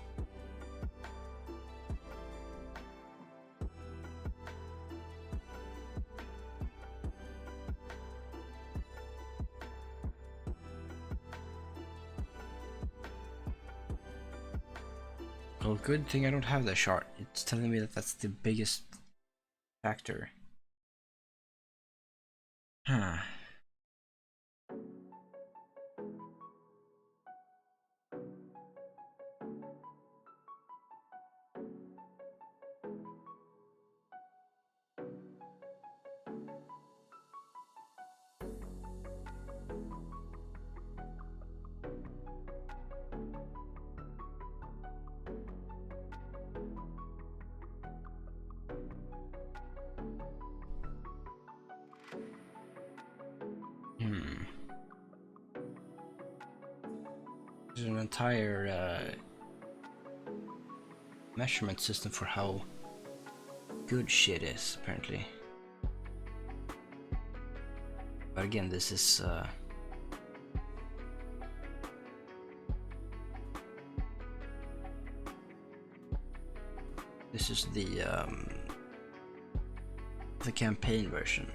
Well, good thing I don't have that chart. It's telling me that that's the biggest factor. Huh. There's an entire measurement system for how good shit is, apparently. But again, this is this is the campaign version.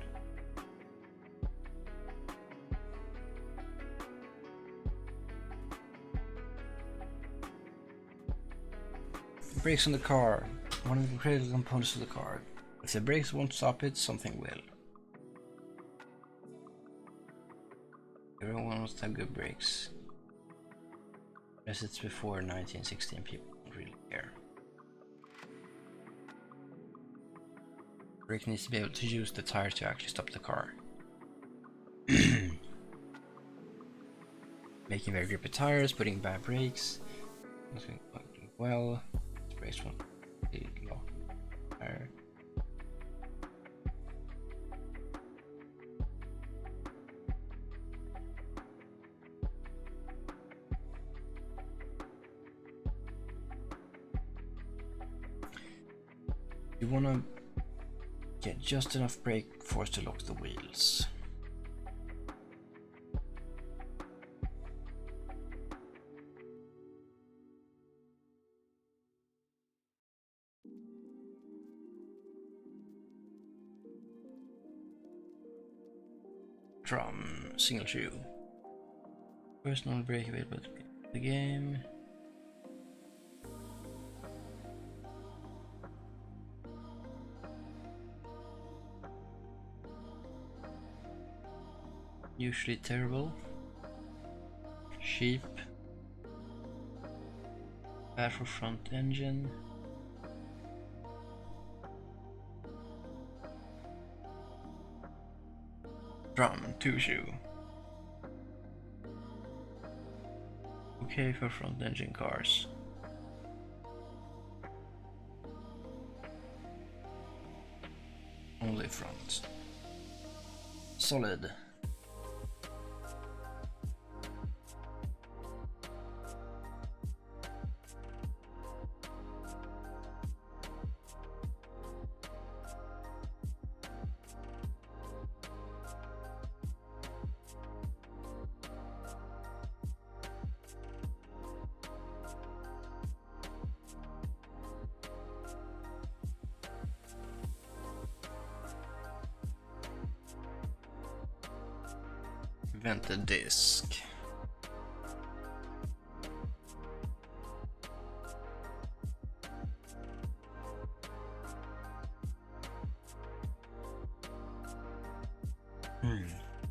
Brakes on the car. One of the critical components of the car. If the brakes won't stop it, something will. Everyone wants to have good brakes. As it's before 1916, people don't really care. Brake needs to be able to use the tire to actually stop the car. Making very grippy tires, putting bad brakes. Nothing working well. Brakes won't be locked. Tire. You want to get just enough brake force to lock the wheels. Drum, single shoe. Personal brake available to the game. Usually terrible. Cheap. Bad for front engine. Drum, 2 shoe. Okay for front engine cars. Only front. Solid. Vented disc.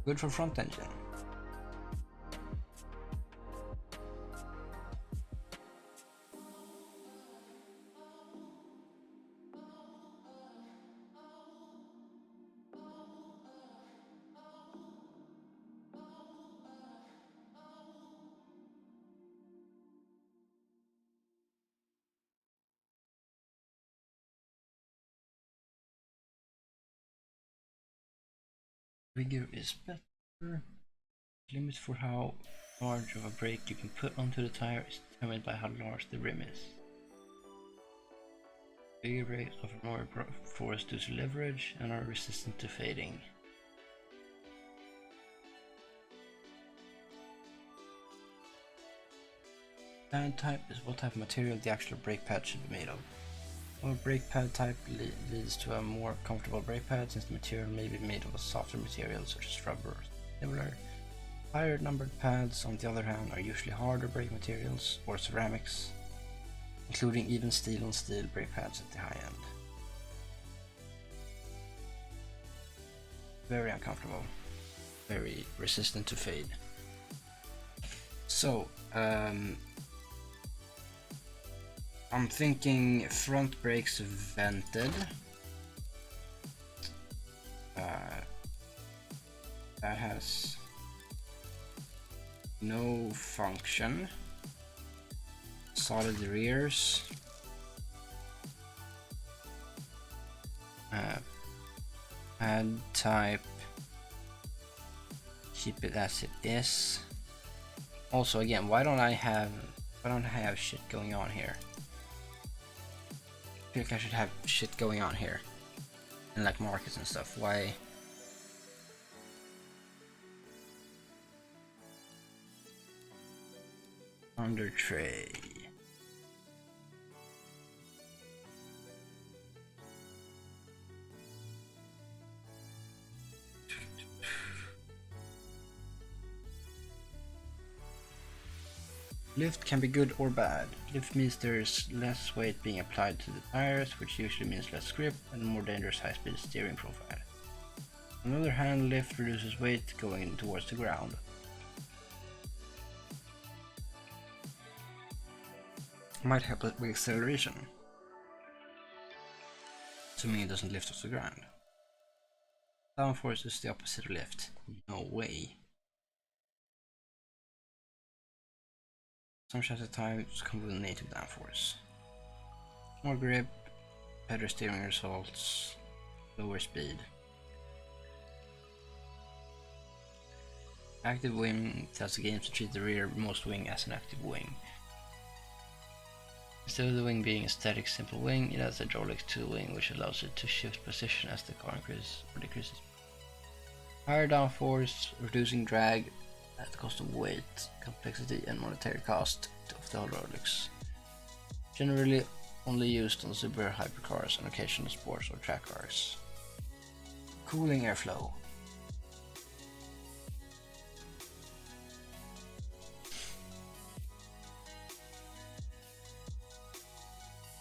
Good for front engine. Rigor is better. Limit for how large of a brake you can put onto the tire is determined by how large the rim is. Bigger brakes offer more force due to leverage and are resistant to fading. Pad type is what type of material the actual brake pad should be made of. Well, brake pad type leads to a more comfortable brake pad since the material may be made of a softer material such as rubber or similar. Higher numbered pads, on the other hand, are usually harder brake materials or ceramics, including even steel on steel brake pads at the high end. Very uncomfortable, very resistant to fade. So, I'm thinking front brakes vented. That has no function. Solid rears. Pad type. Keep it as it is. Also, again, why don't I have shit going on here? I feel like I should have shit going on here, and like markets and stuff. Why? Under tray. Lift can be good or bad. Lift means there's less weight being applied to the tires, which usually means less grip and more dangerous high-speed steering profile. On the other hand, lift reduces weight going towards the ground. Might help with acceleration, assuming it doesn't lift off the ground. Downforce is the opposite of lift. No way. Some chassis types come with native downforce. More grip, better steering results, lower speed. Active wing tells the game to treat the rearmost wing as an active wing. Instead of the wing being a static simple wing, it has hydraulics to the wing, which allows it to shift position as the car increases or decreases. Higher downforce, reducing drag at the cost of weight, complexity and monetary cost of the hydraulics. Generally only used on super hypercars and occasional sports or track cars. Cooling airflow.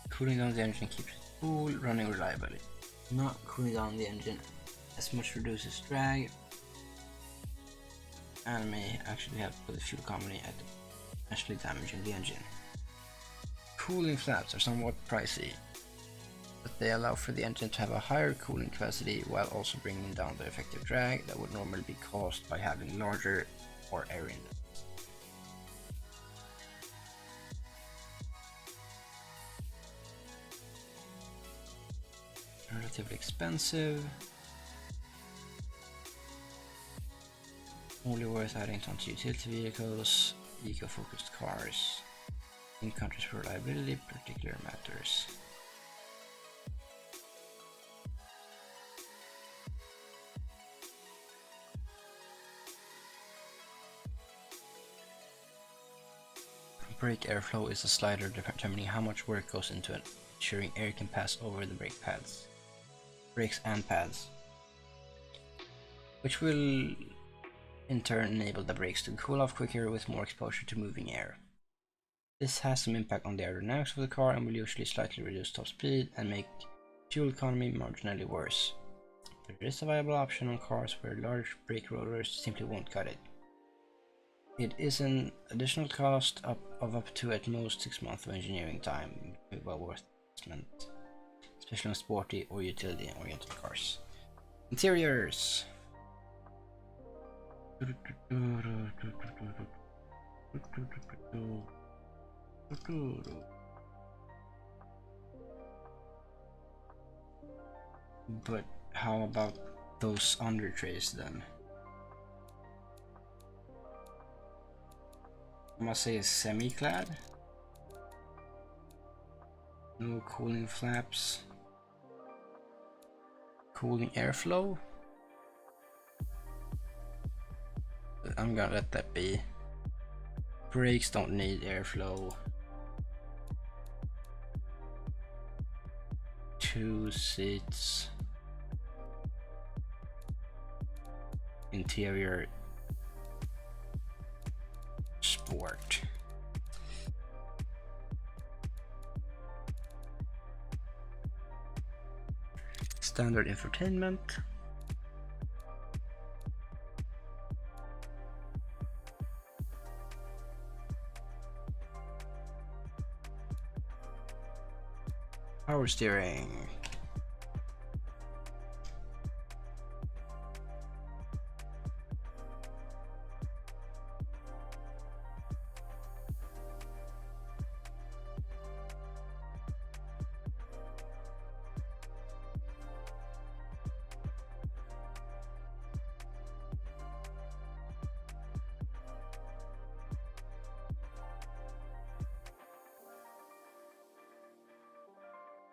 Cooling down the engine keeps it cool, running reliably. Not cooling down the engine as much reduces drag and may actually help with the fuel economy at potentially damaging the engine. Cooling flaps are somewhat pricey, but they allow for the engine to have a higher cooling capacity while also bringing down the effective drag that would normally be caused by having larger or air inlets. Relatively expensive. Only worth adding onto utility vehicles, eco-focused cars. In countries where reliability particularly matters. Brake airflow is a slider determining how much work goes into it, ensuring air can pass over the brake pads. Brakes and pads. Which will in turn enable the brakes to cool off quicker with more exposure to moving air. This has some impact on the aerodynamics of the car and will usually slightly reduce top speed and make fuel economy marginally worse. But it is a viable option on cars where large brake rotors simply won't cut it. It is an additional cost of up to at most 6 months of engineering time, well worth investment, especially on sporty or utility-oriented cars. Interiors. But how about those under trays then? I must say it's semi-clad. No cooling flaps. Cooling airflow. I'm gonna let that be. Brakes don't need airflow. 2 seats. Interior sport. Standard infotainment. Power steering.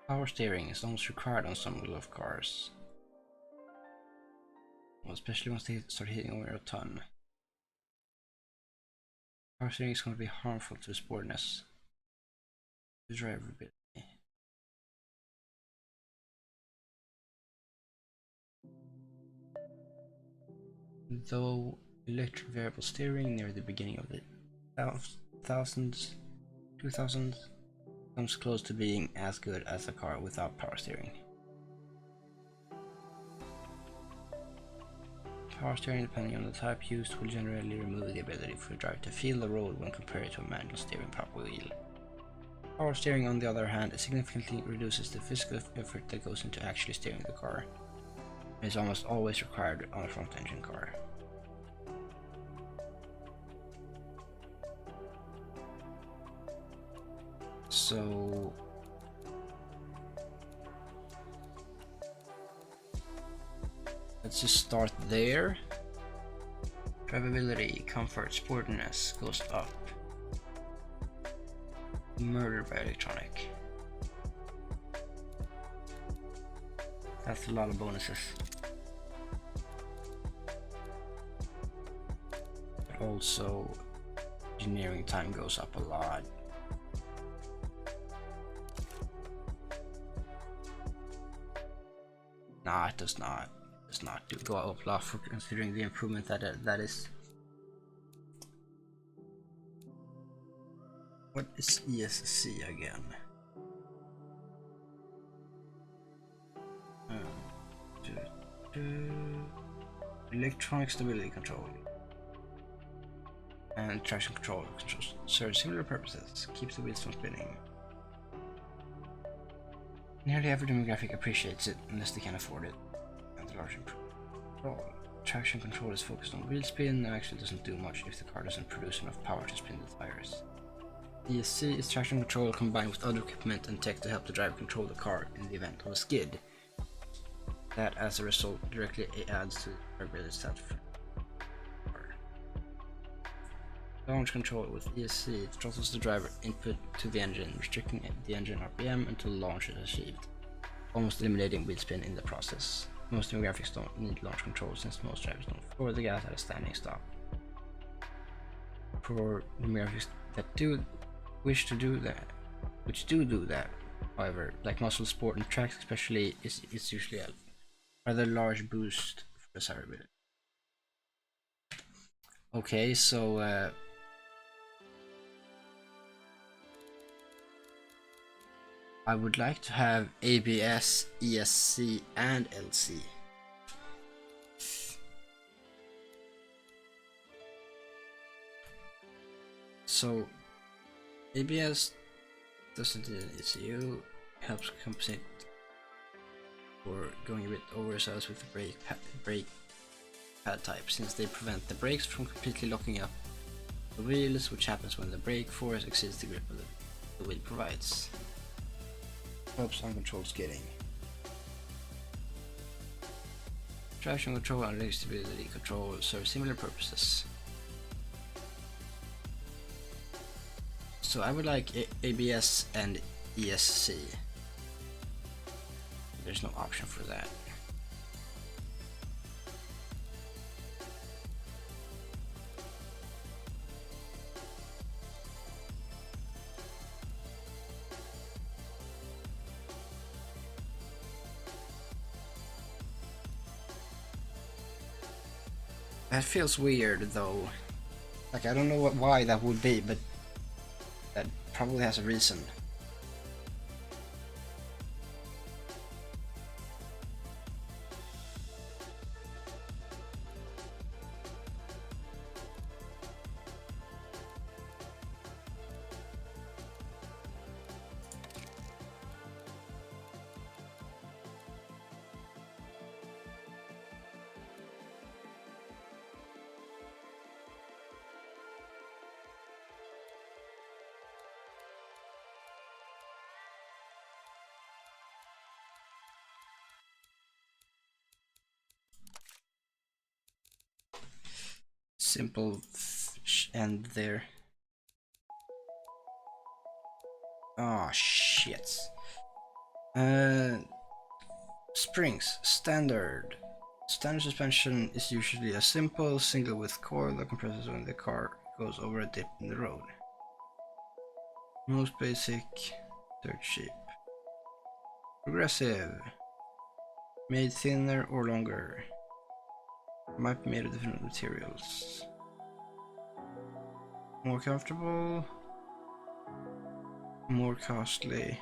Power steering is almost required on some Gulf cars, well, especially once they start hitting over a ton. Power steering is going to be harmful to sportiness, to drivability. Though electric variable steering near the beginning of the thousands, 2000 comes close to being as good as a car without power steering. Power steering, depending on the type used, will generally remove the ability for the driver to feel the road when compared to a manual steering power wheel. Power steering, on the other hand, significantly reduces the physical effort that goes into actually steering the car. It is almost always required on a front-engine car. So let's just start there. Drivability, comfort, sportiness goes up. Murdered by electronic. That's a lot of bonuses. But also, engineering time goes up a lot. Nah, it does not. It does not go up a lot for considering the improvement that is. What is ESC again? Electronic stability control and traction control serve similar purposes. Keeps the wheels from spinning. Nearly every demographic appreciates it unless they can afford it. And the large improvement. Traction control is focused on wheel spin and actually doesn't do much if the car doesn't produce enough power to spin the tires. ESC is traction control combined with other equipment and tech to help the driver control the car in the event of a skid. That, as a result, directly adds to the drivability stats for the car. Launch control with ESC throttles the driver input to the engine, restricting the engine RPM until launch is achieved, almost eliminating wheel spin in the process. Most demographics don't need launch control since most drivers don't floor the gas at a standing stop. For demographics that do wish to do that, which do that, however, like muscle sport and tracks especially, it's usually a rather large boost for desirability. Okay, so I would like to have ABS, ESC, and LC. So ABS doesn't need an ECU, helps compensate for going a bit oversized with the brake pad type, since they prevent the brakes from completely locking up the wheels, which happens when the brake force exceeds the grip the wheel provides. Helps uncontrolled skidding. Traction control and leg stability control serve similar purposes. So I would like ABS and ESC. There's no option for that. That feels weird though. Like, I don't know why that would be, but that probably has a reason. Simple end there. Oh shit. Springs standard. Standard suspension is usually a simple single width coil that compresses when the car goes over a dip in the road. Most basic, dirt cheap. Progressive. Made thinner or longer. Might be made of different materials. More comfortable, more costly,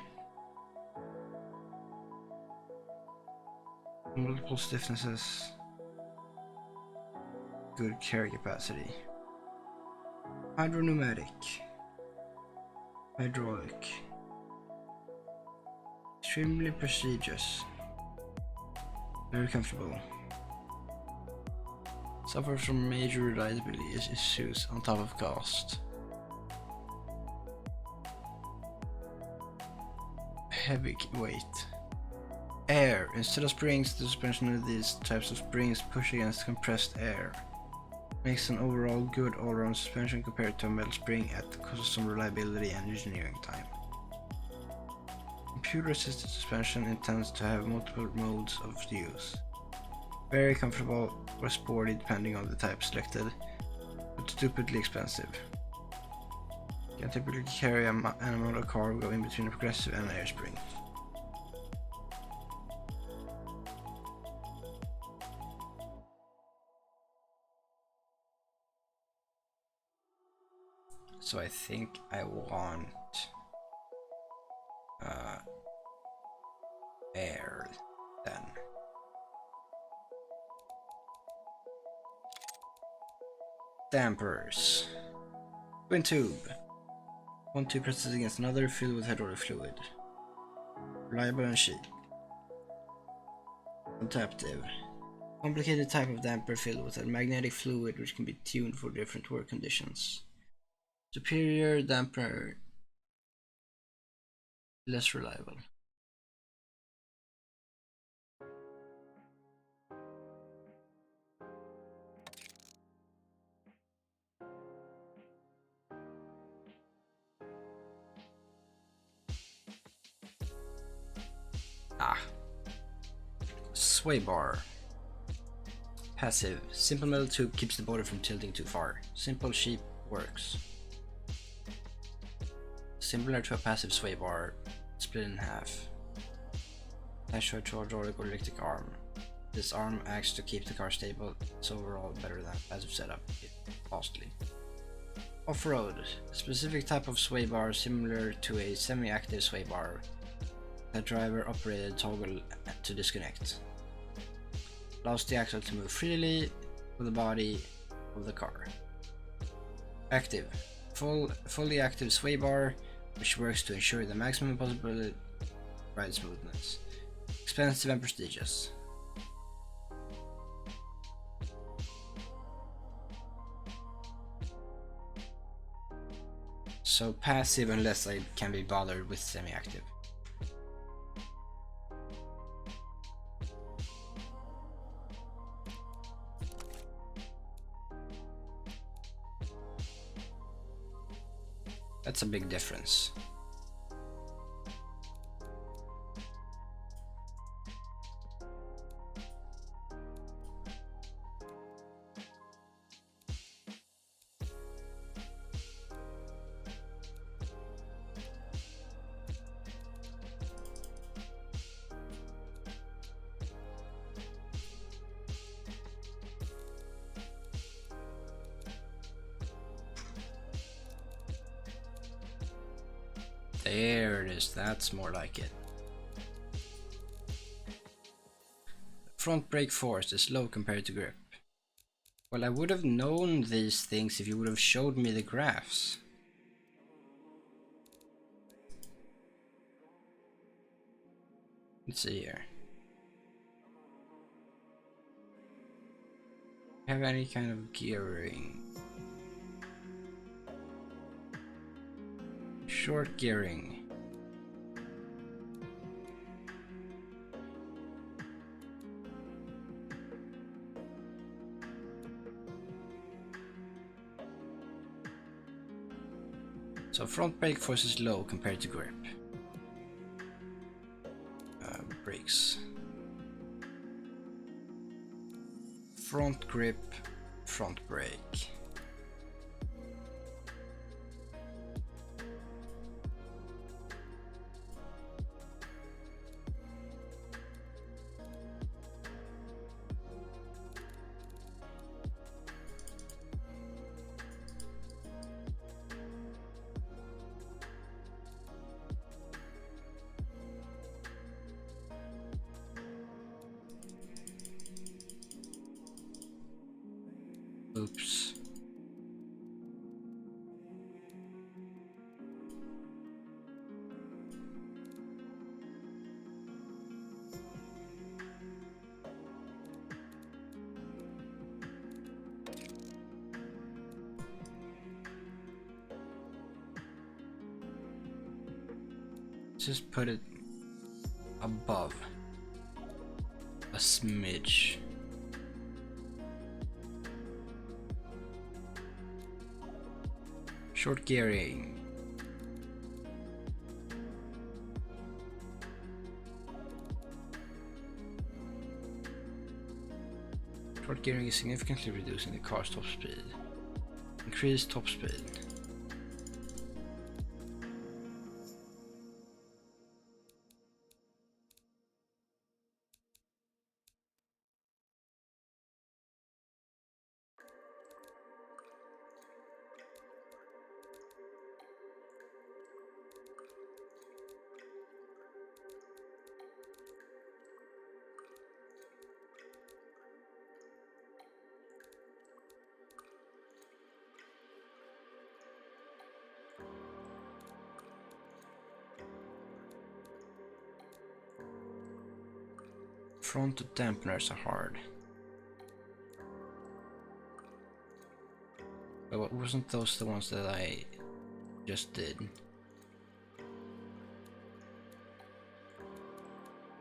multiple stiffnesses, good carry capacity, hydropneumatic, hydraulic, extremely prestigious, very comfortable, suffers from major reliability issues on top of cost. Heavy weight. Air. Instead of springs, the suspension of these types of springs push against compressed air. Makes an overall good all-round suspension compared to a metal spring at the cost of some reliability and engineering time. Computer-assisted suspension intends to have multiple modes of use. Very comfortable or sporty depending on the type selected, but stupidly expensive. Can typically carry an amount of cargo in between a progressive and an air spring. So I think I want air then. Dampers. Twin tube. One tube presses against another, filled with hydraulic fluid. Reliable and cheap. Adaptive. Complicated type of damper filled with a magnetic fluid which can be tuned for different work conditions. Superior damper. Less reliable. Sway bar. Passive. Simple metal tube keeps the body from tilting too far. Simple, cheap, works. Similar to a passive sway bar, split in half. Attached to a hydraulic or electric arm. This arm acts to keep the car stable. It's overall better than a passive setup, if costly. Off-road. Specific type of sway bar similar to a semi-active sway bar. A driver-operated toggle to disconnect. Allows the axle to move freely with the body of the car. Active. Fully active sway bar, which works to ensure the maximum possible ride smoothness. Expensive and prestigious. So passive unless I can be bothered with semi-active. That's a big difference. There it is, that's more like it. Front brake force is low compared to grip. Well, I would have known these things if you would have showed me the graphs. Let's see here. Have any kind of gearing? Short gearing. So front brake force is low compared to grip. Brakes. Front grip, front brake. Oops. Just put it above a smidge. Short gearing. Short gearing is significantly reducing the car's top speed. Increase top speed. Front dampeners are hard. But wasn't those the ones that I just did?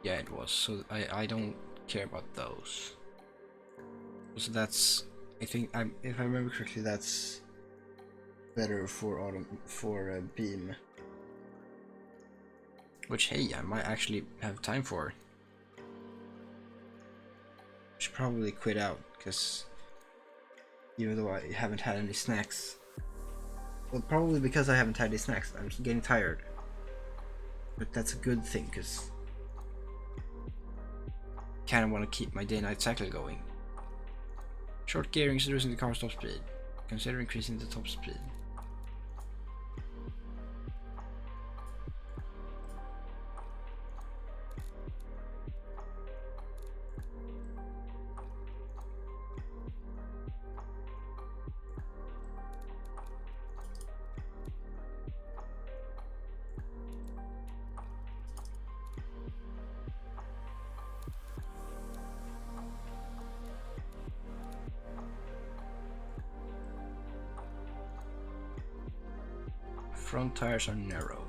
Yeah, it was. So I don't care about those. So that's, I think, if I remember correctly, that's better for beam. Which, hey, I might actually have time for. Should probably quit out, because even though I haven't had any snacks, well, probably because I haven't had any snacks, I'm getting tired. But that's a good thing, because I kind of want to keep my day-night cycle going. Short gearing is reducing the car's top speed. Consider increasing the top speed. Front tires are narrow.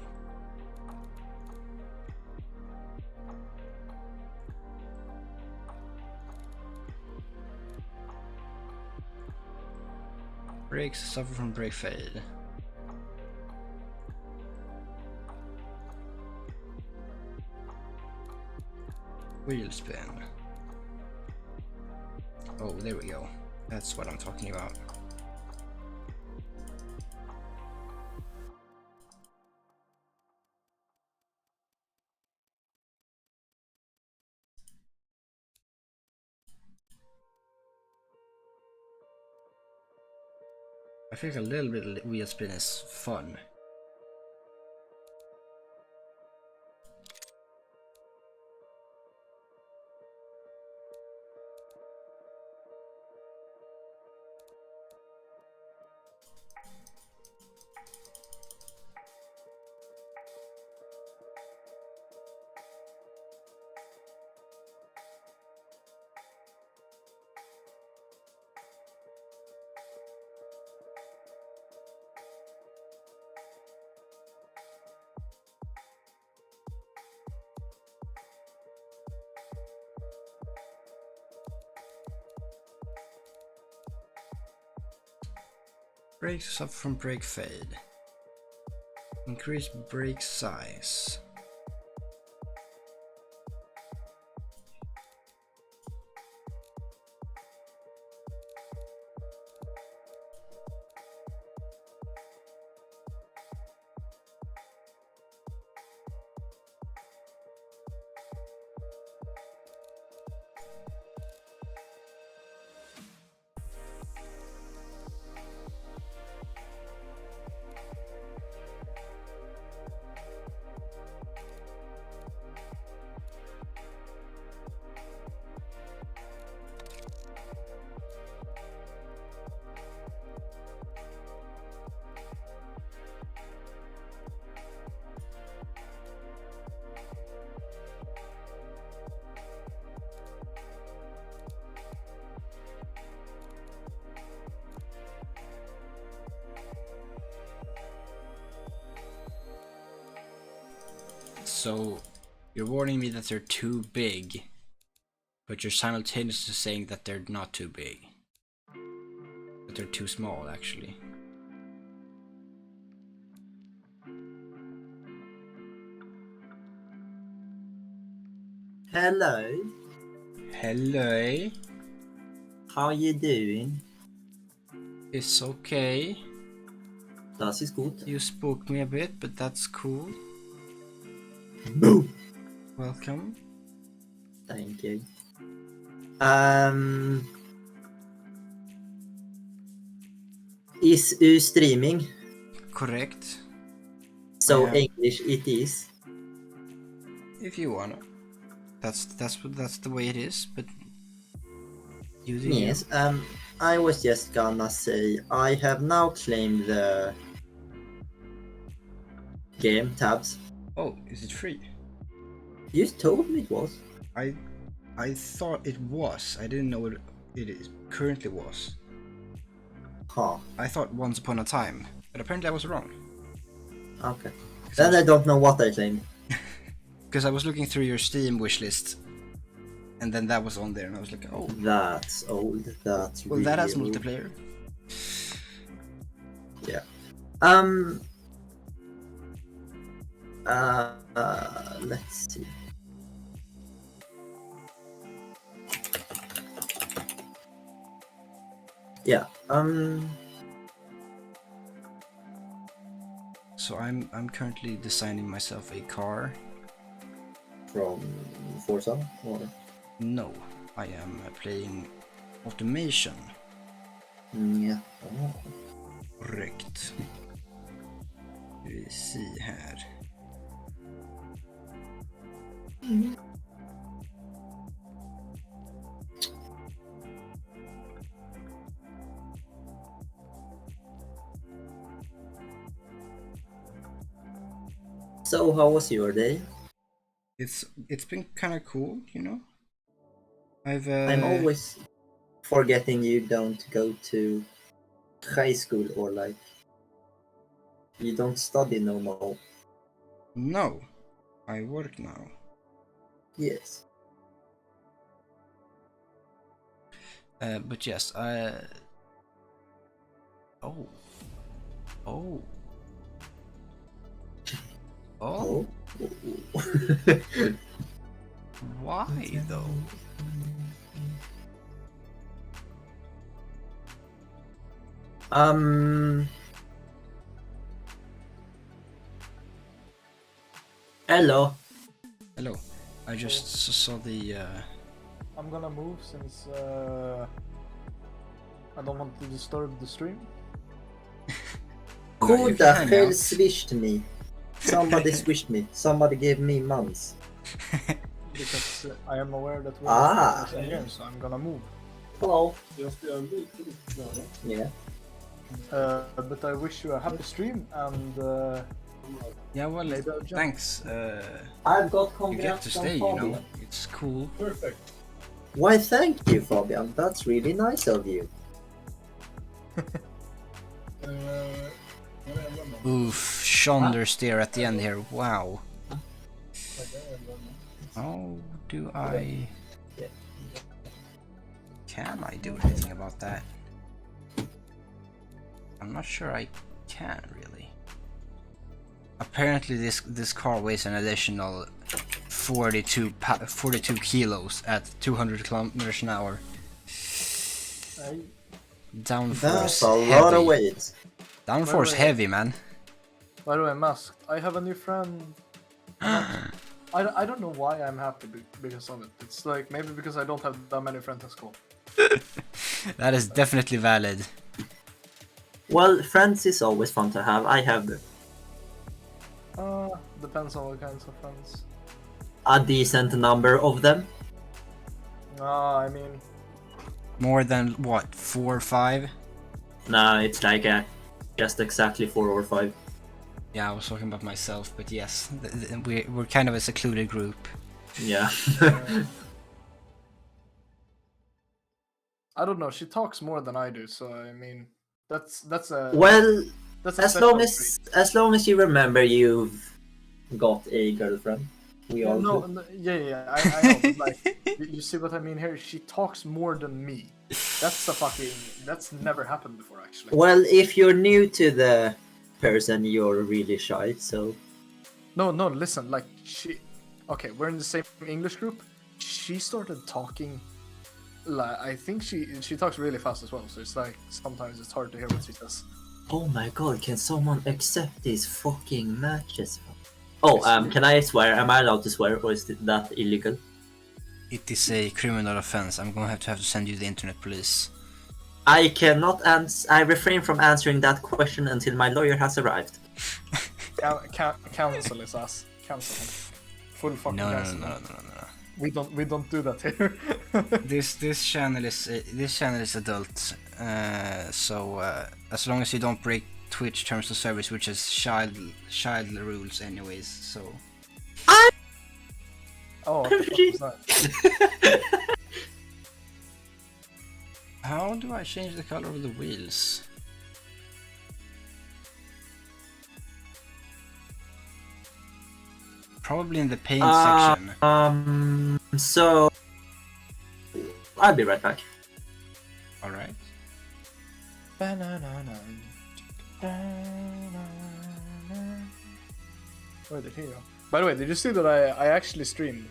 Brakes suffer from brake fade. Wheel spin. Oh, there we go. That's what I'm talking about. I think a little bit of wheel spin is fun. Brakes suffer from brake fade. Increase brake size. So you're warning me that they're too big, but you're simultaneously saying that they're not too big. That they're too small, actually. Hello. Hello. How you doing? It's okay. Das ist gut. You spooked me a bit, but that's cool. Boom. Welcome. Thank you. Is you streaming? Correct. So Yeah. English it is. If you wanna. That's the way it is, but you do. Yes. I was just gonna say I have now claimed the game tabs. Oh, is it free? You told me it was. I thought it was. I didn't know what it is. Currently was. Huh. I thought once upon a time, but apparently I was wrong. Okay. Then I don't know what I claimed. Because I was looking through your Steam wishlist, and then that was on there, and I was like, oh. That's old. That's Well, really that has old. multiplayer. Yeah. Let's see. Yeah. So I'm currently designing myself a car. From Forza or? No, I am playing automation. Yeah. Korrekt. Vi ser här. So how was your day? It's been kind of cool, you know. I'm always forgetting you don't go to high school or like you don't study no more. No, I work now. Yes. But yes, Oh. Oh. Oh. Why though? Hello. Hello. I just saw the. I'm gonna move since I don't want to disturb the stream. No, Who you the can hell now. swished me? Somebody swished me. Somebody gave me months. Because I am aware that we're Ah. here, so I'm gonna move. Hello. Yeah. But I wish you a happy stream and Yeah, well, Maybe I'll jump. thanks. I've got You congrats get to from stay, you know. Fabian. It's cool. Why, thank you, Fabian. That's really nice of you. Oof, Shonder's there at the end here. Wow. How do I? Can I do anything about that? I'm not sure I can really. Apparently, this car weighs an additional 42 kilos at 200 kilometers an hour. Downforce That's a heavy. lot of weight. Downforce Wait. heavy, man. by the way, Mask, I have a new friend. I don't know why I'm happy because of it. It's like maybe because I don't have that many friends at school. That is definitely valid. Well, friends is always fun to have. I have Depends on what kinds of friends. a decent number of them. I mean, More than what, 4 or 5? No, it's like just exactly 4 or 5. Yeah, I was talking about myself, but yes, we're kind of a secluded group. Yeah. I don't know. She talks more than I do, so I mean, that's a Well, that's as special long as you remember you've got a girlfriend. We all No, do. no, yeah, I know, but like, you see what I mean here? She talks more than me. That's never happened before, actually. Well, if you're new to the person, you're really shy, so... No, listen, like, okay, we're in the same English group. She started talking, like, I think she talks really fast as well, so it's like, sometimes it's hard to hear what she says. Oh my god, can someone accept these fucking matches? Oh, can I swear? Am I allowed to swear, or is that illegal? It is a criminal offense. I'm gonna have to send you the internet police. I cannot answer. I refrain from answering that question until my lawyer has arrived. Cancel his ass. Cancel him. Full fucking No. cancel. We don't do that here. This channel is adult, so as long as you don't break Twitch terms of service, which is child rules anyways. So. Oh, what the fuck was that? How do I change the color of the wheels? Probably in the paint section. So I'll be right back. All right. Where did he go? By the way, did you see that I actually streamed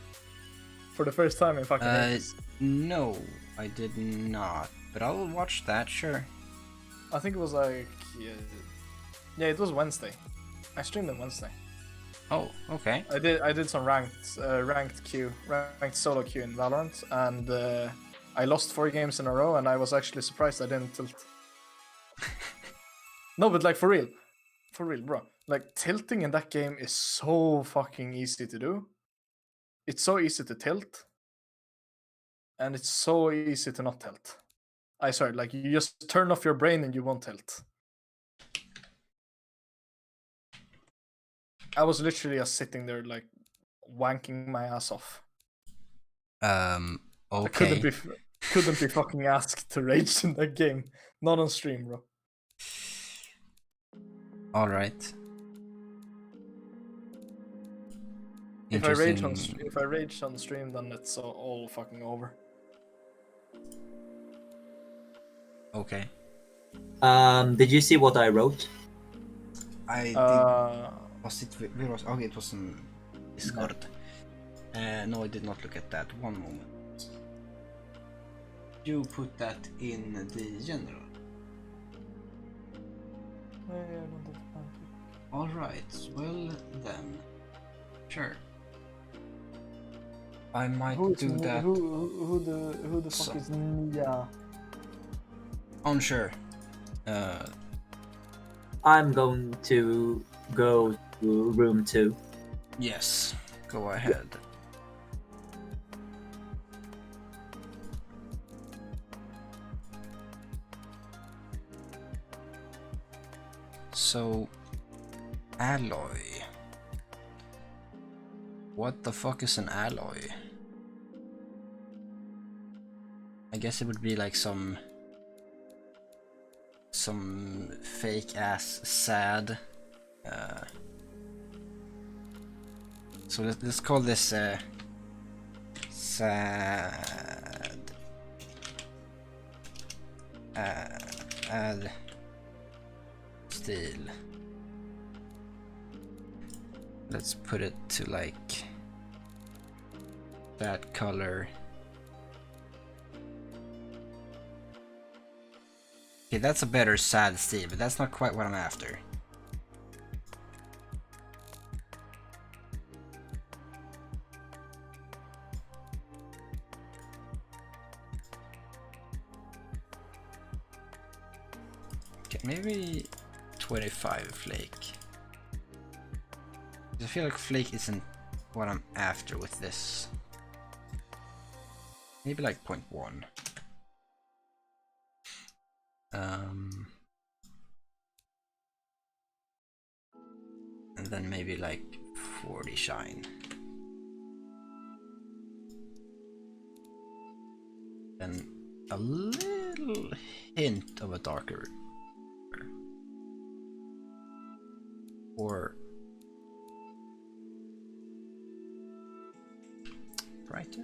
for the first time in fucking ages? No, I did not. But I'll watch that, sure. I think it was like yeah, it was Wednesday. I streamed on Wednesday. Oh, okay. I did some ranked solo queue in Valorant, and I lost 4 games in a row, and I was actually surprised I didn't tilt. No, but like for real, bro. Like tilting in that game is so fucking easy to do. It's so easy to tilt, and it's so easy to not tilt. I swear, like you just turn off your brain and you won't tilt. I was literally just sitting there like wanking my ass off. Okay. I couldn't be fucking asked to rage in that game. Not on stream, bro. All right. If I rage on stream, then it's all fucking over. Okay. Did you see what I wrote? I did. Was it? Where was? Okay, it was in Discord. No, I did not look at that. One moment. You put that in the general. All right. Well then, sure. I might do that. Who the fuck is Nia? Unsure. I'm going to go to room 2. Yes. Go ahead. So, alloy. What the fuck is an alloy? I guess it would be like some fake ass sad. So let's call this sad add steel. Let's put it to like that color. Okay, that's a better sad steel, but that's not quite what I'm after. Okay, maybe 25 flake. I feel like flake isn't what I'm after with this. Maybe like 0.1. And then maybe like 40 shine. Then a little hint of a darker. Or brighter?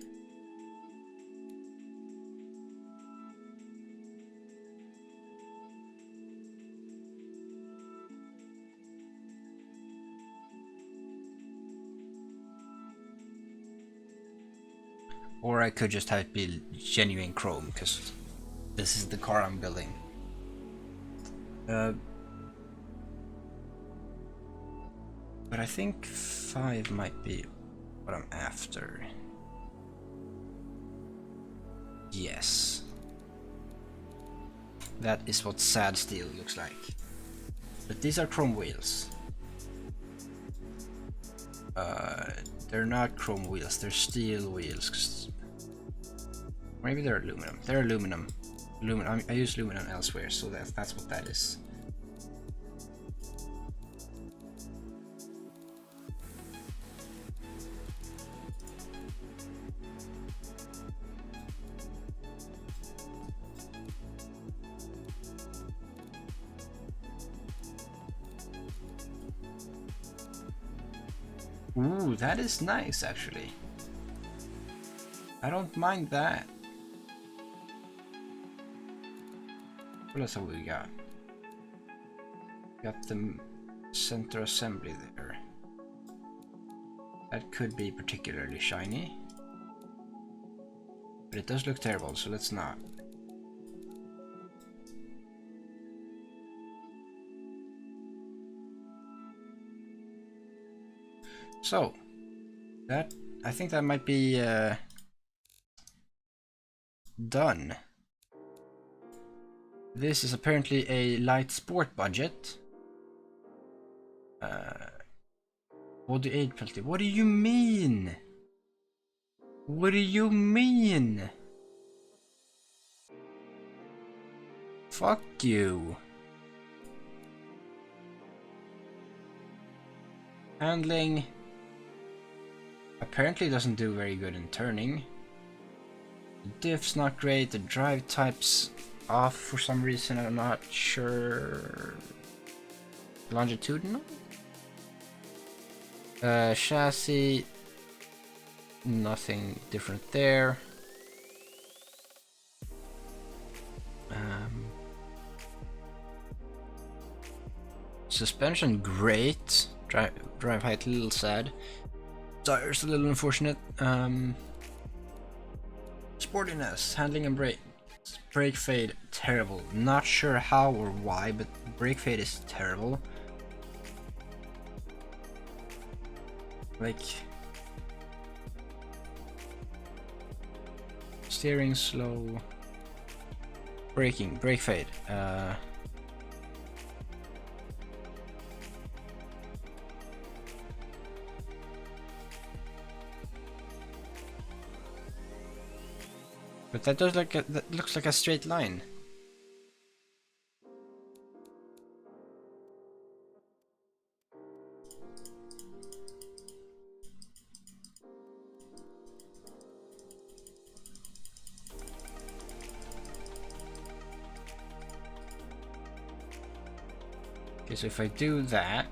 Or I could just type in genuine Chrome, because this is the car I'm building. But I think 5 might be what I'm after. Yes. That is what sad steel looks like. But these are chrome wheels. They're not chrome wheels, they're steel wheels. Maybe they're aluminum. They're aluminum. I use aluminum elsewhere, so that's what that is. Ooh, that is nice actually. I don't mind that. What else have we got? Got the center assembly there. That could be particularly shiny. But it does look terrible, so let's not. So, I think that might be done. This is apparently a light sport budget. Body aid penalty. What do you mean? What do you mean? Fuck you. Handling apparently doesn't do very good in turning. The diff's not great, the drive type's off for some reason, I'm not sure. Longitudinal? Chassis, nothing different there. Suspension great, drive height a little sad. Tires a little unfortunate. Sportiness, handling and brake fade terrible. Not sure how or why, but brake fade is terrible. Like steering slow. Braking, brake fade. But that does like that looks like a straight line. Okay, so if I do that,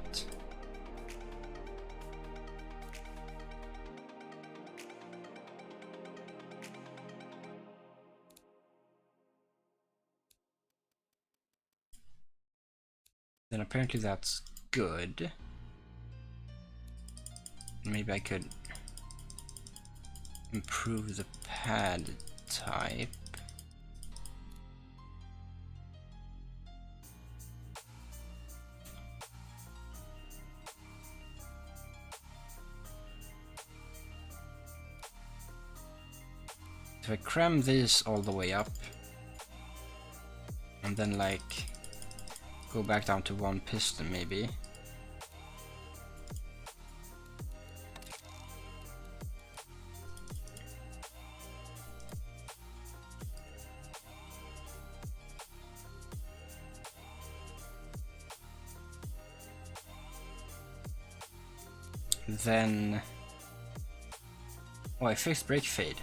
then apparently that's good. Maybe I could improve the pad type. If I cram this all the way up and then like go back down to one piston maybe. Then, oh, I fixed brake fade.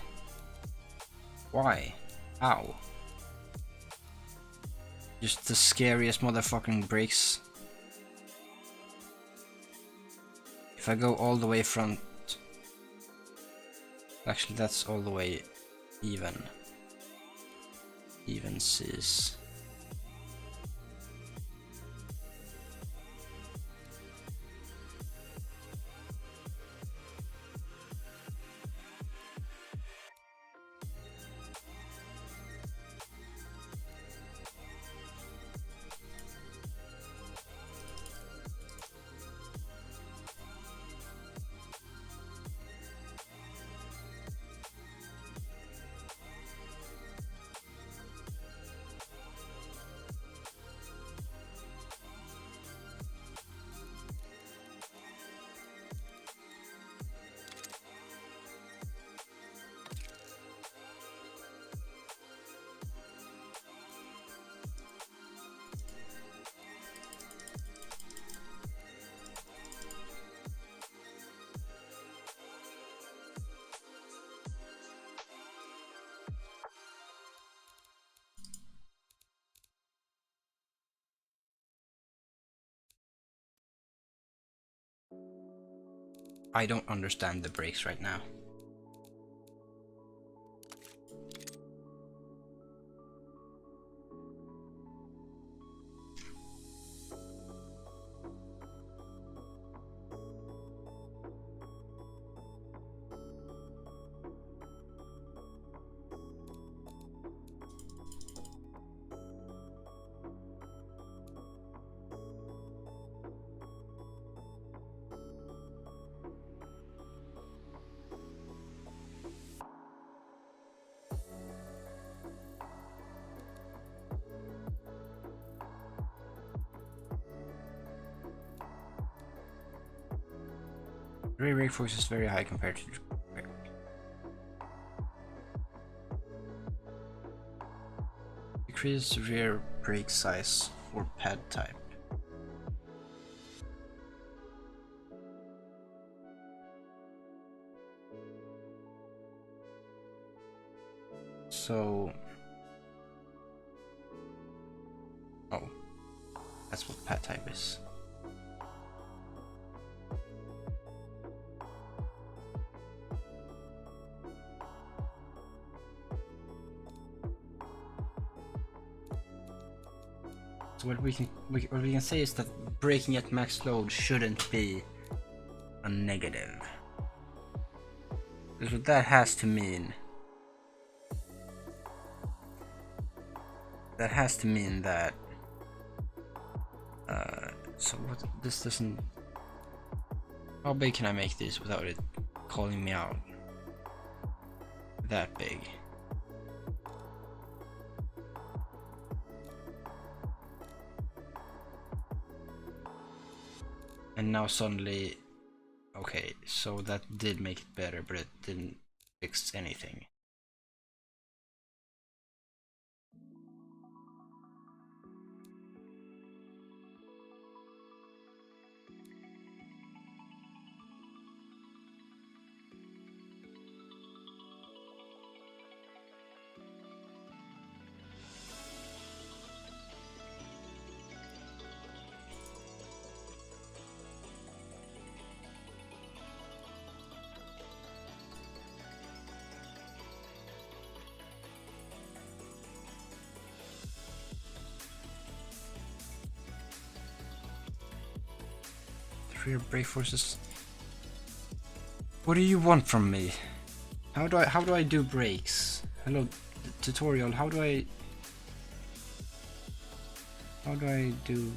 Why? How? Just the scariest motherfucking brakes. If I go all the way front, Actually, that's all the way even. Even C's. I don't understand the brakes right now. Rear brake force is very high compared to decrease rear brake size for pad type. So, oh, that's what pad type is. So what we can say is that braking at max load shouldn't be a negative. Because what that has to mean, that so what, this doesn't, how big can I make this without it calling me out? That big. And now suddenly, okay, so that did make it better, but it didn't fix anything. Rear brake forces. What do you want from me? How do I do brakes? Hello, tutorial. How do I do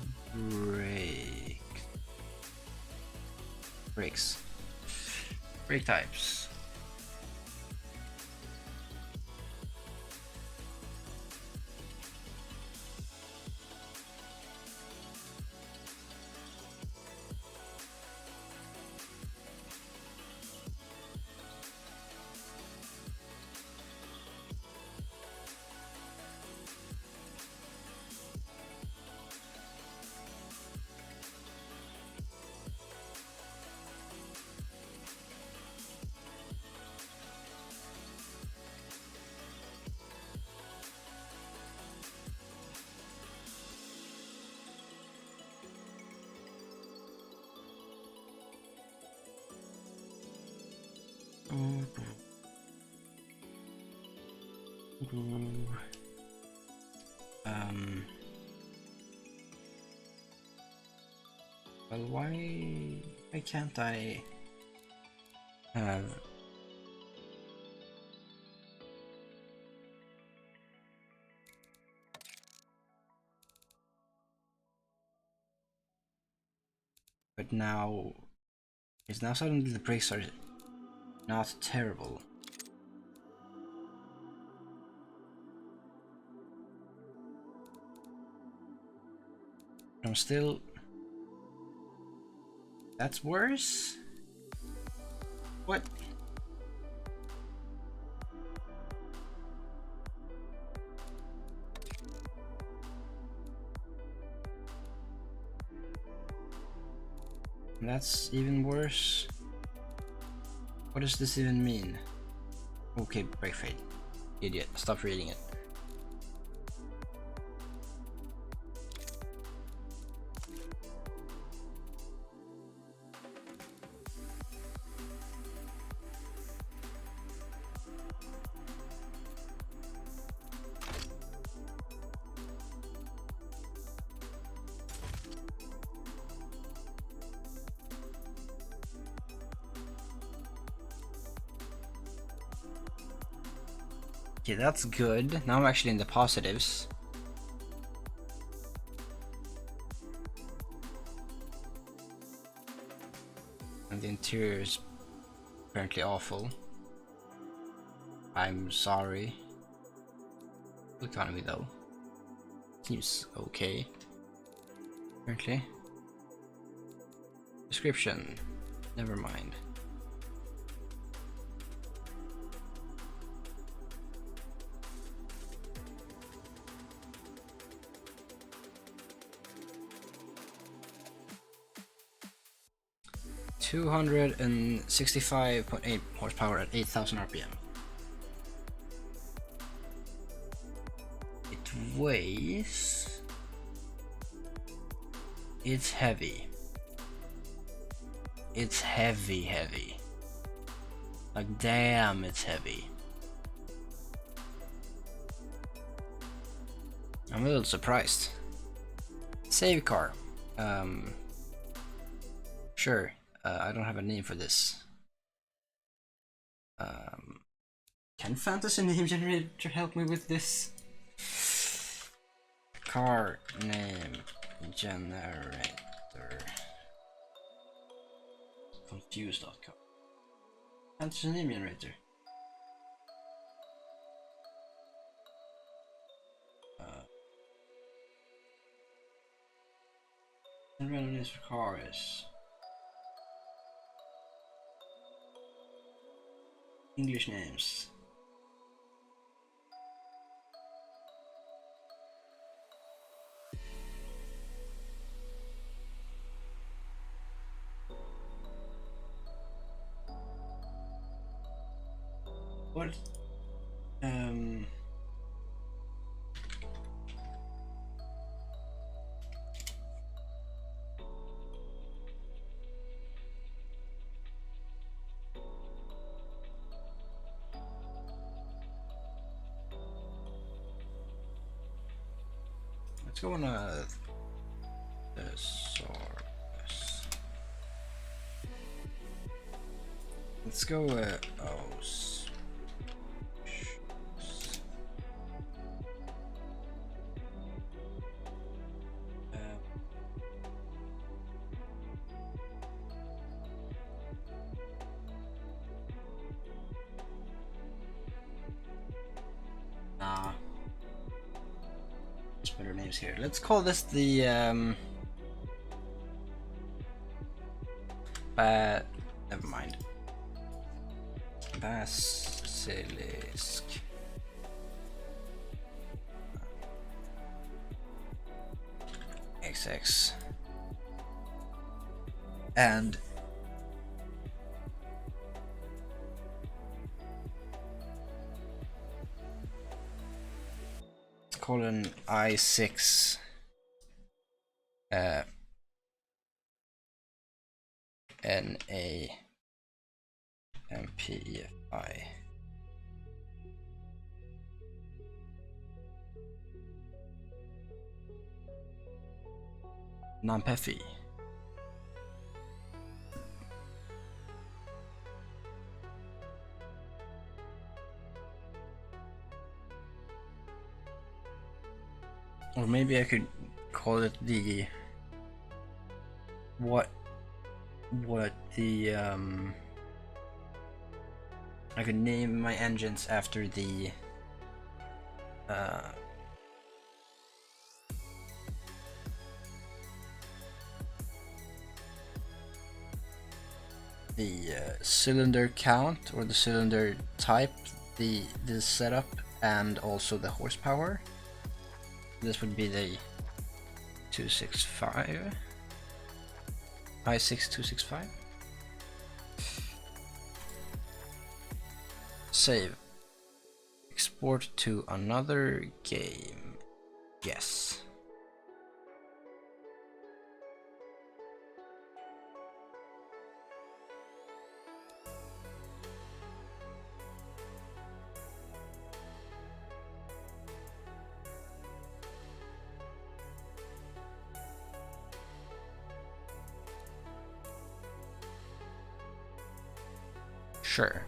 brakes? Brake types. Well, why can't I have... But now... It's now suddenly the breaks are not terrible. I'm still... That's worse? What? That's even worse? What does this even mean? Okay, break fade. Idiot, stop reading it. Okay, that's good. Now I'm actually in the positives. And the interior is apparently awful. I'm sorry. The economy though seems okay. Apparently. Description. Never mind. $265.8 horsepower at 8,000 RPM. It weighs... It's heavy. It's heavy. Like damn, it's heavy. I'm a little surprised. Save car. Sure. I don't have a name for this. Can Fantasy Name Generator help me with this? Car name generator. Confused.com. Fantasy Name Generator. Random names for cars. English names. What? Let's go on a thesaurus. Let's go nah. There's better names here. Let's call this the never mind. Basilisk. XX. And colon I6 NAMPEFI. Non-Peffy. Or maybe I could call it the I could name my engines after the cylinder count or the cylinder type, the setup, and also the horsepower. This would be the 265 i6265. Save. Export to another game. Yes. Sure.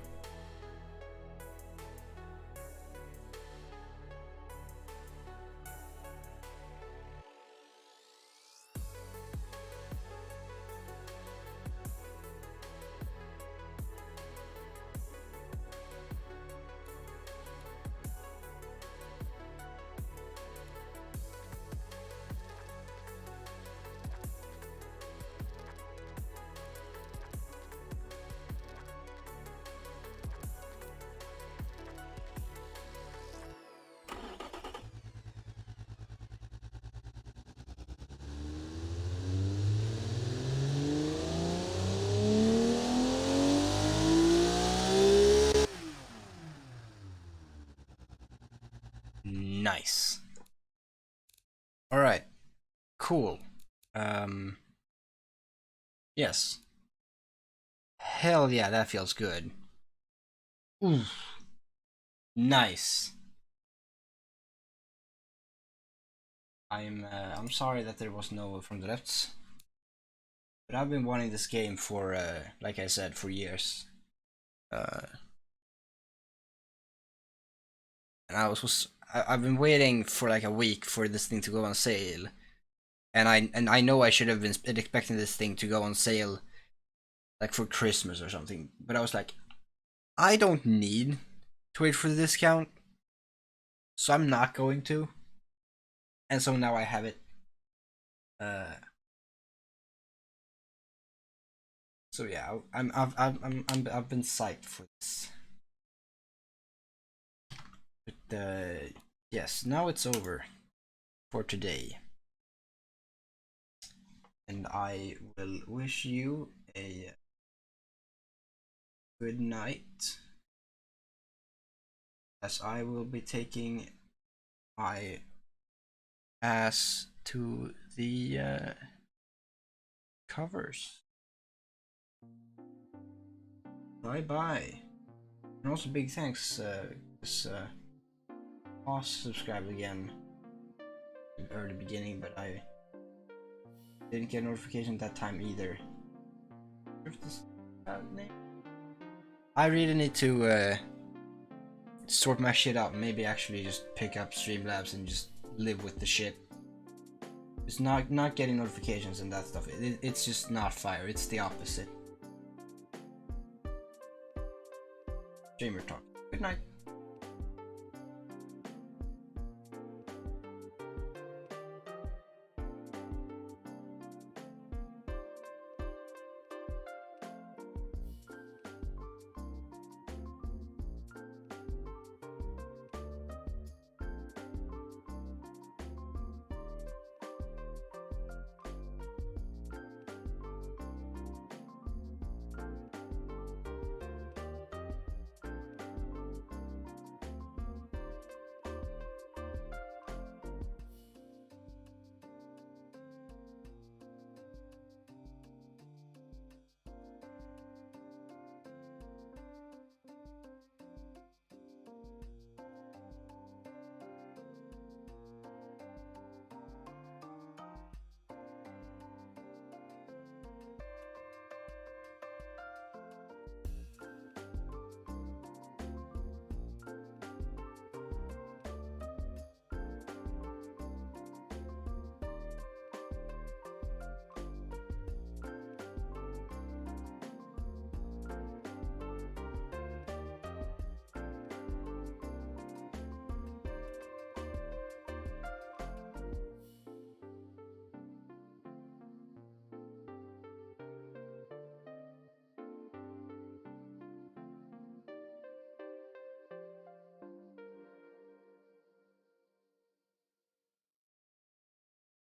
Nice. All right. Cool. Yes. Hell yeah, that feels good. Ooh. Nice. I'm sorry that there was no From the Depths, but I've been wanting this game for like I said, for years. And I've been waiting for like a week for this thing to go on sale, and I know I should have been expecting this thing to go on sale like for Christmas or something, but I was like, I don't need to wait for the discount, so I'm not going to. And so now I have it. So yeah, I've been psyched for this. But yes, now it's over for today, and I will wish you a good night, as I will be taking my ass to the covers. Bye bye. And also big thanks, Boss subscribed again in the early beginning, but I didn't get a notification that time either. I really need to sort my shit out. Maybe actually just pick up Streamlabs and just live with the shit. It's not getting notifications and that stuff. It's just not fire. It's the opposite. Streamer talk. Good night.